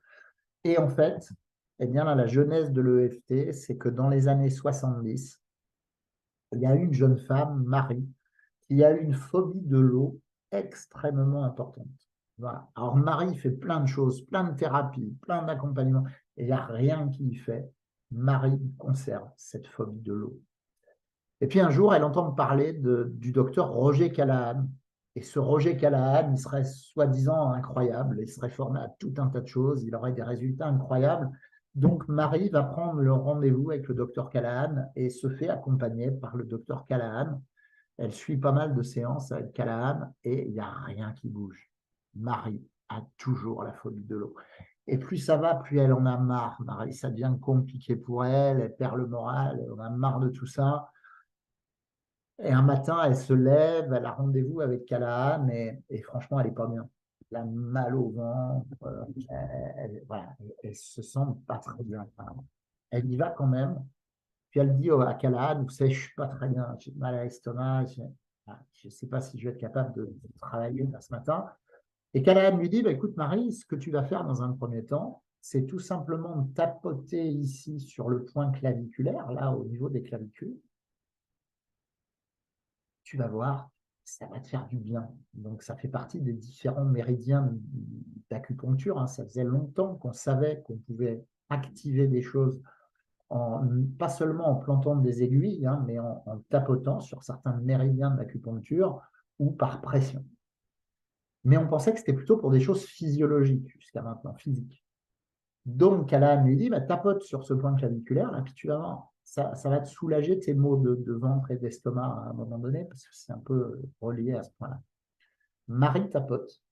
Et en fait, eh bien, là, la genèse de l'EFT, c'est que dans les années 70, il y a une jeune femme, Marie, qui a une phobie de l'eau extrêmement importante. Voilà. Alors, Marie fait plein de choses, plein de thérapies, plein d'accompagnements, et il n'y a rien qui y fait. Marie conserve cette phobie de l'eau. Et puis un jour, elle entend parler du docteur Roger Callahan. Et ce Roger Callahan, il serait soi-disant incroyable, il serait formé à tout un tas de choses, il aurait des résultats incroyables. Donc Marie va prendre le rendez-vous avec le docteur Callahan et se fait accompagner par le docteur Callahan. Elle suit pas mal de séances avec Callahan et il n'y a rien qui bouge. Marie a toujours la phobie de l'eau. Et plus ça va, plus elle en a marre. Marie, ça devient compliqué pour elle, elle perd le moral, elle en a marre de tout ça. Et un matin, elle se lève, elle a rendez-vous avec Callahan et franchement, elle n'est pas bien. Elle a mal au ventre, voilà, elle se sent pas très bien. Elle y va quand même. Puis elle dit à Callahan, vous savez, je ne suis pas très bien, j'ai mal à l'estomac, je ne sais pas si je vais être capable de travailler là, ce matin. Et Callahan lui dit, bah, écoute Marie, ce que tu vas faire dans un premier temps, c'est tout simplement tapoter ici sur le point claviculaire, là au niveau des clavicules. Tu vas voir, ça va te faire du bien. Donc, ça fait partie des différents méridiens d'acupuncture. Ça faisait longtemps qu'on savait qu'on pouvait activer des choses, pas seulement en plantant des aiguilles, mais en tapotant sur certains méridiens d'acupuncture ou par pression. Mais on pensait que c'était plutôt pour des choses physiologiques jusqu'à maintenant, physiques. Donc, Callahan lui dit, bah, tapote sur ce point claviculaire, là, puis tu vas voir. Ça va te soulager de tes maux de ventre et d'estomac à un moment donné, parce que c'est un peu relié à ce point-là. Marie tapote.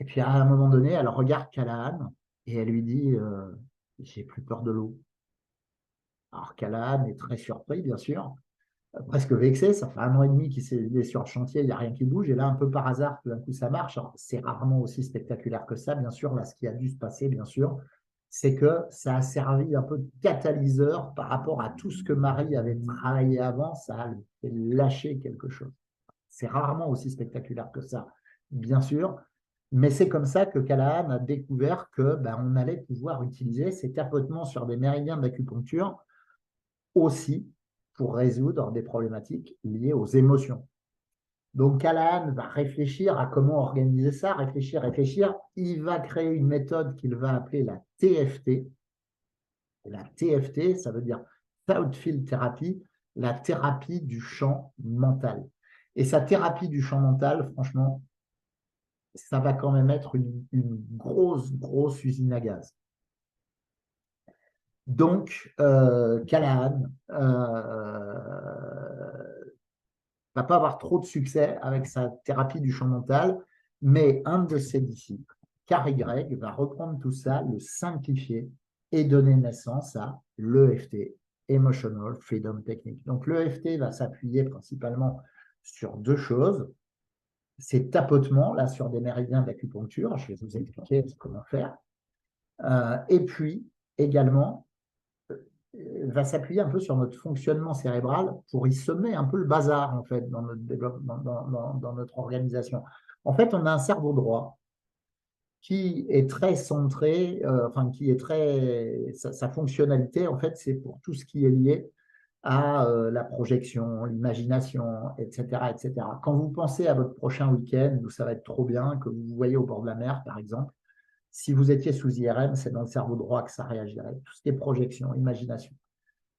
Et puis à un moment donné, elle regarde Callahan et elle lui dit j'ai plus peur de l'eau. Alors Callahan est très surpris, bien sûr, presque vexé. Ça fait 1 an et demi qu'il est sur le chantier, il n'y a rien qui bouge. Et là, un peu par hasard, tout d'un coup, ça marche. C'est rarement aussi spectaculaire que ça, bien sûr. Là, ce qui a dû se passer, bien sûr, c'est que ça a servi un peu de catalyseur par rapport à tout ce que Marie avait travaillé avant. Ça a fait lâcher quelque chose. C'est rarement aussi spectaculaire que ça, bien sûr. Mais c'est comme ça que Callahan a découvert que on allait pouvoir utiliser ces tapotements sur des méridiens d'acupuncture aussi pour résoudre des problématiques liées aux émotions. Donc Callahan va réfléchir à comment organiser ça, réfléchir. Il va créer une méthode qu'il va appeler la TFT. La TFT, ça veut dire Thought Field Therapy, la thérapie du champ mental. Et sa thérapie du champ mental, franchement, ça va quand même être une grosse usine à gaz. Donc, Callahan va pas avoir trop de succès avec sa thérapie du champ mental, mais un de ses disciples, Carey Gregg, va reprendre tout ça, le simplifier et donner naissance à l'EFT, Emotional Freedom Technique. Donc, l'EFT va s'appuyer principalement sur deux choses. Ces tapotements là sur des méridiens d'acupuncture, je vais vous expliquer comment faire. Et puis également, va s'appuyer un peu sur notre fonctionnement cérébral pour y semer un peu le bazar en fait dans notre développement, dans notre organisation. En fait, on a un cerveau droit qui est très centré, qui est très, sa fonctionnalité en fait, c'est pour tout ce qui est lié à la projection, l'imagination, etc., etc. Quand vous pensez à votre prochain week-end où ça va être trop bien, que vous vous voyez au bord de la mer, par exemple, si vous étiez sous IRM, c'est dans le cerveau droit que ça réagirait. Tout ce qui est projection, imagination.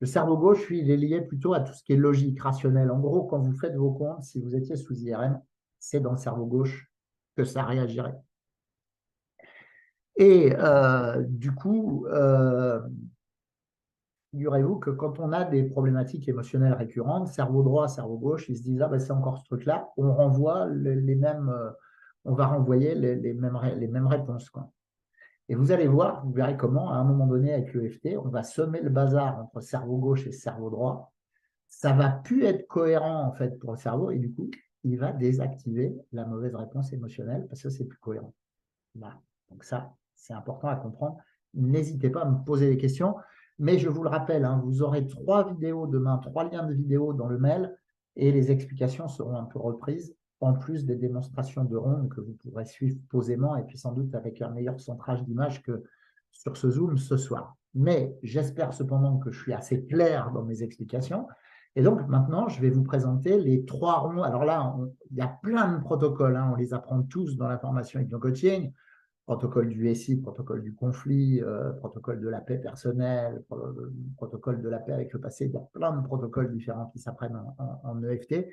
Le cerveau gauche, lui, il est lié plutôt à tout ce qui est logique, rationnel. En gros, quand vous faites vos comptes, si vous étiez sous IRM, c'est dans le cerveau gauche que ça réagirait. Et du coup, figurez-vous que quand on a des problématiques émotionnelles récurrentes, cerveau droit, cerveau gauche, ils se disent, ah ben c'est encore ce truc-là, on renvoie les mêmes, on va renvoyer les mêmes réponses, quoi. Et vous allez voir, vous verrez comment, à un moment donné, avec l'EFT, on va semer le bazar entre cerveau gauche et cerveau droit. Ça va plus être cohérent, en fait, pour le cerveau, et du coup, il va désactiver la mauvaise réponse émotionnelle parce que c'est plus cohérent. Voilà. Donc ça, c'est important à comprendre. N'hésitez pas à me poser des questions. Mais je vous le rappelle, hein, vous aurez 3 vidéos demain, 3 liens de vidéos dans le mail et les explications seront un peu reprises, en plus des démonstrations de rondes que vous pourrez suivre posément et puis sans doute avec un meilleur centrage d'image que sur ce Zoom ce soir. Mais j'espère cependant que je suis assez clair dans mes explications. Et donc maintenant, je vais vous présenter les 3 ronds. Alors là, il y a plein de protocoles, hein, on les apprend tous dans la formation hypno-coaching. Protocole du SI, protocole du conflit, protocole de la paix personnelle, protocole de la paix avec le passé. Il y a plein de protocoles différents qui s'apprennent en EFT,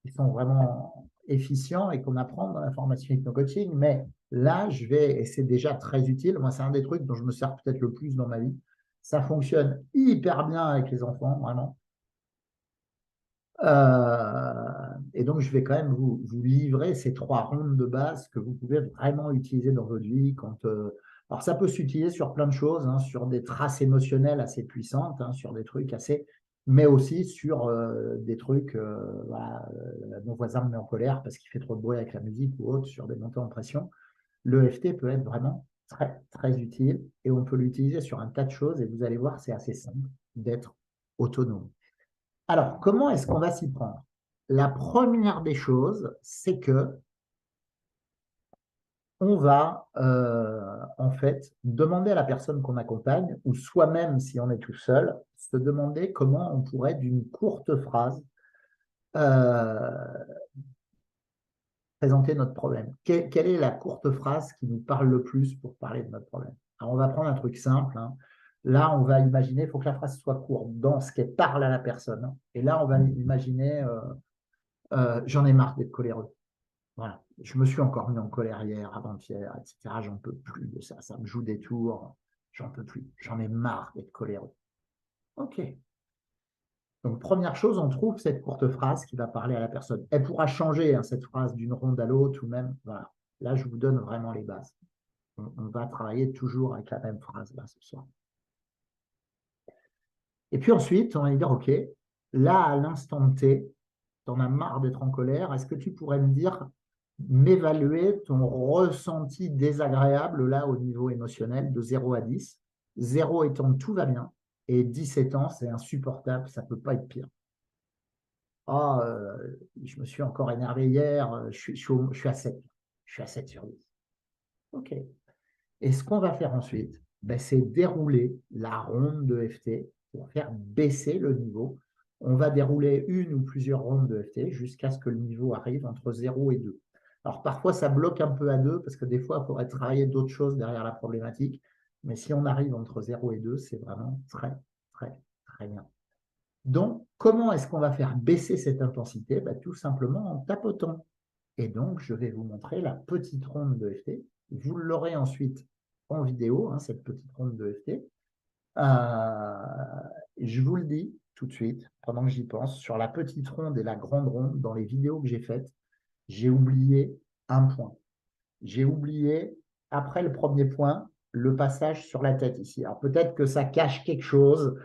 qui sont vraiment efficients et qu'on apprend dans la formation hypno-coaching. Mais là, et c'est déjà très utile, moi c'est un des trucs dont je me sers peut-être le plus dans ma vie. Ça fonctionne hyper bien avec les enfants, vraiment. Et donc, je vais quand même vous livrer ces 3 rondes de base que vous pouvez vraiment utiliser dans votre vie. Alors, ça peut s'utiliser sur plein de choses, hein, sur des traces émotionnelles assez puissantes, hein, sur des trucs assez, mais aussi sur des trucs, voilà, mon voisin me met en colère parce qu'il fait trop de bruit avec la musique ou autre, sur des montées en pression. L'EFT peut être vraiment très, très utile et on peut l'utiliser sur un tas de choses et vous allez voir, c'est assez simple d'être autonome. Alors, comment est-ce qu'on va s'y prendre? La première des choses, c'est que on va en fait demander à la personne qu'on accompagne, ou soi-même si on est tout seul, se demander comment on pourrait d'une courte phrase euh, présenter notre problème. Quelle est la courte phrase qui nous parle le plus pour parler de notre problème? Alors, on va prendre un truc simple, hein. Là, on va imaginer, il faut que la phrase soit courte dans ce qu'elle parle à la personne, hein. Et là, on va imaginer j'en ai marre d'être coléreux. Voilà. Je me suis encore mis en colère hier, avant-hier, etc. J'en peux plus de ça. Ça me joue des tours. J'en peux plus. J'en ai marre d'être coléreux. OK. Donc, première chose, on trouve cette courte phrase qui va parler à la personne. Elle pourra changer, hein, cette phrase d'une ronde à l'autre ou même. Voilà. Là, je vous donne vraiment les bases. On va travailler toujours avec la même phrase là ce soir. Et puis ensuite, on va dire OK, là, à l'instant T, tu en as marre d'être en colère. Est-ce que tu pourrais m'évaluer ton ressenti désagréable là au niveau émotionnel de 0 à 10? 0 étant tout va bien et 10 étant c'est insupportable, ça ne peut pas être pire. Ah, je me suis encore énervé hier, je suis à 7. Je suis à 7 sur 10. OK. Et ce qu'on va faire ensuite, ben, c'est dérouler la ronde de FT pour faire baisser le niveau. On va dérouler une ou plusieurs rondes de FT jusqu'à ce que le niveau arrive entre 0 et 2. Alors parfois, ça bloque un peu à 2 parce que des fois, il faudrait travailler d'autres choses derrière la problématique. Mais si on arrive entre 0 et 2, c'est vraiment très, très, très bien. Donc, comment est-ce qu'on va faire baisser cette intensité? Ben, tout simplement en tapotant. Et donc, je vais vous montrer la petite ronde de FT. Vous l'aurez ensuite en vidéo, hein, cette petite ronde de FT. Je vous le dis tout de suite, pendant que j'y pense, sur la petite ronde et la grande ronde, dans les vidéos que j'ai faites, j'ai oublié un point. J'ai oublié, après le premier point, le passage sur la tête ici. Alors peut-être que ça cache quelque chose.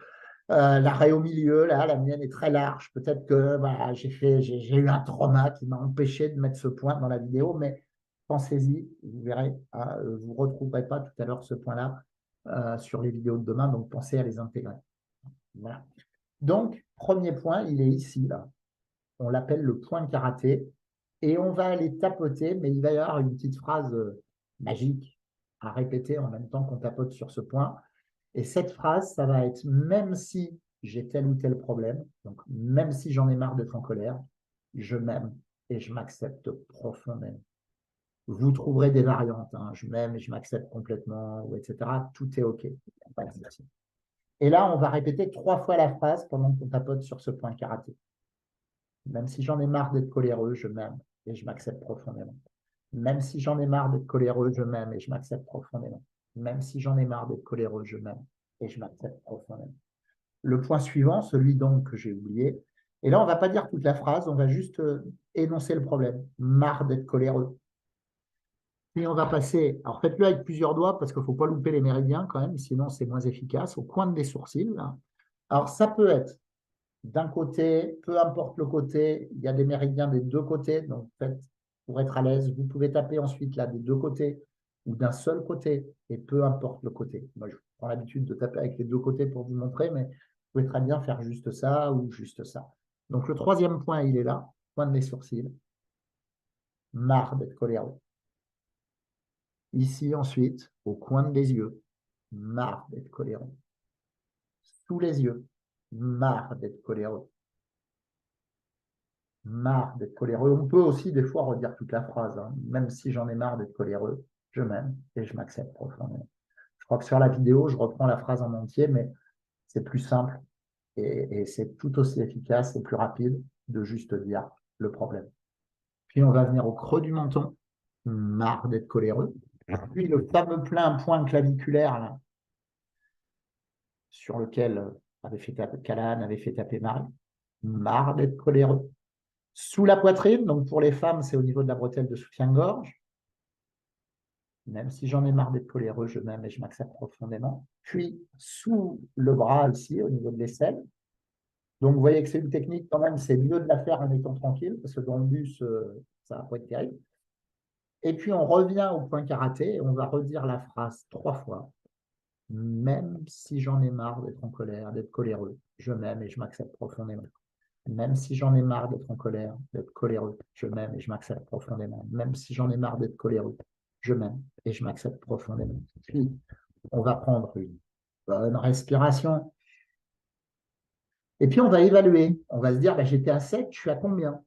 L'arrêt au milieu, là, la mienne est très large. Peut-être que voilà, j'ai eu un trauma qui m'a empêché de mettre ce point dans la vidéo, mais pensez-y, vous verrez, hein, vous ne retrouverez pas tout à l'heure ce point-là sur les vidéos de demain, donc pensez à les intégrer. Voilà. Donc, premier point, il est ici, là. On l'appelle le point de karaté, et on va aller tapoter, mais il va y avoir une petite phrase magique à répéter en même temps qu'on tapote sur ce point. Et cette phrase, ça va être même si j'ai tel ou tel problème, donc même si j'en ai marre d'être en colère, je m'aime et je m'accepte profondément. Vous trouverez des variantes, hein, je m'aime et je m'accepte complètement, etc. Tout est OK. Et là, on va répéter 3 fois la phrase pendant qu'on tapote sur ce point karaté. Même si j'en ai marre d'être coléreux, je m'aime et je m'accepte profondément. Même si j'en ai marre d'être coléreux, je m'aime et je m'accepte profondément. Même si j'en ai marre d'être coléreux, je m'aime et je m'accepte profondément. Le point suivant, celui donc que j'ai oublié, et là, on ne va pas dire toute la phrase, on va juste énoncer le problème. Marre d'être coléreux. Puis on va passer, alors faites-le avec plusieurs doigts parce qu'il ne faut pas louper les méridiens quand même, sinon c'est moins efficace, au coin des sourcils. Là. Alors ça peut être d'un côté, peu importe le côté, il y a des méridiens des deux côtés, donc faites pour être à l'aise, vous pouvez taper ensuite là des deux côtés ou d'un seul côté, et peu importe le côté. Moi, je prends l'habitude de taper avec les deux côtés pour vous montrer, mais vous pouvez très bien faire juste ça ou juste ça. Donc le troisième point, il est là, point de mes sourcils. Marre d'être coléreux. Ici ensuite, au coin des yeux, marre d'être coléreux. Sous les yeux, marre d'être coléreux. Marre d'être coléreux. On peut aussi des fois redire toute la phrase, hein. Même si j'en ai marre d'être coléreux, je m'aime et je m'accepte profondément. Je crois que sur la vidéo, je reprends la phrase en entier, mais c'est plus simple et c'est tout aussi efficace et plus rapide de juste dire le problème. Puis on va venir au creux du menton, marre d'être coléreux. Puis le fameux plein point claviculaire là, sur lequel Callahan avait fait taper Marie, marre d'être coléreux. Sous la poitrine, donc pour les femmes, c'est au niveau de la bretelle de soutien-gorge. Même si j'en ai marre d'être coléreux, je m'aime et je m'accepte profondément. Puis sous le bras ici, au niveau de l'aisselle. Donc vous voyez que c'est une technique quand même, c'est mieux de la faire en étant tranquille, parce que dans le bus, ça va pas être terrible. Et puis on revient au point karaté et on va redire la phrase 3 fois. Même si j'en ai marre d'être en colère, d'être coléreux, je m'aime et je m'accepte profondément. Même si j'en ai marre d'être en colère, d'être coléreux, je m'aime et je m'accepte profondément. Même si j'en ai marre d'être coléreux, je m'aime et je m'accepte profondément. Puis, on va prendre une bonne respiration. Et puis, on va évaluer. On va se dire, bah, j'étais à 7, je suis à combien?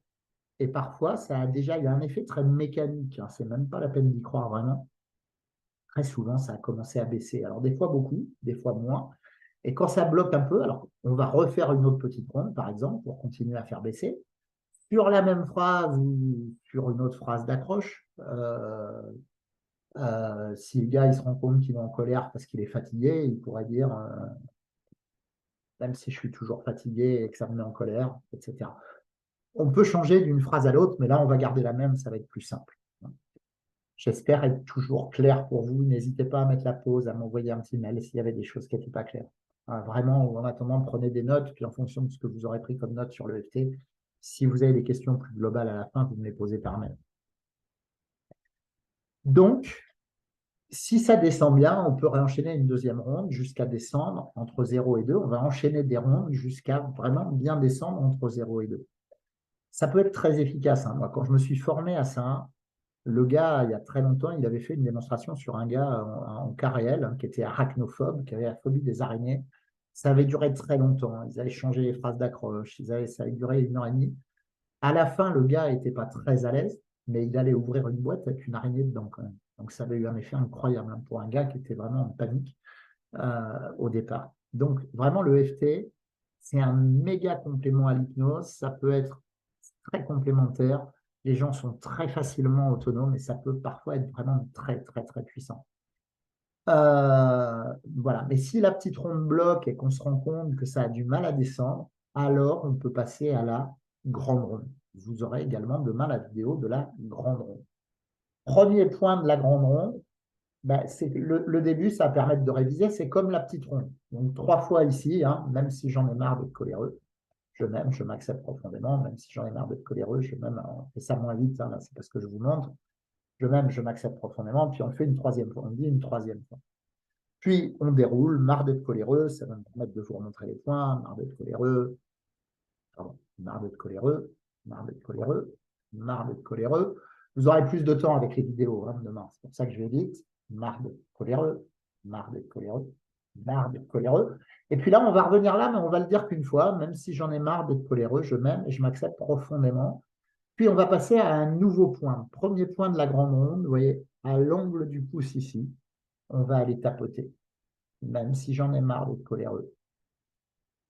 Et parfois, il y a un effet très mécanique. Hein. C'est même pas la peine d'y croire vraiment. Très souvent, ça a commencé à baisser. Alors, des fois beaucoup, des fois moins. Et quand ça bloque un peu, alors on va refaire une autre petite ronde, par exemple, pour continuer à faire baisser. Sur la même phrase ou sur une autre phrase d'accroche, si le gars il se rend compte qu'il est en colère parce qu'il est fatigué, il pourrait dire même si je suis toujours fatigué et que ça me met en colère, etc. On peut changer d'une phrase à l'autre, mais là on va garder la même, ça va être plus simple. J'espère être toujours clair pour vous. N'hésitez pas à mettre la pause, à m'envoyer un petit mail s'il y avait des choses qui n'étaient pas claires. Vraiment, en attendant, prenez des notes, puis en fonction de ce que vous aurez pris comme note sur le FT, si vous avez des questions plus globales à la fin, vous me les posez par mail. Donc, si ça descend bien, on peut réenchaîner une deuxième ronde jusqu'à descendre entre 0 et 2. On va enchaîner des rondes jusqu'à vraiment bien descendre entre 0 et 2. Ça peut être très efficace. Hein. Moi, quand je me suis formé à ça, le gars, il y a très longtemps, il avait fait une démonstration sur un gars en cas réel hein, qui était arachnophobe, qui avait la phobie des araignées. Ça avait duré très longtemps. Hein. Ils avaient changé les phrases d'accroche. Ça avait duré 1 heure et demie. À la fin, le gars n'était pas très à l'aise, mais il allait ouvrir une boîte avec une araignée dedans quand même. Donc ça avait eu un effet incroyable hein, pour un gars qui était vraiment en panique au départ. Donc vraiment, le FT, c'est un méga complément à l'hypnose. Ça peut être très complémentaire. Les gens sont très facilement autonomes et ça peut parfois être vraiment très, très, très puissant. Voilà. Mais si la petite ronde bloque et qu'on se rend compte que ça a du mal à descendre, alors on peut passer à la grande ronde. Vous aurez également demain la vidéo de la grande ronde. Premier point de la grande ronde, ben, c'est le début, ça va permettre de réviser, c'est comme la petite ronde. Donc 3 fois ici, hein, même si j'en ai marre d'être coléreux, je m'aime, je m'accepte profondément, même si j'en ai marre d'être coléreux, je m'aime, et ça moins vite, hein, là, c'est parce que je vous montre, je m'aime, je m'accepte profondément, puis on le fait une troisième fois, on dit une troisième fois. Puis on déroule, marre d'être coléreux, ça va me permettre de vous remontrer les points, marre d'être coléreux, pardon, marre d'être coléreux, marre d'être coléreux, marre d'être coléreux. Vous aurez plus de temps avec les vidéos hein, demain, c'est pour ça que je vais vite, marre d'être coléreux, marre d'être coléreux, marre d'être coléreux. Et puis là, on va revenir là, mais on va le dire qu'une fois, même si j'en ai marre d'être coléreux, je m'aime et je m'accepte profondément. Puis on va passer à un nouveau point. Premier point de la grande ronde, vous voyez, à l'angle du pouce ici, on va aller tapoter. Même si j'en ai marre d'être coléreux,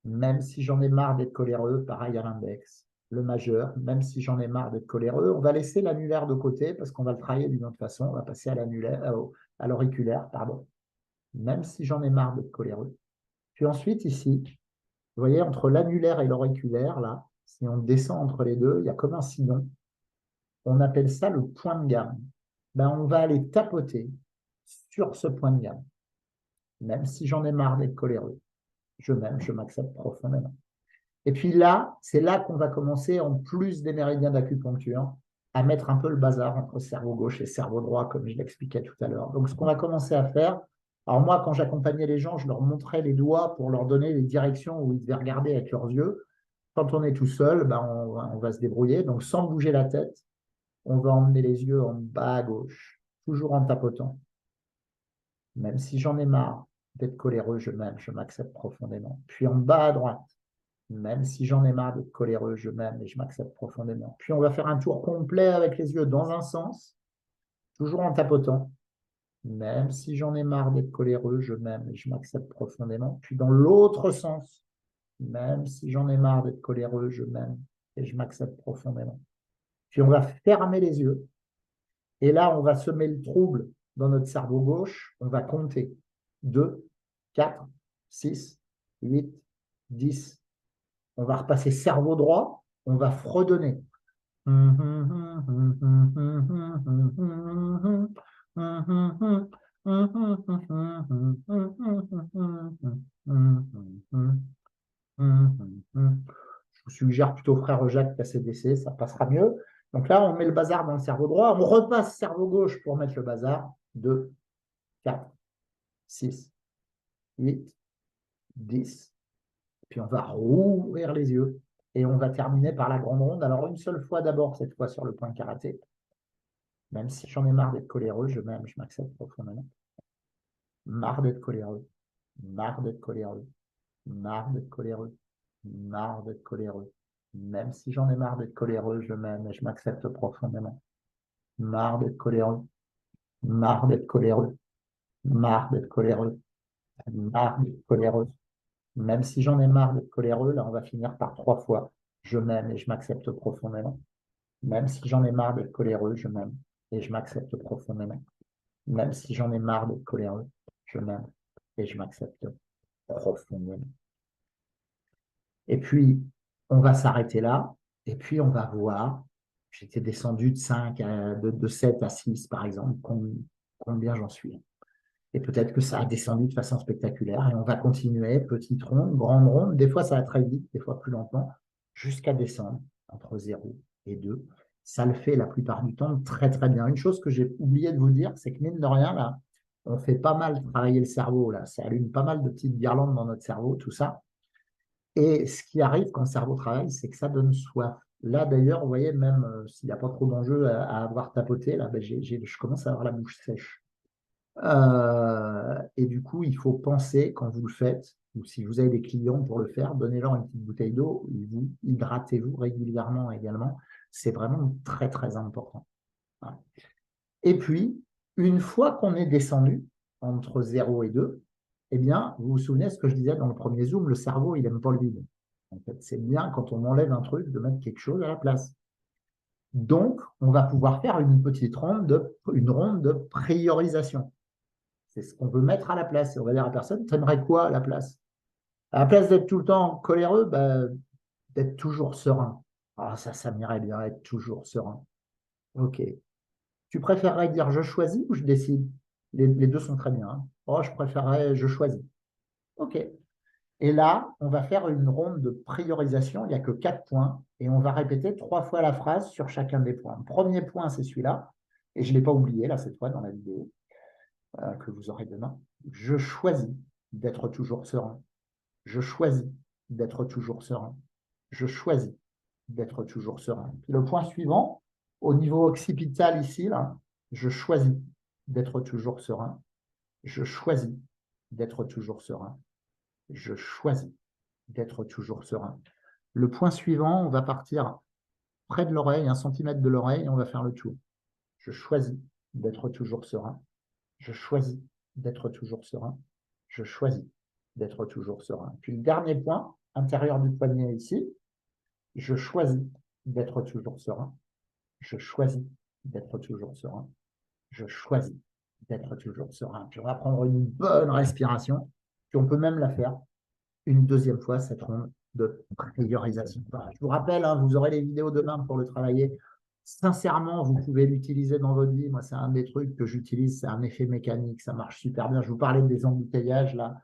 même si j'en ai marre d'être coléreux, pareil à l'index. Le majeur, même si j'en ai marre d'être coléreux, on va laisser l'annulaire de côté parce qu'on va le travailler d'une autre façon. On va passer à l'annulaire, à l'auriculaire, pardon. Même si j'en ai marre d'être coléreux. Puis ensuite, ici, vous voyez, entre l'annulaire et l'auriculaire, là, si on descend entre les deux, il y a comme un sillon. On appelle ça le point de gamme. Ben, on va aller tapoter sur ce point de gamme. Même si j'en ai marre d'être coléreux, je m'aime, je m'accepte profondément. Et puis là, c'est là qu'on va commencer, en plus des méridiens d'acupuncture, à mettre un peu le bazar entre cerveau gauche et cerveau droit, comme je l'expliquais tout à l'heure. Donc, ce qu'on va commencer à faire, alors moi, quand j'accompagnais les gens, je leur montrais les doigts pour leur donner les directions où ils devaient regarder avec leurs yeux. Quand on est tout seul, ben, on va se débrouiller. Donc, sans bouger la tête, on va emmener les yeux en bas à gauche, toujours en tapotant. Même si j'en ai marre d'être coléreux, je m'aime, je m'accepte profondément. Puis en bas à droite, même si j'en ai marre d'être coléreux, je m'aime et je m'accepte profondément. Puis on va faire un tour complet avec les yeux dans un sens, toujours en tapotant. Même si j'en ai marre d'être coléreux, je m'aime et je m'accepte profondément. Puis dans l'autre sens, même si j'en ai marre d'être coléreux, je m'aime et je m'accepte profondément. Puis on va fermer les yeux. Et là, on va semer le trouble dans notre cerveau gauche. On va compter 2, 4, 6, 8, 10. On va repasser cerveau droit. On va fredonner. Je vous suggère plutôt Frère Jacques KCDC, ça passera mieux. Donc là, on met le bazar dans le cerveau droit, on repasse cerveau gauche pour mettre le bazar. 2, 4, 6, 8, 10. Puis on va rouvrir les yeux et on va terminer par la grande ronde. Alors une seule fois d'abord, cette fois sur le point de karaté. Même si j'en ai marre d'être coléreux, je m'aime, je m'accepte profondément. Marre d'être coléreux, marre d'être coléreux, marre d'être coléreux, marre d'être coléreux. Même si j'en ai marre d'être coléreux, je m'aime et je m'accepte profondément. Marre d'être coléreux, marre d'être coléreux, marre d'être coléreux, marre d'être coléreux. Même si j'en ai marre d'être coléreux, là on va finir par 3 fois. Je m'aime et je m'accepte profondément. Même si j'en ai marre d'être coléreux, je m'aime et je m'accepte profondément. Même si j'en ai marre d'être coléreux, je m'aime et je m'accepte profondément. Et puis, on va s'arrêter là, et puis on va voir, j'étais descendu de 5 de 7 à 6, par exemple, combien j'en suis. Et peut-être que ça a descendu de façon spectaculaire, et on va continuer, petite ronde, grande ronde, des fois ça va très vite, des fois plus lentement, jusqu'à descendre entre 0 et 2. Ça le fait la plupart du temps très très bien. Une chose que j'ai oublié de vous dire, c'est que mine de rien, là, on fait pas mal travailler le cerveau, là. Ça allume pas mal de petites guirlandes dans notre cerveau, tout ça. Et ce qui arrive quand le cerveau travaille, c'est que ça donne soif. Là, d'ailleurs, vous voyez, même s'il n'y a pas trop d'enjeu à avoir tapoté, là, ben, je commence à avoir la bouche sèche. Et du coup, il faut penser, quand vous le faites, ou si vous avez des clients pour le faire, donnez-leur une petite bouteille d'eau, vous hydratez-vous régulièrement également. C'est vraiment très, très important. Voilà. Et puis, une fois qu'on est descendu entre 0 et 2, eh bien, vous vous souvenez de ce que je disais dans le premier zoom, le cerveau, il n'aime pas le vide. En fait, c'est bien quand on enlève un truc de mettre quelque chose à la place. Donc, on va pouvoir faire une ronde de priorisation. C'est ce qu'on veut mettre à la place. Et on va dire à la personne, t'aimerais quoi à la place? À la place d'être tout le temps coléreux, bah, d'être toujours serein. Ah, ça m'irait bien, être toujours serein. Ok. Tu préférerais dire je choisis ou je décide? Les deux sont très bien. Hein. Oh, je préférerais je choisis. Ok. Et là, on va faire une ronde de priorisation. Il n'y a que 4 points. Et on va répéter 3 fois la phrase sur chacun des points. Le premier point, c'est celui-là. Et je ne l'ai pas oublié, là, cette fois, dans la vidéo que vous aurez demain. Je choisis d'être toujours serein. Je choisis d'être toujours serein. Je choisis d'être toujours serein. Le point suivant, au niveau occipital ici, là, je choisis d'être toujours serein. Je choisis d'être toujours serein. Je choisis d'être toujours serein. Le point suivant, on va partir près de l'oreille, 1 centimètre de l'oreille, et on va faire le tour. Je choisis d'être toujours serein. Je choisis d'être toujours serein. Je choisis d'être toujours serein. Puis le dernier point, intérieur du poignet ici. Je choisis d'être toujours serein. Je choisis d'être toujours serein. Je choisis d'être toujours serein. Puis on va prendre une bonne respiration. Puis on peut même la faire une deuxième fois, cette ronde de priorisation. Voilà. Je vous rappelle, hein, vous aurez les vidéos demain pour le travailler. Sincèrement, vous pouvez l'utiliser dans votre vie. Moi, c'est un des trucs que j'utilise, c'est un effet mécanique, ça marche super bien. Je vous parlais des embouteillages là,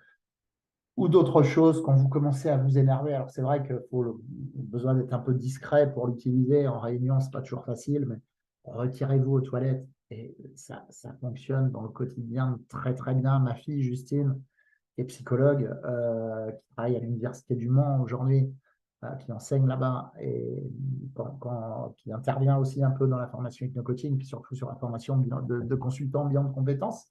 ou d'autres choses quand vous commencez à vous énerver. Alors, c'est vrai qu'il faut besoin d'être un peu discret pour l'utiliser. En réunion, c'est pas toujours facile, mais retirez-vous aux toilettes et ça fonctionne dans le quotidien très, très bien. Ma fille, Justine, qui est psychologue, qui travaille à l'Université du Mans aujourd'hui, qui enseigne là-bas et qui intervient aussi un peu dans la formation hypno-coaching, puis surtout sur la formation de consultants bilan de compétences.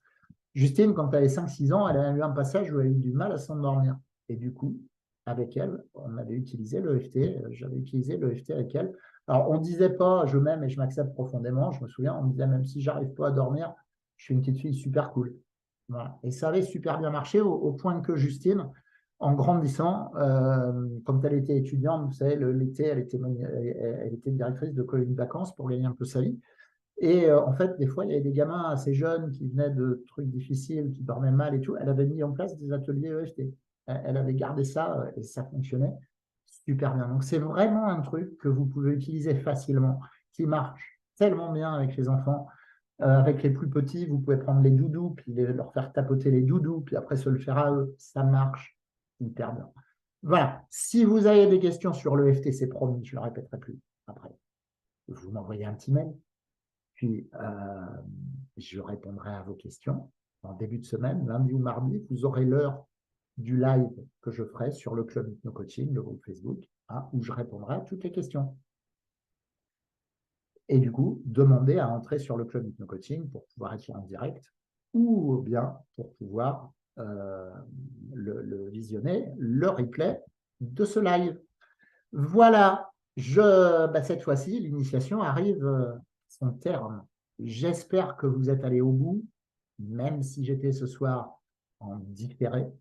Justine, quand elle avait 5-6 ans, elle a eu un passage où elle a eu du mal à s'endormir. Et du coup, avec elle, on avait utilisé l'EFT, j'avais utilisé l'EFT avec elle. Alors, on ne disait pas je m'aime et je m'accepte profondément. Je me souviens, on me disait même si j'arrive pas à dormir, je suis une petite fille super cool. Voilà. Et ça avait super bien marché au point que Justine, en grandissant, quand elle était étudiante, vous savez, l'été, elle était directrice de colonie de vacances pour gagner un peu sa vie. Et en fait, des fois, il y avait des gamins assez jeunes qui venaient de trucs difficiles, qui dormaient mal et tout. Elle avait mis en place des ateliers EFT. Elle avait gardé ça et ça fonctionnait super bien. Donc, c'est vraiment un truc que vous pouvez utiliser facilement, qui marche tellement bien avec les enfants. Avec les plus petits, vous pouvez prendre les doudous, puis leur faire tapoter les doudous, puis après se le faire à eux. Ça marche hyper bien. Voilà. Si vous avez des questions sur l'EFT, c'est promis, je ne le répéterai plus après. Vous m'envoyez un petit mail. Puis, je répondrai à vos questions en début de semaine, lundi ou mardi. Vous aurez l'heure du live que je ferai sur le Club Hypno Coaching, le groupe Facebook, hein, où je répondrai à toutes les questions. Et du coup, demandez à entrer sur le Club Hypno Coaching pour pouvoir être en direct ou bien pour pouvoir le visionner, le replay de ce live. Voilà, cette fois-ci, l'initiation arrive à son terme. J'espère que vous êtes allés au bout, même si j'étais ce soir en différé.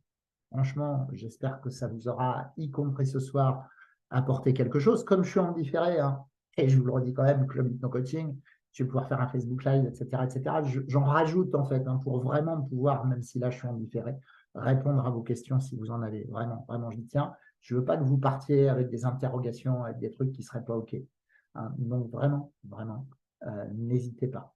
Franchement, j'espère que ça vous aura, y compris ce soir, apporté quelque chose. Comme je suis en différé, hein, et je vous le redis quand même, Club Hypno Coaching, je vais pouvoir faire un Facebook Live, etc. etc. J'en rajoute en fait, hein, pour vraiment pouvoir, même si là je suis en différé, répondre à vos questions si vous en avez. Vraiment, vraiment, je dis tiens, je ne veux pas que vous partiez avec des interrogations, avec des trucs qui ne seraient pas OK. Hein. Donc vraiment, vraiment, n'hésitez pas.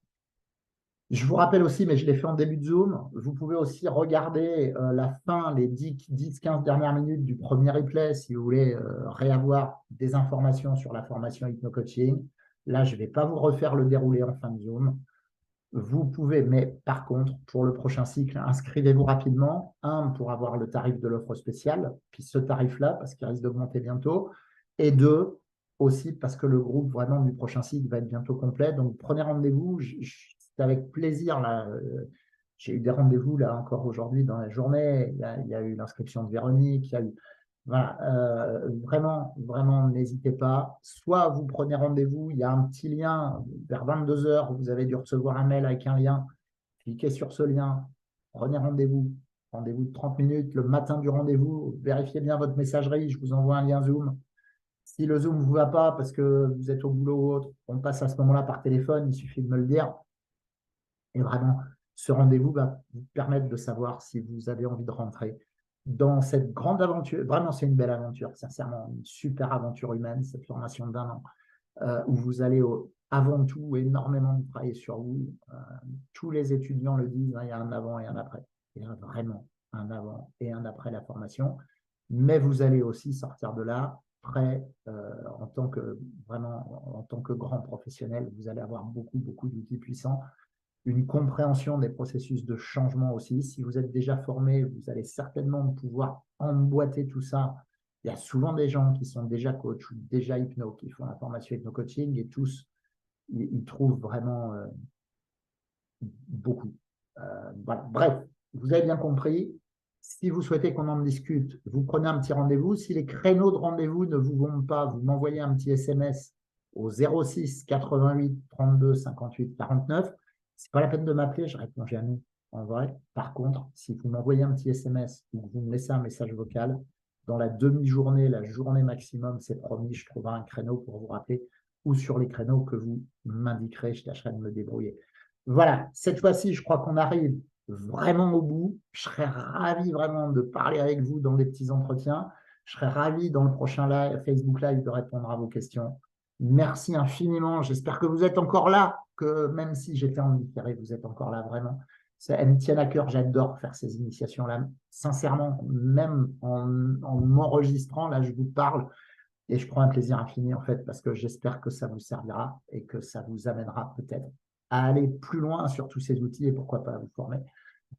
Je vous rappelle aussi, mais je l'ai fait en début de Zoom, vous pouvez aussi regarder la fin, les 10-15 dernières minutes du premier replay si vous voulez réavoir des informations sur la formation hypno-coaching. Là, je ne vais pas vous refaire le déroulé en fin de Zoom. Vous pouvez, mais par contre, pour le prochain cycle, inscrivez-vous rapidement. Un, pour avoir le tarif de l'offre spéciale, puis ce tarif-là, parce qu'il risque d'augmenter bientôt. Et deux, aussi parce que le groupe vraiment du prochain cycle va être bientôt complet. Donc, prenez rendez-vous. C'est avec plaisir. Là, j'ai eu des rendez-vous là encore aujourd'hui dans la journée. Il y a eu l'inscription de Véronique. Il y a eu voilà, vraiment, vraiment, n'hésitez pas. Soit vous prenez rendez-vous, il y a un petit lien vers 22 heures, vous avez dû recevoir un mail avec un lien. Cliquez sur ce lien, prenez rendez-vous. Rendez-vous de 30 minutes le matin du rendez-vous. Vérifiez bien votre messagerie, je vous envoie un lien Zoom. Si le Zoom ne vous va pas parce que vous êtes au boulot ou autre, on passe à ce moment-là par téléphone, il suffit de me le dire. Et vraiment, ce rendez-vous va vous permettre de savoir si vous avez envie de rentrer dans cette grande aventure. Vraiment, c'est une belle aventure, sincèrement, une super aventure humaine, cette formation d'1 an, où vous allez avant tout énormément travailler sur vous. Tous les étudiants le disent, hein, il y a un avant et un après. Il y a vraiment un avant et un après la formation. Mais vous allez aussi sortir de là prêt en tant que grand professionnel. Vous allez avoir beaucoup, beaucoup d'outils puissants, une compréhension des processus de changement aussi. Si vous êtes déjà formé, vous allez certainement pouvoir emboîter tout ça. Il y a souvent des gens qui sont déjà coach ou déjà hypno, qui font la formation hypno-coaching et tous, ils trouvent vraiment beaucoup. Voilà. Bref, vous avez bien compris. Si vous souhaitez qu'on en discute, vous prenez un petit rendez-vous. Si les créneaux de rendez-vous ne vous vont pas, vous m'envoyez un petit SMS au 06 88 32 58 49. C'est pas la peine de m'appeler, je réponds jamais en vrai. Par contre, si vous m'envoyez un petit SMS ou que vous me laissez un message vocal, dans la demi-journée, la journée maximum, c'est promis, je trouverai un créneau pour vous rappeler ou sur les créneaux que vous m'indiquerez, je tâcherai de me débrouiller. Voilà, cette fois-ci, je crois qu'on arrive vraiment au bout. Je serais ravi vraiment de parler avec vous dans des petits entretiens. Je serais ravi dans le prochain live, Facebook Live de répondre à vos questions. Merci infiniment. J'espère que vous êtes encore là, que même si j'étais en différé, vous êtes encore là vraiment. Elle me tient à cœur, j'adore faire ces initiations-là. Sincèrement, même en m'enregistrant, là, je vous parle et je prends un plaisir infini en fait, parce que j'espère que ça vous servira et que ça vous amènera peut-être à aller plus loin sur tous ces outils et pourquoi pas à vous former.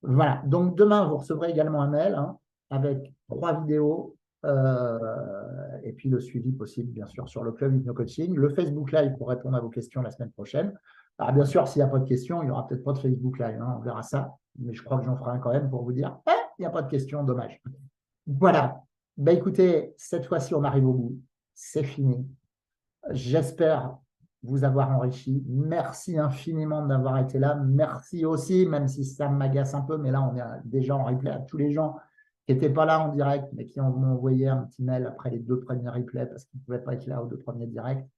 Voilà, donc demain, vous recevrez également un mail avec 3 vidéos et puis le suivi possible, bien sûr, sur le club Hypno Coaching, le Facebook Live pour répondre à vos questions la semaine prochaine. Alors, bien sûr, s'il n'y a pas de questions, il n'y aura peut-être pas de Facebook Live, on verra ça, mais je crois que j'en ferai un quand même pour vous dire, il n'y a pas de questions, dommage. Voilà, ben, écoutez, cette fois-ci, on arrive au bout, c'est fini. J'espère vous avoir enrichi. Merci infiniment d'avoir été là. Merci aussi, même si ça m'agace un peu, mais là, on est déjà en replay à tous les gens qui n'étaient pas là en direct, mais qui m'ont envoyé un petit mail après les 2 premiers replays parce qu'ils ne pouvaient pas être là aux 2 premiers directs.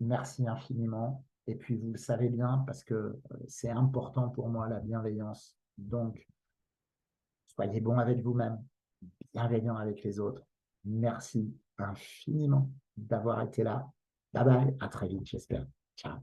Merci infiniment. Et puis, vous le savez bien, parce que c'est important pour moi, la bienveillance. Donc, soyez bons avec vous-même, bienveillants avec les autres. Merci infiniment d'avoir été là. Bye bye, à très vite, j'espère. Ciao.